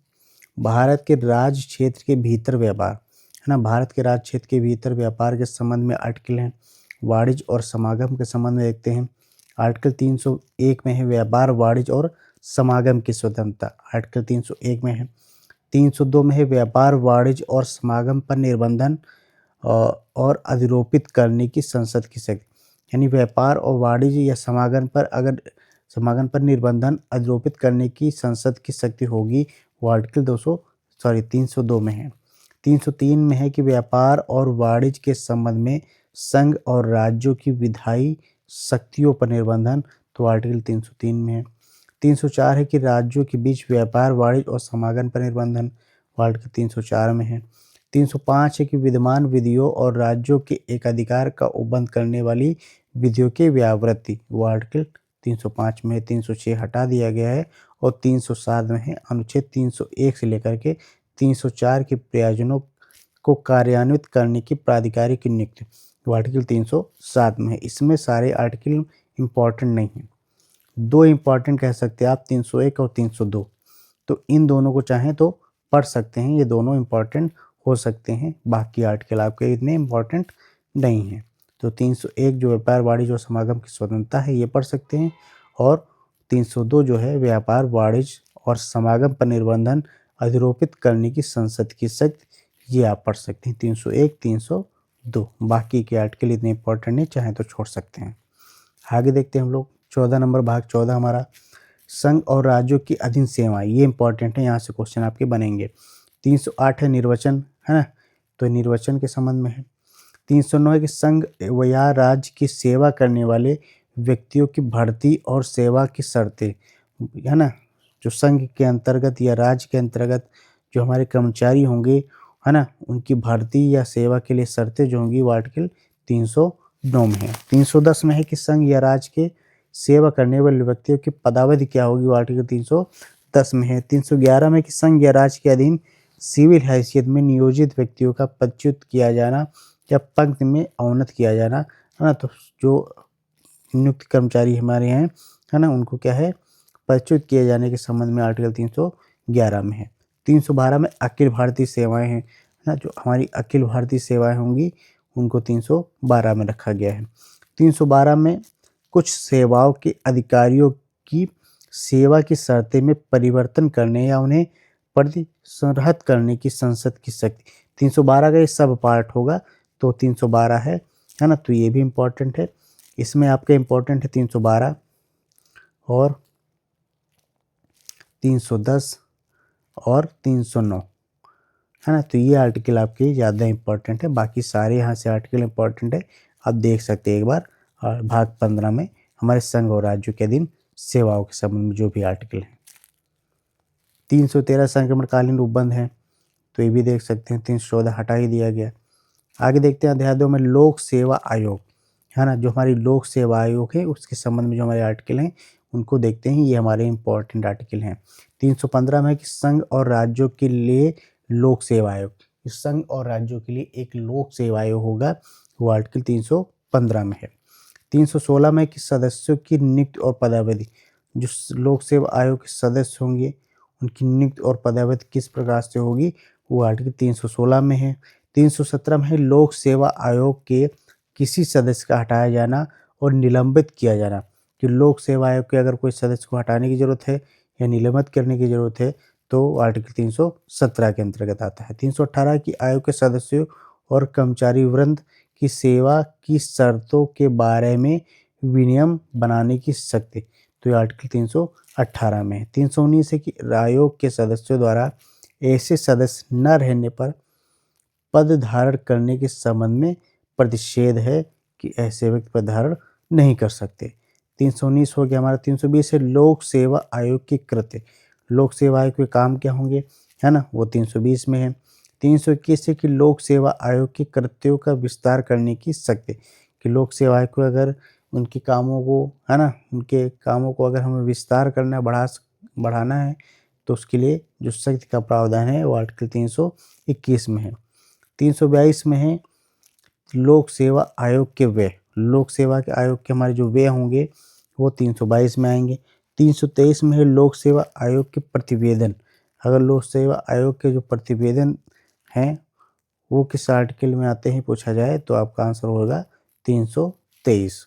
भारत के राज्य क्षेत्र के भीतर व्यापार है ना, भारत के राज्य क्षेत्र के भीतर व्यापार के संबंध में आर्टिकल हैं। वाणिज्य और समागम के संबंध में देखते हैं। आर्टिकल 301 में है व्यापार वाणिज्य और समागम की स्वतंत्रता, आर्टिकल 301 में है। 302 में है व्यापार वाणिज्य और समागम पर निर्बंधन और अधिरोपित करने की संसद की शक्ति, यानी व्यापार और वाणिज्य या समागम पर अगर समागम पर निर्बंधन अधिरोपित करने की संसद की शक्ति होगी, वो आर्टिकल 302 में है। 303 में है कि व्यापार और वाणिज्य के संबंध में संघ और राज्यों की विधायी शक्तियों पर निर्बंधन, तो आर्टिकल 303 में है। 304 है कि राज्यों के बीच व्यापार वाणिज्य और समागम पर निर्बंधन, वो आर्टिकल 304 में है। 305 है कि विद्यमान विधियों और राज्यों के एकाधिकार का उल्लंघन करने वाली विधियों की व्यावृत्ति, वो आर्टिकल 305 में है। 306 हटा दिया गया है और 307 में है अनुच्छेद 301 से लेकर के 304 के प्रयोजनों को कार्यान्वित करने की प्राधिकारी की नियुक्ति, वो आर्टिकल 307 में है। इसमें सारे आर्टिकल इम्पॉर्टेंट नहीं हैं, दो इम्पॉर्टेंट कह सकते हैं आप, 301 और 302, तो इन दोनों को चाहें तो पढ़ सकते हैं, ये दोनों इम्पॉर्टेंट हो सकते हैं, बाकी आर्टिकल आपके इतने इम्पॉर्टेंट नहीं हैं। तो 301 जो व्यापार वाणिज्य और समागम की स्वतंत्रता है, ये पढ़ सकते हैं, और 302 जो है व्यापार वाणिज्य और समागम पर निर्बंधन अधिरोपित करने की संसद की शक्ति, ये आप पढ़ सकते हैं। 301 302, बाकी के आर्टिकल इतने इंपॉर्टेंट नहीं, चाहे तो छोड़ सकते हैं। आगे देखते हैं हम लोग 14 नंबर, भाग 14 हमारा संघ और राज्यों की अधीन सेवाएं, ये इंपॉर्टेंट है, यहाँ से क्वेश्चन आपके बनेंगे। 308 है निर्वाचन है ना, तो निर्वाचन के संबंध में है। 309 है कि संघ या राज्य की सेवा करने वाले व्यक्तियों की भर्ती और सेवा की शर्तें है ना, जो संघ के अंतर्गत या राज्य के अंतर्गत जो हमारे कर्मचारी होंगे है ना, उनकी भर्ती या सेवा के लिए शर्तें जो होंगी, वो आर्टिकल 309 में है। 310 में है कि संघ या राज्य के सेवा करने वाले व्यक्तियों की पदावधि क्या होगी, वो आर्टिकल 310 में है। 311 में कि संघ या राज्य के अधीन सिविल हैसियत में नियोजित व्यक्तियों का पदच्युत किया जाना या पंक्ति में अवनत किया जाना है ना, तो जो नियुक्त कर्मचारी हमारे हैं, है ना, उनको क्या है, परिचित किए जाने के संबंध में आर्टिकल 311 में है। 312 में अखिल भारतीय सेवाएँ हैं, है ना, जो हमारी अखिल भारतीय सेवाएँ होंगी, उनको 312 में रखा गया है। 312 में कुछ सेवाओं के अधिकारियों की सेवा की शर्तें में परिवर्तन करने या उन्हें प्रतिसंहृत करने की संसद की शक्ति। 312 का ये सब पार्ट होगा, तो 312 है ना, तो ये भी इम्पोर्टेंट है। इसमें आपका इम्पोर्टेंट है 312 और 310 और 309, है ना, तो ये आर्टिकल आपके ज़्यादा इम्पोर्टेंट है। बाकी सारे यहाँ से आर्टिकल इम्पोर्टेंट है, आप देख सकते हैं एक बार। और भाग 15 में हमारे संघ और राज्यों के अधीन सेवाओं के संबंध में जो भी आर्टिकल हैं। 313 संक्रमणकालीन उपबंध है, तो ये भी देख सकते हैं। 314 हटा ही दिया गया। आगे देखते हैं अध्याय 2 में लोक सेवा आयोग, है ना, जो हमारी लोक सेवा आयोग है उसके संबंध में जो हमारे आर्टिकल हैं उनको देखते हैं। ये हमारे इम्पोर्टेंट आर्टिकल हैं। 315 में है कि संघ और राज्यों के लिए लोक सेवा आयोग, संघ और राज्यों के लिए एक लोक सेवा आयोग होगा, वो आर्टिकल 315 में है। 316 में कि सदस्यों की नियुक्ति और पदावधि, जो लोक सेवा आयोग के सदस्य होंगे उनकी नियुक्ति और पदावधि किस प्रकार से होगी, वो आर्टिकल 316 में है। 317 में है लोक सेवा आयोग के किसी सदस्य का हटाया जाना और निलंबित किया जाना, कि लोक सेवा आयोग के अगर कोई सदस्य को हटाने की ज़रूरत है या निलंबित करने की ज़रूरत है तो आर्टिकल 317 के अंतर्गत आता है। 318 की आयोग के सदस्यों और कर्मचारी वृंद की सेवा की शर्तों के बारे में विनियम बनाने की शक्ति, तो ये आर्टिकल 318 में है। 319 है कि आयोग के सदस्यों द्वारा ऐसे सदस्य न रहने पर पद धारण करने के संबंध में प्रतिषेध है, कि ऐसे व्यक्ति पद धारण नहीं कर सकते। 319 हो गया हमारा। 320 है लोक सेवा आयोग के कृत्य, लोक सेवा आयोग के काम क्या होंगे, है ना, वो 320 में है। 321 है कि लोक सेवा आयोग के कृत्यों का विस्तार करने की शक्ति, कि लोक सेवा आयोग को अगर उनके कामों को, है ना, उनके कामों को अगर हमें विस्तार करना बढ़ाना है तो उसके लिए जो शक्ति का प्रावधान है वो आर्टिकल 321 में है। 342 में है लोक सेवा आयोग के व्यय, लोक सेवा के आयोग के हमारे जो व्यय होंगे वो 322 में आएंगे। 323 में है लोक सेवा आयोग के प्रतिवेदन, अगर लोक सेवा आयोग के जो प्रतिवेदन हैं वो किस आर्टिकल में आते हैं पूछा जाए तो आपका आंसर होगा 323।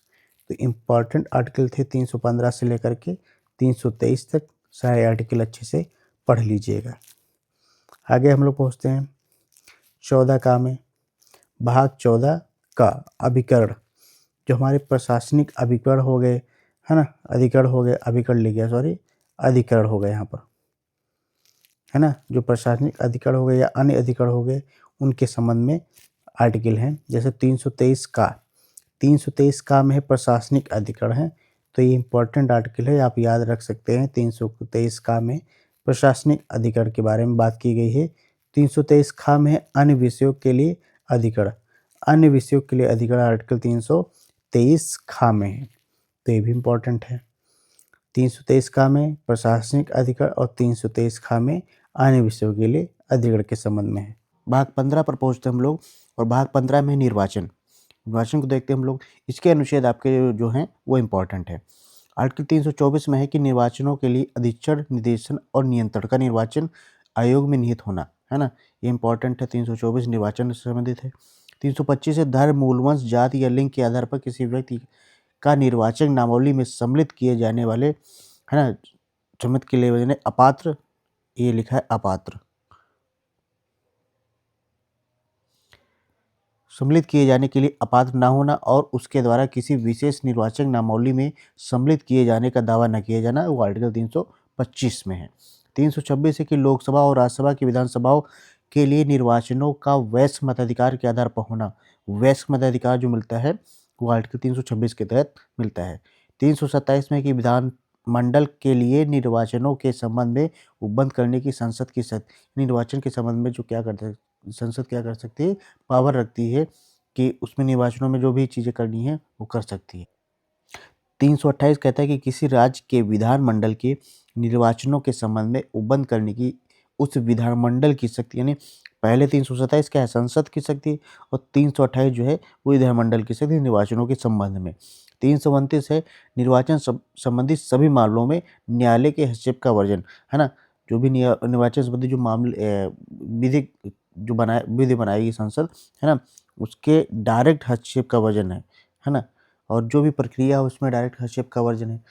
तो इम्पॉर्टेंट आर्टिकल थे 315 से लेकर के 323 तक, सारे आर्टिकल अच्छे से पढ़ लीजिएगा। आगे हम लोग पहुँचते हैं 14 का में, भाग 14 का अभिकरण, जो हमारे प्रशासनिक अभिकरण हो गए, है ना, अधिकरण हो गए, अभिकरण लिख गया सॉरी, अधिकरण हो गए यहाँ पर, है ना, जो प्रशासनिक अधिकरण हो गए या अन्य अधिकरण हो गए उनके संबंध में आर्टिकल हैं। जैसे 323 का, 323 का में है प्रशासनिक अधिकरण है, तो ये इंपॉर्टेंट आर्टिकल है, आप याद रख सकते हैं। 323 का में प्रशासनिक अधिकरण के बारे में बात की गई है। 323 खा में है अन्य विषयों के लिए अधिकरण, अन्य विषयों के लिए अधिकरण आर्टिकल 323 खा में है, तो ये भी इम्पोर्टेंट है। 323 खा में प्रशासनिक अधिकरण और 323 खा में अन्य विषयों के लिए अधिकरण के संबंध में है। भाग 15 पर पहुंचते हम लोग, और भाग 15 में निर्वाचन, निर्वाचन को देखते हैं हम लोग। इसके अनुच्छेद आपके जो हैं वो इम्पोर्टेंट है। आर्टिकल 324 में है कि निर्वाचनों के लिए अधीक्षण, निर्देशन और नियंत्रण का निर्वाचन आयोग में निहित होना, है ना, ये इंपॉर्टेंट है। 324 निर्वाचन से संबंधित है। 325 है धर्म, मूल वंश, जाति या लिंग के आधार पर किसी व्यक्ति का निर्वाचक नामावली में सम्मिलित किए जाने वाले, है ना, सम्मिलित के लिए अपात्र, ये लिखा है अपात्र, सम्मिलित किए जाने के लिए अपात्र न होना और उसके द्वारा किसी विशेष निर्वाचक नामावली में सम्मिलित किए जाने का दावा न किया जाना, वो आर्टिकल 325 में है। 326 है कि लोकसभा और राज्यसभा की विधानसभाओं के लिए निर्वाचनों का वैश्विक मताधिकार के आधार पर होना, वैश्विक मताधिकार जो मिलता है वो आर्टिकल 326 के तहत मिलता है। 327 में कि विधान मंडल के लिए निर्वाचनों के संबंध में उपबंध करने की संसद की निर्वाचन के संबंध में जो क्या करते हैं, संसद क्या कर सकती है, पावर रखती है कि उसमें निर्वाचनों में जो भी चीज़ें करनी है वो कर सकती है। 328 कहता है कि किसी राज्य के विधानमंडल के निर्वाचनों के संबंध में उपबंध करने की उस विधानमंडल की शक्ति, यानी पहले 327 क्या है, संसद की शक्ति, और 328 जो है वो विधानमंडल की शक्ति निर्वाचनों के संबंध में। 329 है निर्वाचन संबंधी सभी मामलों में न्यायालय के हस्तक्षेप का वर्जन, है ना? जो भी निर्वाचन संबंधी जो मामले विधि बनाएगी संसद, है ना? उसके डायरेक्ट हस्तक्षेप का वर्जन है ना? और जो भी प्रक्रिया है उसमें डायरेक्ट हस्तक्षेप का वर्जन है।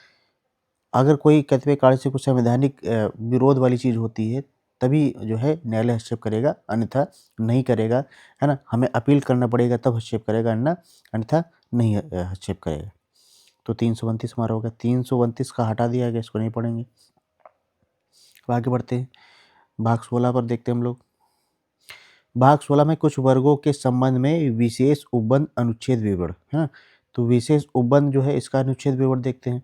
अगर कोई कर्तव्य कार्य से कुछ संवैधानिक विरोध वाली चीज़ होती है, तभी जो है न्यायालय हस्तक्षेप करेगा, अन्यथा नहीं करेगा, है ना? हमें अपील करना पड़ेगा तब हस्तक्षेप करेगा, अन्यथा नहीं हस्तक्षेप करेगा। तो 329 हमारा हो गया। 329 का हटा दिया गया, इसको नहीं पढ़ेंगे। अब आगे बढ़ते हैं, भाग 16 पर देखते हैं हम लोग। भाग 16 में कुछ वर्गों के संबंध में विशेष उपबंध अनुच्छेद विवरण, है ना? तो विशेष उपबंध जो है इसका अनुच्छेद विवरण देखते हैं।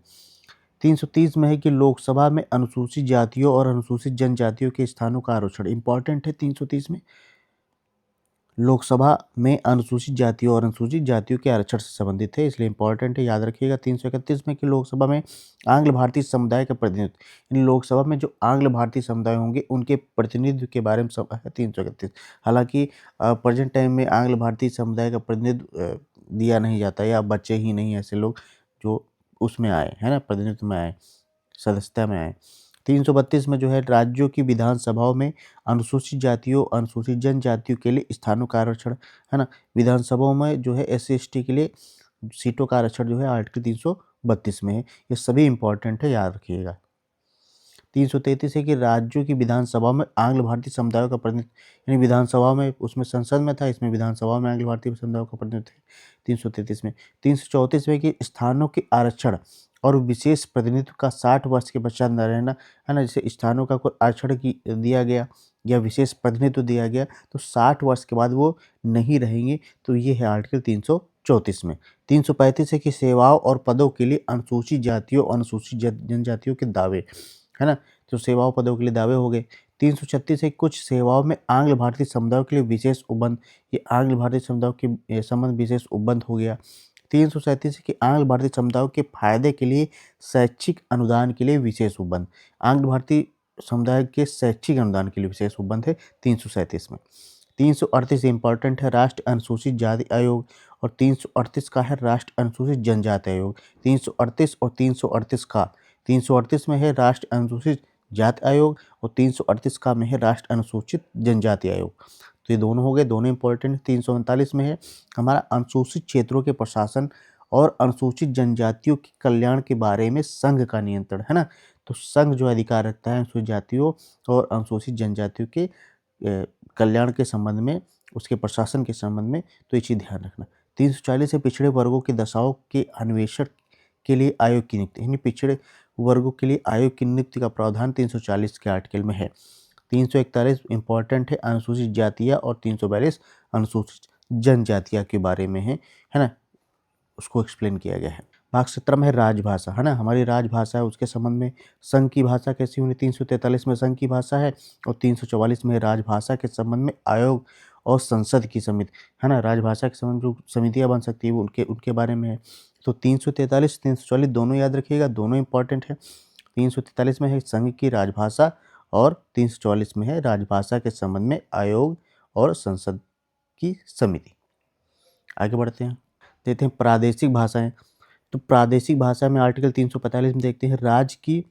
330 में है कि लोकसभा में अनुसूचित जातियों और अनुसूचित जनजातियों के स्थानों का आरक्षण इम्पॉर्टेंट है। 330 में लोकसभा में अनुसूचित जातियों और अनुसूचित जातियों के आरक्षण से संबंधित है, इसलिए इम्पॉर्टेंट है, याद रखिएगा। 331 में कि लोकसभा में आंग्ल भारतीय समुदाय का प्रतिनिधित्व, इन लोकसभा में जो आंग्ल भारतीय समुदाय होंगे उनके प्रतिनिधित्व के बारे में सब है 331। हालांकि प्रेजेंट टाइम में आंग्ल भारतीय समुदाय का प्रतिनिधित्व दिया नहीं जाता, या बच्चे ही नहीं ऐसे लोग जो उसमें आए, है ना, प्रतिनिधित्व में आए, सदस्यता में आए। 332 में जो है राज्यों की विधानसभाओं में अनुसूचित जातियों, अनुसूचित जनजातियों के लिए स्थानों का आरक्षण, है ना? विधानसभाओं में जो है SC/ST के लिए सीटों का आरक्षण जो है आर्टिकल 332 में है। ये सभी इंपॉर्टेंट है, याद रखिएगा। 333 है कि राज्यों की विधानसभा में आंग्ल भारतीय समुदायों का प्रतिनिधित्व, यानी विधानसभा में, उसमें संसद में था, इसमें विधानसभा में आंग्ल भारतीय समुदायों का प्रतिनिधित्व है 333 में। 334 में कि स्थानों के आरक्षण और विशेष प्रतिनिधित्व का 60 वर्ष के पश्चात न रहना, है ना? जैसे स्थानों का कोई आरक्षण दिया गया या विशेष प्रतिनिधित्व दिया गया तो 60 वर्ष के बाद वो नहीं रहेंगे, तो ये है आर्टिकल 334 में। 335 है कि सेवाओं और पदों के लिए अनुसूचित जातियों और अनुसूचित जनजातियों के दावे, है ना? तो सेवाओं पदों के लिए दावे हो गए। 336 है कुछ सेवाओं में आंग्ल भारतीय समुदायों के लिए विशेष उपबंध, ये आंग्ल भारतीय समुदायों के संबंध विशेष उपबंध हो गया। 337 है कि आंग्ल भारतीय समुदायों के फायदे के लिए शैक्षिक अनुदान के लिए विशेष उपबंध, आंग्ल भारतीय समुदाय के शैक्षिक अनुदान के लिए विशेष उपबंध है 337 में। 338 इंपॉर्टेंट है राष्ट्रीय अनुसूचित जाति आयोग, और 338 का है राष्ट्रीय अनुसूचित जनजाति आयोग। 338 और 338 का, 338 में है राष्ट्रीय अनुसूचित जाति आयोग और 338 का में है राष्ट्रीय अनुसूचित जनजाति आयोग। तो ये दोनों हो गए, दोनों इंपॉर्टेंट। 339 में है हमारा अनुसूचित क्षेत्रों के प्रशासन और अनुसूचित जनजातियों के कल्याण के बारे में संघ का नियंत्रण, है ना? तो संघ जो अधिकार रखता है अनुसूचित जातियों और अनुसूचित जनजातियों के कल्याण के संबंध में, उसके प्रशासन के संबंध में, तो ये चीज़ ध्यान रखना। 340 से पिछड़े वर्गों की दशाओं के अन्वेषण के लिए आयोग की नियुक्ति, यानी पिछड़े वर्गों के लिए आयोग की नियुक्ति का प्रावधान 340 के आर्टिकल में है। 341 इंपॉर्टेंट है अनुसूचित जातियाँ और 342 अनुसूचित जनजातियाँ के बारे में है ना? उसको एक्सप्लेन किया गया है। भाग 17 में है राजभाषा, है ना? हमारी राजभाषा है, उसके संबंध में संघ की भाषा कैसी होनी, 343 में संघ की भाषा है और 344 में राजभाषा के संबंध में आयोग और संसद की समिति, है ना? राजभाषा के संबंध जो समितियाँ बन सकती है वो उनके बारे में है। तो 343 344 दोनों याद रखिएगा, दोनों इंपॉर्टेंट है। 343 में है संघ की राजभाषा और 344 में है राजभाषा के संबंध में आयोग और संसद की समिति। आगे बढ़ते हैं, देखते हैं प्रादेशिक भाषाएं। तो प्रादेशिक भाषा में आर्टिकल 345 में देखते हैं राज्य की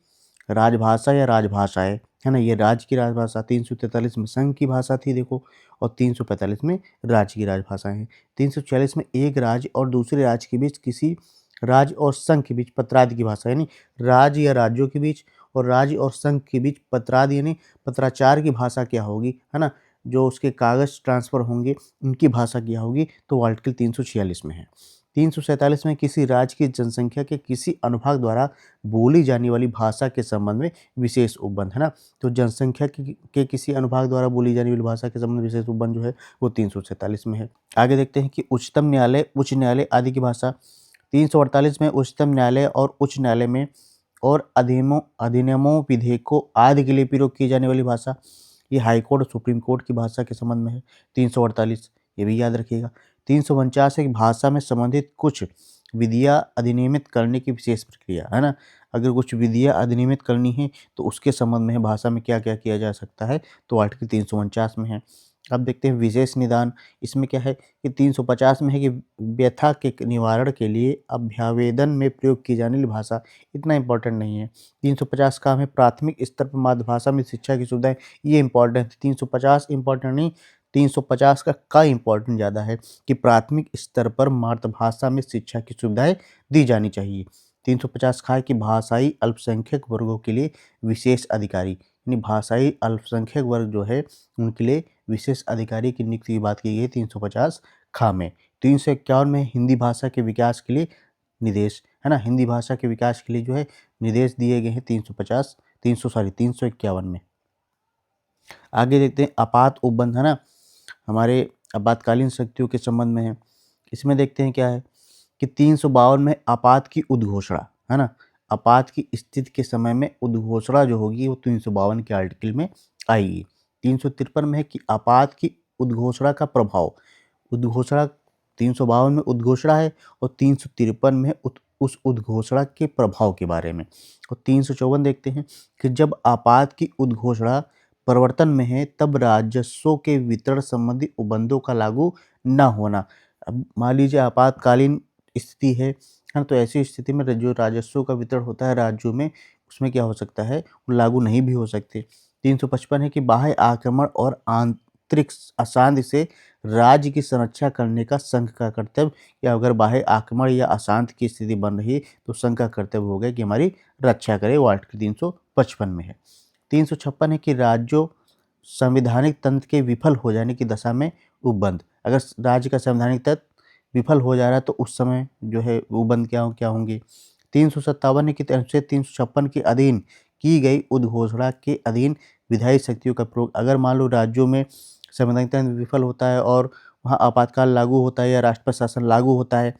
राजभाषा या राजभाषाएं, है ना? ये राज्य की राजभाषा 343 में संघ की भाषा थी, देखो, और 345 में राज्य की राजभाषाएं हैं। 346 में एक राज्य और दूसरे राज्य के बीच, किसी राज्य और संघ के बीच पत्रादि की भाषा, यानी राज्य या राज्यों के बीच और राज्य और संघ के बीच पत्रादि यानी पत्राचार की भाषा क्या होगी, है ना? जो उसके कागज ट्रांसफर होंगे उनकी भाषा क्या होगी, तो आर्टिकल 346 में है। 347 में किसी राज्य की जनसंख्या के किसी अनुभाग द्वारा बोली जाने वाली भाषा के संबंध में विशेष उपबंध, है ना? तो जनसंख्या के किसी अनुभाग द्वारा बोली जाने वाली भाषा के संबंध में विशेष उपबंध जो है वो 347 में है। आगे देखते हैं कि उच्चतम न्यायालय, उच्च न्यायालय आदि की भाषा। 348 में उच्चतम न्यायालय और उच्च न्यायालय में और अधिनियमों विधेयकों आदि के लिए प्रयोग की जाने वाली भाषा, ये हाईकोर्ट और सुप्रीम कोर्ट की भाषा के संबंध में है। 348 ये भी याद रखिएगा। 349 है कि भाषा में संबंधित कुछ विधियाँ अधिनियमित करने की विशेष प्रक्रिया, है ना? अगर कुछ विधियाँ अधिनियमित करनी है तो उसके संबंध में है भाषा में क्या क्या किया जा सकता है, तो आर्टिकल 349 में है। अब देखते हैं विशेष निदान। इसमें क्या है कि 350 में है कि व्यथा के निवारण के लिए अभ्यावेदन में प्रयोग की जाने वाली भाषा इतना इम्पोर्टेंट नहीं है। 350 का हमें प्राथमिक स्तर पर मातृभाषा में शिक्षा की सुविधाएँ, ये इम्पोर्टेंट है। 350 इम्पोर्टेंट नहीं, 350 का इम्पोर्टेंट ज़्यादा है कि प्राथमिक स्तर पर मातृभाषा में शिक्षा की सुविधाएँ दी जानी चाहिए। 350 का है कि भाषाई अल्पसंख्यक वर्गों के लिए विशेष अधिकारी, यानी भाषाई अल्पसंख्यक वर्ग जो है उनके लिए विशेष अधिकारी की नियुक्ति की बात की गई है 350 खा में। 351 में हिंदी भाषा के विकास के लिए निर्देश, है ना? हिंदी भाषा के विकास के लिए जो है निर्देश दिए गए हैं 351 में। आगे देखते हैं आपात उपबंध, है ना? हमारे आपातकालीन शक्तियों के संबंध में है। इसमें देखते हैं क्या है कि 352 में आपात की उद्घोषणा, है ना? आपात की स्थिति के समय में उद्घोषणा जो होगी वो 352 के आर्टिकल में आएगी। 353 में है कि आपात की उद्घोषणा का प्रभाव। उद्घोषणा 352 में उद्घोषणा है और 353 में उस उद्घोषणा के प्रभाव के बारे में। और 354 देखते हैं कि जब आपात की उद्घोषणा प्रवर्तन में है तब राजस्व के वितरण संबंधी उपबंधों का लागू न होना। अब मान लीजिए आपातकालीन स्थिति है ना? तो ऐसी स्थिति में जो राजस्व का वितरण होता है राज्यों में, उसमें क्या हो सकता है, वो लागू नहीं भी हो सकते। 355 है कि बाह्य आक्रमण और आंतरिक अशांति से राज्य की संरक्षा करने का संघ का कर्तव्य, या अगर बाह्य आक्रमण या अशांति की स्थिति बन रही है तो संघ का कर्तव्य हो गया कि हमारी रक्षा करे, वो आर्टिकल 355 में है। 356 है कि राज्यों संवैधानिक तंत्र के विफल हो जाने की दशा में उपबंध। अगर राज्य का संवैधानिक तंत्र विफल हो जा रहा है तो उस समय जो है उपबंध क्या होंगे। 357 है कि अनुच्छेद 356 के अधीन की गई उद्घोषणा के अधीन विधायी शक्तियों का प्रयोग। अगर मान लो राज्यों में संवैधानिक तंत्र विफल होता है और वहाँ आपातकाल लागू होता है या राष्ट्रपति शासन लागू होता है,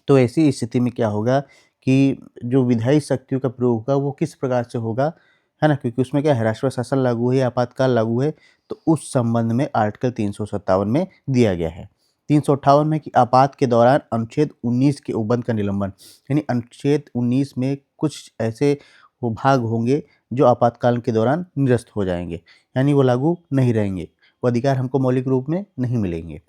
तो ऐसी स्थिति में क्या होगा कि जो विधायी शक्तियों का प्रयोग होगा वो किस प्रकार से होगा, है ना? क्योंकि उसमें क्या है, राष्ट्रपति शासन लागू है या आपातकाल लागू है, तो उस संबंध में आर्टिकल 357 में दिया गया है। 358 में कि आपात के दौरान अनुच्छेद 19 के उपबंध का निलंबन, यानी अनुच्छेद 19 में कुछ ऐसे वो भाग होंगे जो आपातकाल के दौरान निरस्त हो जाएंगे, यानी वो लागू नहीं रहेंगे, वो अधिकार हमको मौलिक रूप में नहीं मिलेंगे।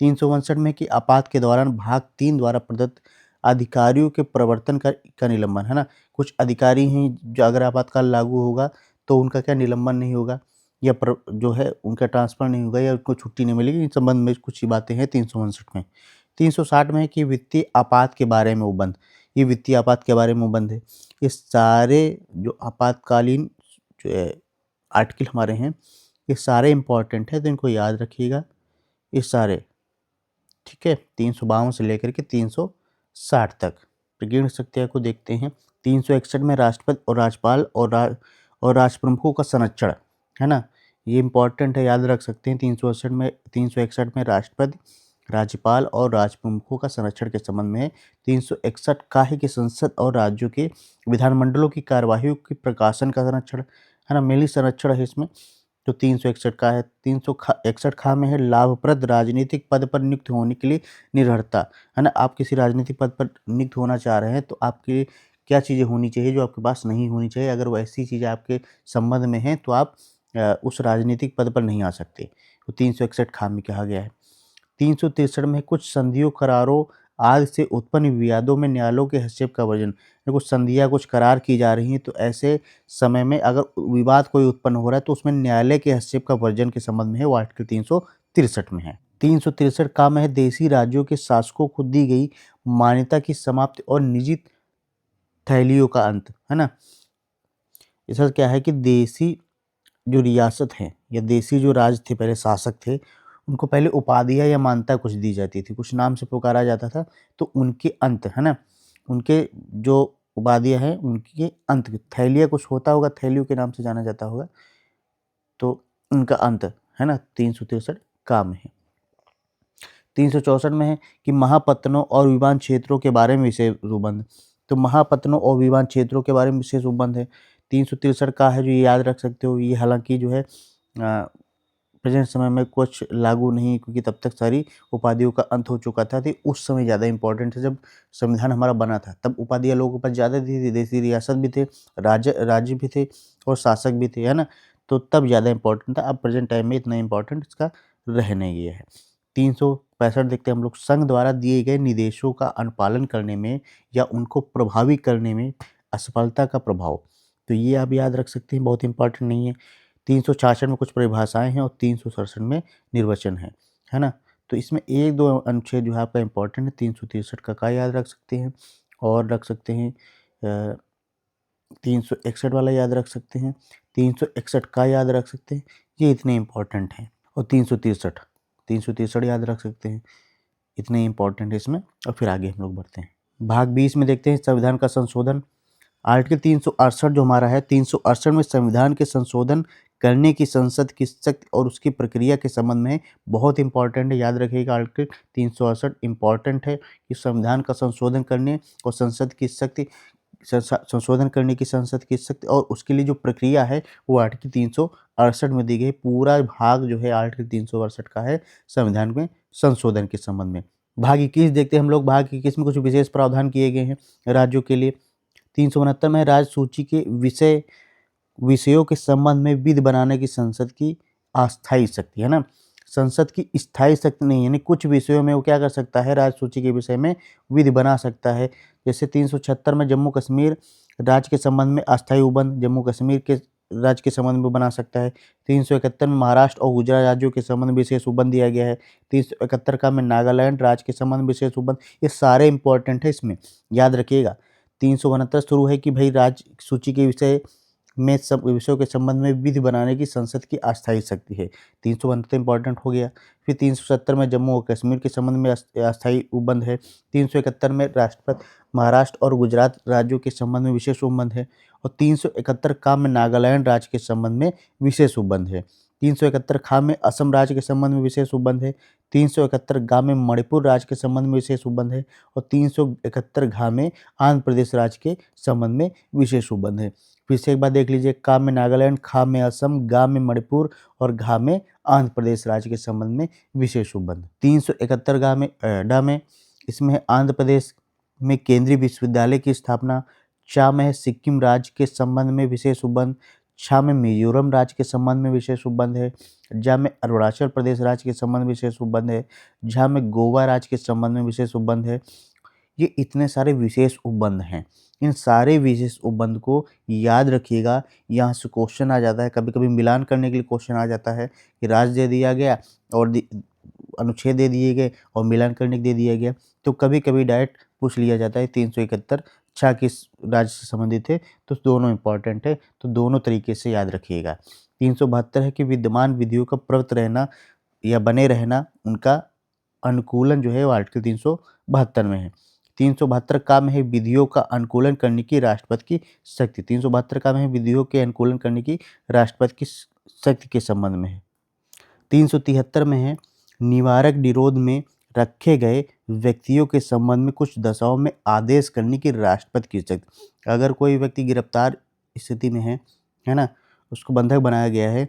359 में कि आपात के दौरान भाग 3 द्वारा प्रदत्त अधिकारियों के प्रवर्तन का निलंबन, है ना? कुछ अधिकारी हैं जो अगर आपातकाल लागू होगा तो उनका क्या निलंबन नहीं होगा या जो है उनका ट्रांसफ़र नहीं होगा या उनको छुट्टी नहीं मिलेगी। इस संबंध में कुछ ही बातें हैं 359 में। 360 में है कि वित्तीय आपात के बारे में उपबंध। ये वित्तीय आपात के बारे में उपबंध है। ये सारे जो आपातकालीन जो आर्टिकल हमारे हैं, ये सारे इम्पोर्टेंट हैं, तो इनको याद रखिएगा। ये सारे, ठीक है, 352 से लेकर के 360 तक। प्रकीर्ण शक्तियाँ को देखते हैं। 361 में राष्ट्रपति और राज्यपाल और राष्ट्र प्रमुखों का संरक्षण, है ना? ये इम्पोर्टेंट है, याद रख सकते हैं। 361 में राष्ट्रपति, राज्यपाल और राष्ट्र प्रमुखों का संरक्षण के संबंध में है। 361 का है कि संसद और राज्यों के विधानमंडलों की कार्यवाहियों के प्रकाशन का संरक्षण, है ना? मेनली संरक्षण है इसमें। जो 361 का है। 361 खा में है लाभप्रद राजनीतिक पद पर नियुक्त होने के लिए निर्भरता, है ना? आप किसी राजनीतिक पद पर नियुक्त होना चाह रहे हैं तो आपकी क्या चीज़ें होनी चाहिए जो आपके पास नहीं होनी चाहिए। अगर वो ऐसी चीज़ें आपके संबंध में हैं तो आप उस राजनीतिक पद पर नहीं आ सकते। तो 361 खा में कहा गया है। 363 में कुछ संधियों, करारों आदि से उत्पन्न विवादों में न्यायालयों के हस्तक्षेप का वर्जन। कुछ संधियाँ, कुछ करार की जा रही हैं तो ऐसे समय में अगर विवाद कोई उत्पन्न हो रहा है तो उसमें न्यायालय के हस्तक्षेप का वर्जन के संबंध में है, वो आर्टिकल 363 में है। 363 का में है देशी राज्यों के शासकों को दी गई मान्यता की समाप्ति और निजी थैलियों का अंत, है ना? इसका क्या है कि देशी जो रियासत हैं या देशी जो राज थे, पहले शासक थे, उनको पहले उपाधियाँ या मान्यता कुछ दी जाती थी, कुछ नाम से पुकारा जाता था, तो उनके अंत, है ना? उनके जो उपाधियाँ हैं, उनके अंत, थैलिया कुछ होता होगा, थैलियों के नाम से जाना जाता होगा, तो उनका अंत, है ना? 363 का में है। 364 में है कि महापत्तनों और विवाद क्षेत्रों के बारे में विशेष उपबंध। तो महापत्तनों और विवाद क्षेत्रों के बारे में विशेष उपबंध है। 363 का है, जो ये याद रख सकते हो। ये हालांकि जो है प्रेजेंट समय में कुछ लागू नहीं, क्योंकि तब तक सारी उपाधियों का अंत हो चुका था। तो उस समय ज़्यादा इंपॉर्टेंट है, जब संविधान हमारा बना था तब उपाधियाँ लोगों के पास ज़्यादा थी, देशी रियासत भी थे, राज्य भी थे और शासक भी थे, है ना? तो तब ज़्यादा इम्पोर्टेंट था, अब प्रेजेंट टाइम में इतना इम्पोर्टेंट इसका रह नहीं गया है। 365 देखते हैं हम लोग, संघ द्वारा दिए गए निर्देशों का अनुपालन करने में या उनको प्रभावी करने में असफलता का प्रभाव। तो ये आप याद रख सकते हैं, बहुत इंपॉर्टेंट नहीं है। 366 में कुछ परिभाषाएँ हैं और 367 में निर्वचन है ना? तो इसमें 1-2 अनुच्छेद जो है आपका इम्पोर्टेंट है। 363 का याद रख सकते हैं और रख सकते हैं 361 वाला याद रख सकते हैं, 361 का याद रख सकते हैं, ये इतने इम्पोर्टेंट हैं। और 363 याद रख सकते हैं, इतने इम्पोर्टेंट है इसमें। और फिर आगे हम लोग बढ़ते हैं। भाग 20 में देखते हैं संविधान का संशोधन। आर्टिकल 368 जो हमारा है, 368 में संविधान के संशोधन करने की संसद की शक्ति और उसकी प्रक्रिया के संबंध में बहुत इंपॉर्टेंट है, याद रखिएगा। आर्टिकल 368 इम्पॉर्टेंट है कि संविधान का संशोधन करने और संसद की शक्ति, संशोधन करने की संसद की शक्ति और उसके लिए जो प्रक्रिया है वो आर्टिकल 368 में दी गई। पूरा भाग जो है आर्टिकल 368 का है संविधान में संशोधन के संबंध में। भाग 21 देखते हैं हम लोग। भाग 21 में कुछ विशेष प्रावधान किए गए हैं राज्यों के लिए। 369 में राज्य सूची के विषयों के संबंध में विधि बनाने की संसद की अस्थायी शक्ति, है ना? संसद की स्थायी शक्ति नहीं, यानी कुछ विषयों में वो क्या कर सकता है, राज्य सूची के विषय में विधि बना सकता है। जैसे 376 में जम्मू कश्मीर राज्य के संबंध में अस्थायी उपबंध जम्मू कश्मीर के राज्य के संबंध में बना सकता है। 371 में महाराष्ट्र और गुजरात राज्यों के संबंध में विशेष उपबंध दिया गया है। 371 का में नागालैंड राज्य के संबंध में विशेष उपबंध। ये सारे इंपॉर्टेंट है, इसमें याद रखिएगा। 369 शुरू है कि भाई राज्य सूची के विषय में सब विषयों के संबंध में विधि बनाने की संसद की अस्थायी शक्ति है। 372 इंपॉर्टेंट हो गया। फिर 370 में जम्मू और कश्मीर के संबंध में अस्थायी उपबंध है। 371 में राष्ट्रपति महाराष्ट्र और गुजरात राज्यों के संबंध में विशेष उपबंध है। और 371 का में नागालैंड राज्य के संबंध में विशेष उपबंध है। 371 खा में असम राज्य के संबंध में विशेष उपबंध है। 371 गा में मणिपुर राज्य के संबंध में विशेष उपबंध है। और 371 घा में आंध्र प्रदेश राज्य के संबंध में विशेष उपबंध है। फिर से एक बार देख लीजिए, का में नागालैंड, खा में असम, गा में मणिपुर और घा में आंध्र प्रदेश राज्य के संबंध में विशेष उपबंध। 371 गा में डा में इसमें है आंध्र प्रदेश में केंद्रीय विश्वविद्यालय की स्थापना। चा में है सिक्किम राज्य के संबंध में विशेष उपबंध। छा में मिजोरम राज्य के संबंध में विशेष उपबंध है। जा में अरुणाचल प्रदेश राज्य के संबंध में विशेष उपबंध है। झा में गोवा राज्य के संबंध में विशेष उपबंध है। ये इतने सारे विशेष उपबंध हैं। इन सारे विशेष उपबंध को याद रखिएगा। यहाँ से क्वेश्चन आ जाता है, कभी कभी मिलान करने के लिए क्वेश्चन आ जाता है कि राज्य दे दिया गया और अनुच्छेद दे दिए गए और मिलान करने के दे दिया गया। तो कभी कभी डायरेक्ट पूछ लिया जाता है 371 छा किस राज्य से संबंधित है, तो दोनों इंपॉर्टेंट है, तो दोनों तरीके से याद रखिएगा। 372 है कि विद्यमान विधियों का प्रवृत्त रहना या बने रहना, उनका अनुकूलन जो है वो आर्टिकल 372 में है। 372 का में है विधियों का अनुकूलन करने की राष्ट्रपति की शक्ति। 372 का में है विधियों के अनुकूलन करने की राष्ट्रपति की शक्ति के संबंध में है। 373 में है निवारक निरोध में रखे गए व्यक्तियों के संबंध में कुछ दशाओं में आदेश करने की राष्ट्रपति की शक्ति। अगर कोई व्यक्ति गिरफ्तार स्थिति में है ना, उसको बंधक बनाया गया है,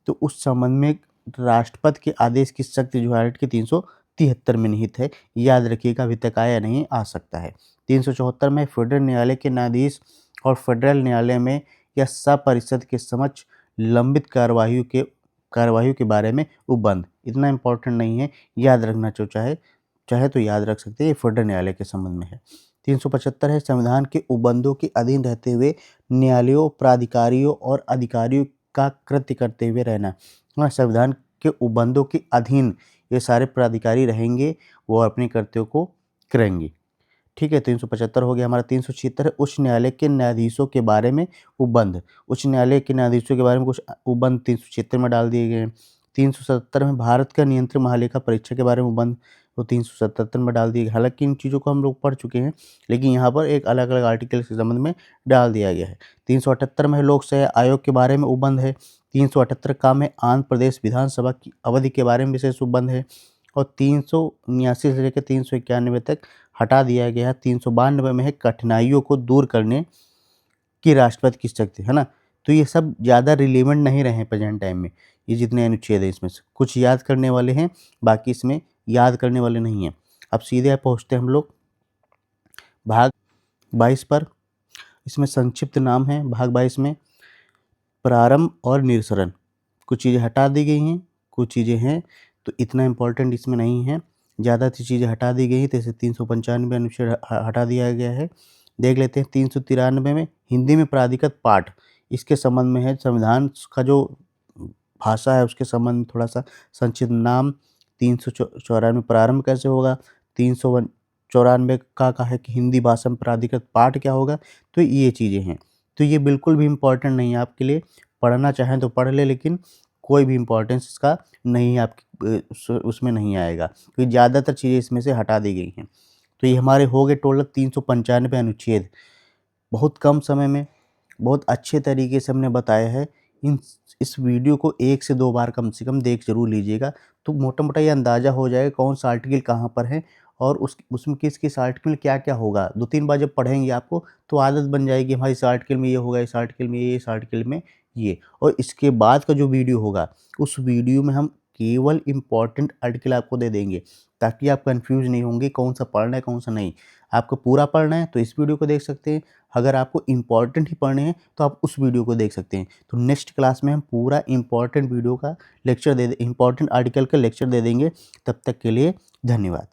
तो उस संबंध में राष्ट्रपति के आदेश की शक्ति जो है आर्टिकल 373 में निहित है। याद रखिएगा, अभी तक आया नहीं, आ सकता है। 374 में फेडरल न्यायालय के न्यायाधीश और फेडरल न्यायालय में या सब परिषद के समक्ष लंबित कार्यवाही के बारे में उपबंध। इतना इंपॉर्टेंट नहीं है, याद रखना चाहे तो याद रख सकते हैं, ये फेडरल न्यायालय के संबंध में है। 375 है संविधान के उपबंधों के अधीन रहते हुए न्यायालयों, प्राधिकारियों और अधिकारियों का कृत्य करते हुए रहना। संविधान के उपबंधों के अधीन ये सारे प्राधिकारी रहेंगे, वो अपने कर्तव्यों को करेंगे। ठीक है, 375 हो गया हमारा। 376 उच्च न्यायालय के न्यायाधीशों के बारे में उपबंध। उच्च न्यायालय के न्यायाधीशों के बारे में कुछ उपबंध 376 में डाल दिए गए हैं। 377 में भारत का नियंत्रक महालेखा परीक्षक के बारे में उपबंध वो 377 में डाल दिए गए। हालांकि इन चीज़ों को हम लोग पढ़ चुके हैं, लेकिन यहाँ पर एक अलग अलग आर्टिकल के संबंध में डाल दिया गया है। 378 में लोक सेवा आयोग के बारे में उपबंध है। 378 का में आंध्र प्रदेश विधानसभा की अवधि के बारे में विशेष उपबंध है। और 379 से लेकर 391 तक हटा दिया गया है। 392 में है कठिनाइयों को दूर करने की राष्ट्रपति की शक्ति, है ना। तो ये सब ज़्यादा रिलेवेंट नहीं रहे प्रेजेंट टाइम में। ये जितने अनुच्छेद हैं इसमें से कुछ याद करने वाले हैं, बाकी इसमें याद करने वाले नहीं हैं। अब सीधे पहुँचते हैं हम लोग भाग 22 पर। इसमें संक्षिप्त नाम है भाग 22 में प्रारंभ और निरसरण, कुछ चीज़ें हटा दी गई हैं, कुछ चीज़ें हैं, तो इतना इम्पोर्टेंट इसमें नहीं है। ज़्यादातर चीज़ें हटा दी गई हैं, जैसे 395 अनुच्छेद हटा दिया गया है। देख लेते हैं 393 में हिंदी में प्राधिकृत पाठ, इसके संबंध में है। संविधान का जो भाषा है उसके संबंध में थोड़ा-सा संक्षिप्त नाम। 394 प्रारंभ कैसे होगा? 394 का है कि हिंदी भाषा में प्राधिकृत पाठ क्या होगा? तो ये चीज़ें हैं। तो ये बिल्कुल भी इम्पोर्टेंट नहीं है आपके लिए। पढ़ना चाहें तो पढ़ लें, लेकिन कोई भी इम्पोर्टेंस इसका नहीं है, आपकी उसमें नहीं आएगा, क्योंकि ज़्यादातर चीज़ें इसमें से हटा दी गई हैं। तो ये हमारे हो गए टोटल 395 अनुच्छेद। बहुत कम समय में बहुत अच्छे तरीके से हमने बताया है। इन इस वीडियो को 1 से 2 बार कम से कम देख ज़रूर लीजिएगा, तो मोटा-मोटा ये अंदाज़ा हो जाएगा कौन-सा आर्टिकल कहाँ पर है और उसमें किस-किस आर्टिकल में क्या-क्या होगा। 2-3 बार जब पढ़ेंगे आपको तो आदत बन जाएगी, हाँ, इस आर्टिकल में ये होगा, इस आर्टिकल में ये, इस आर्टिकल में ये। और इसके बाद का जो वीडियो होगा, उस वीडियो में हम केवल इम्पोर्टेंट आर्टिकल आपको दे देंगे, ताकि आप कन्फ्यूज़ नहीं होंगे कौन-सा पढ़ना है, कौन-सा नहीं। आपको पूरा पढ़ना है तो इस वीडियो को देख सकते हैं, अगर आपको इम्पोर्टेंट ही पढ़ने हैं तो आप उस वीडियो को देख सकते हैं। तो नेक्स्ट क्लास में हम पूरा इम्पोर्टेंट वीडियो का लेक्चर इम्पोर्टेंट आर्टिकल का लेक्चर दे देंगे। तब तक के लिए धन्यवाद।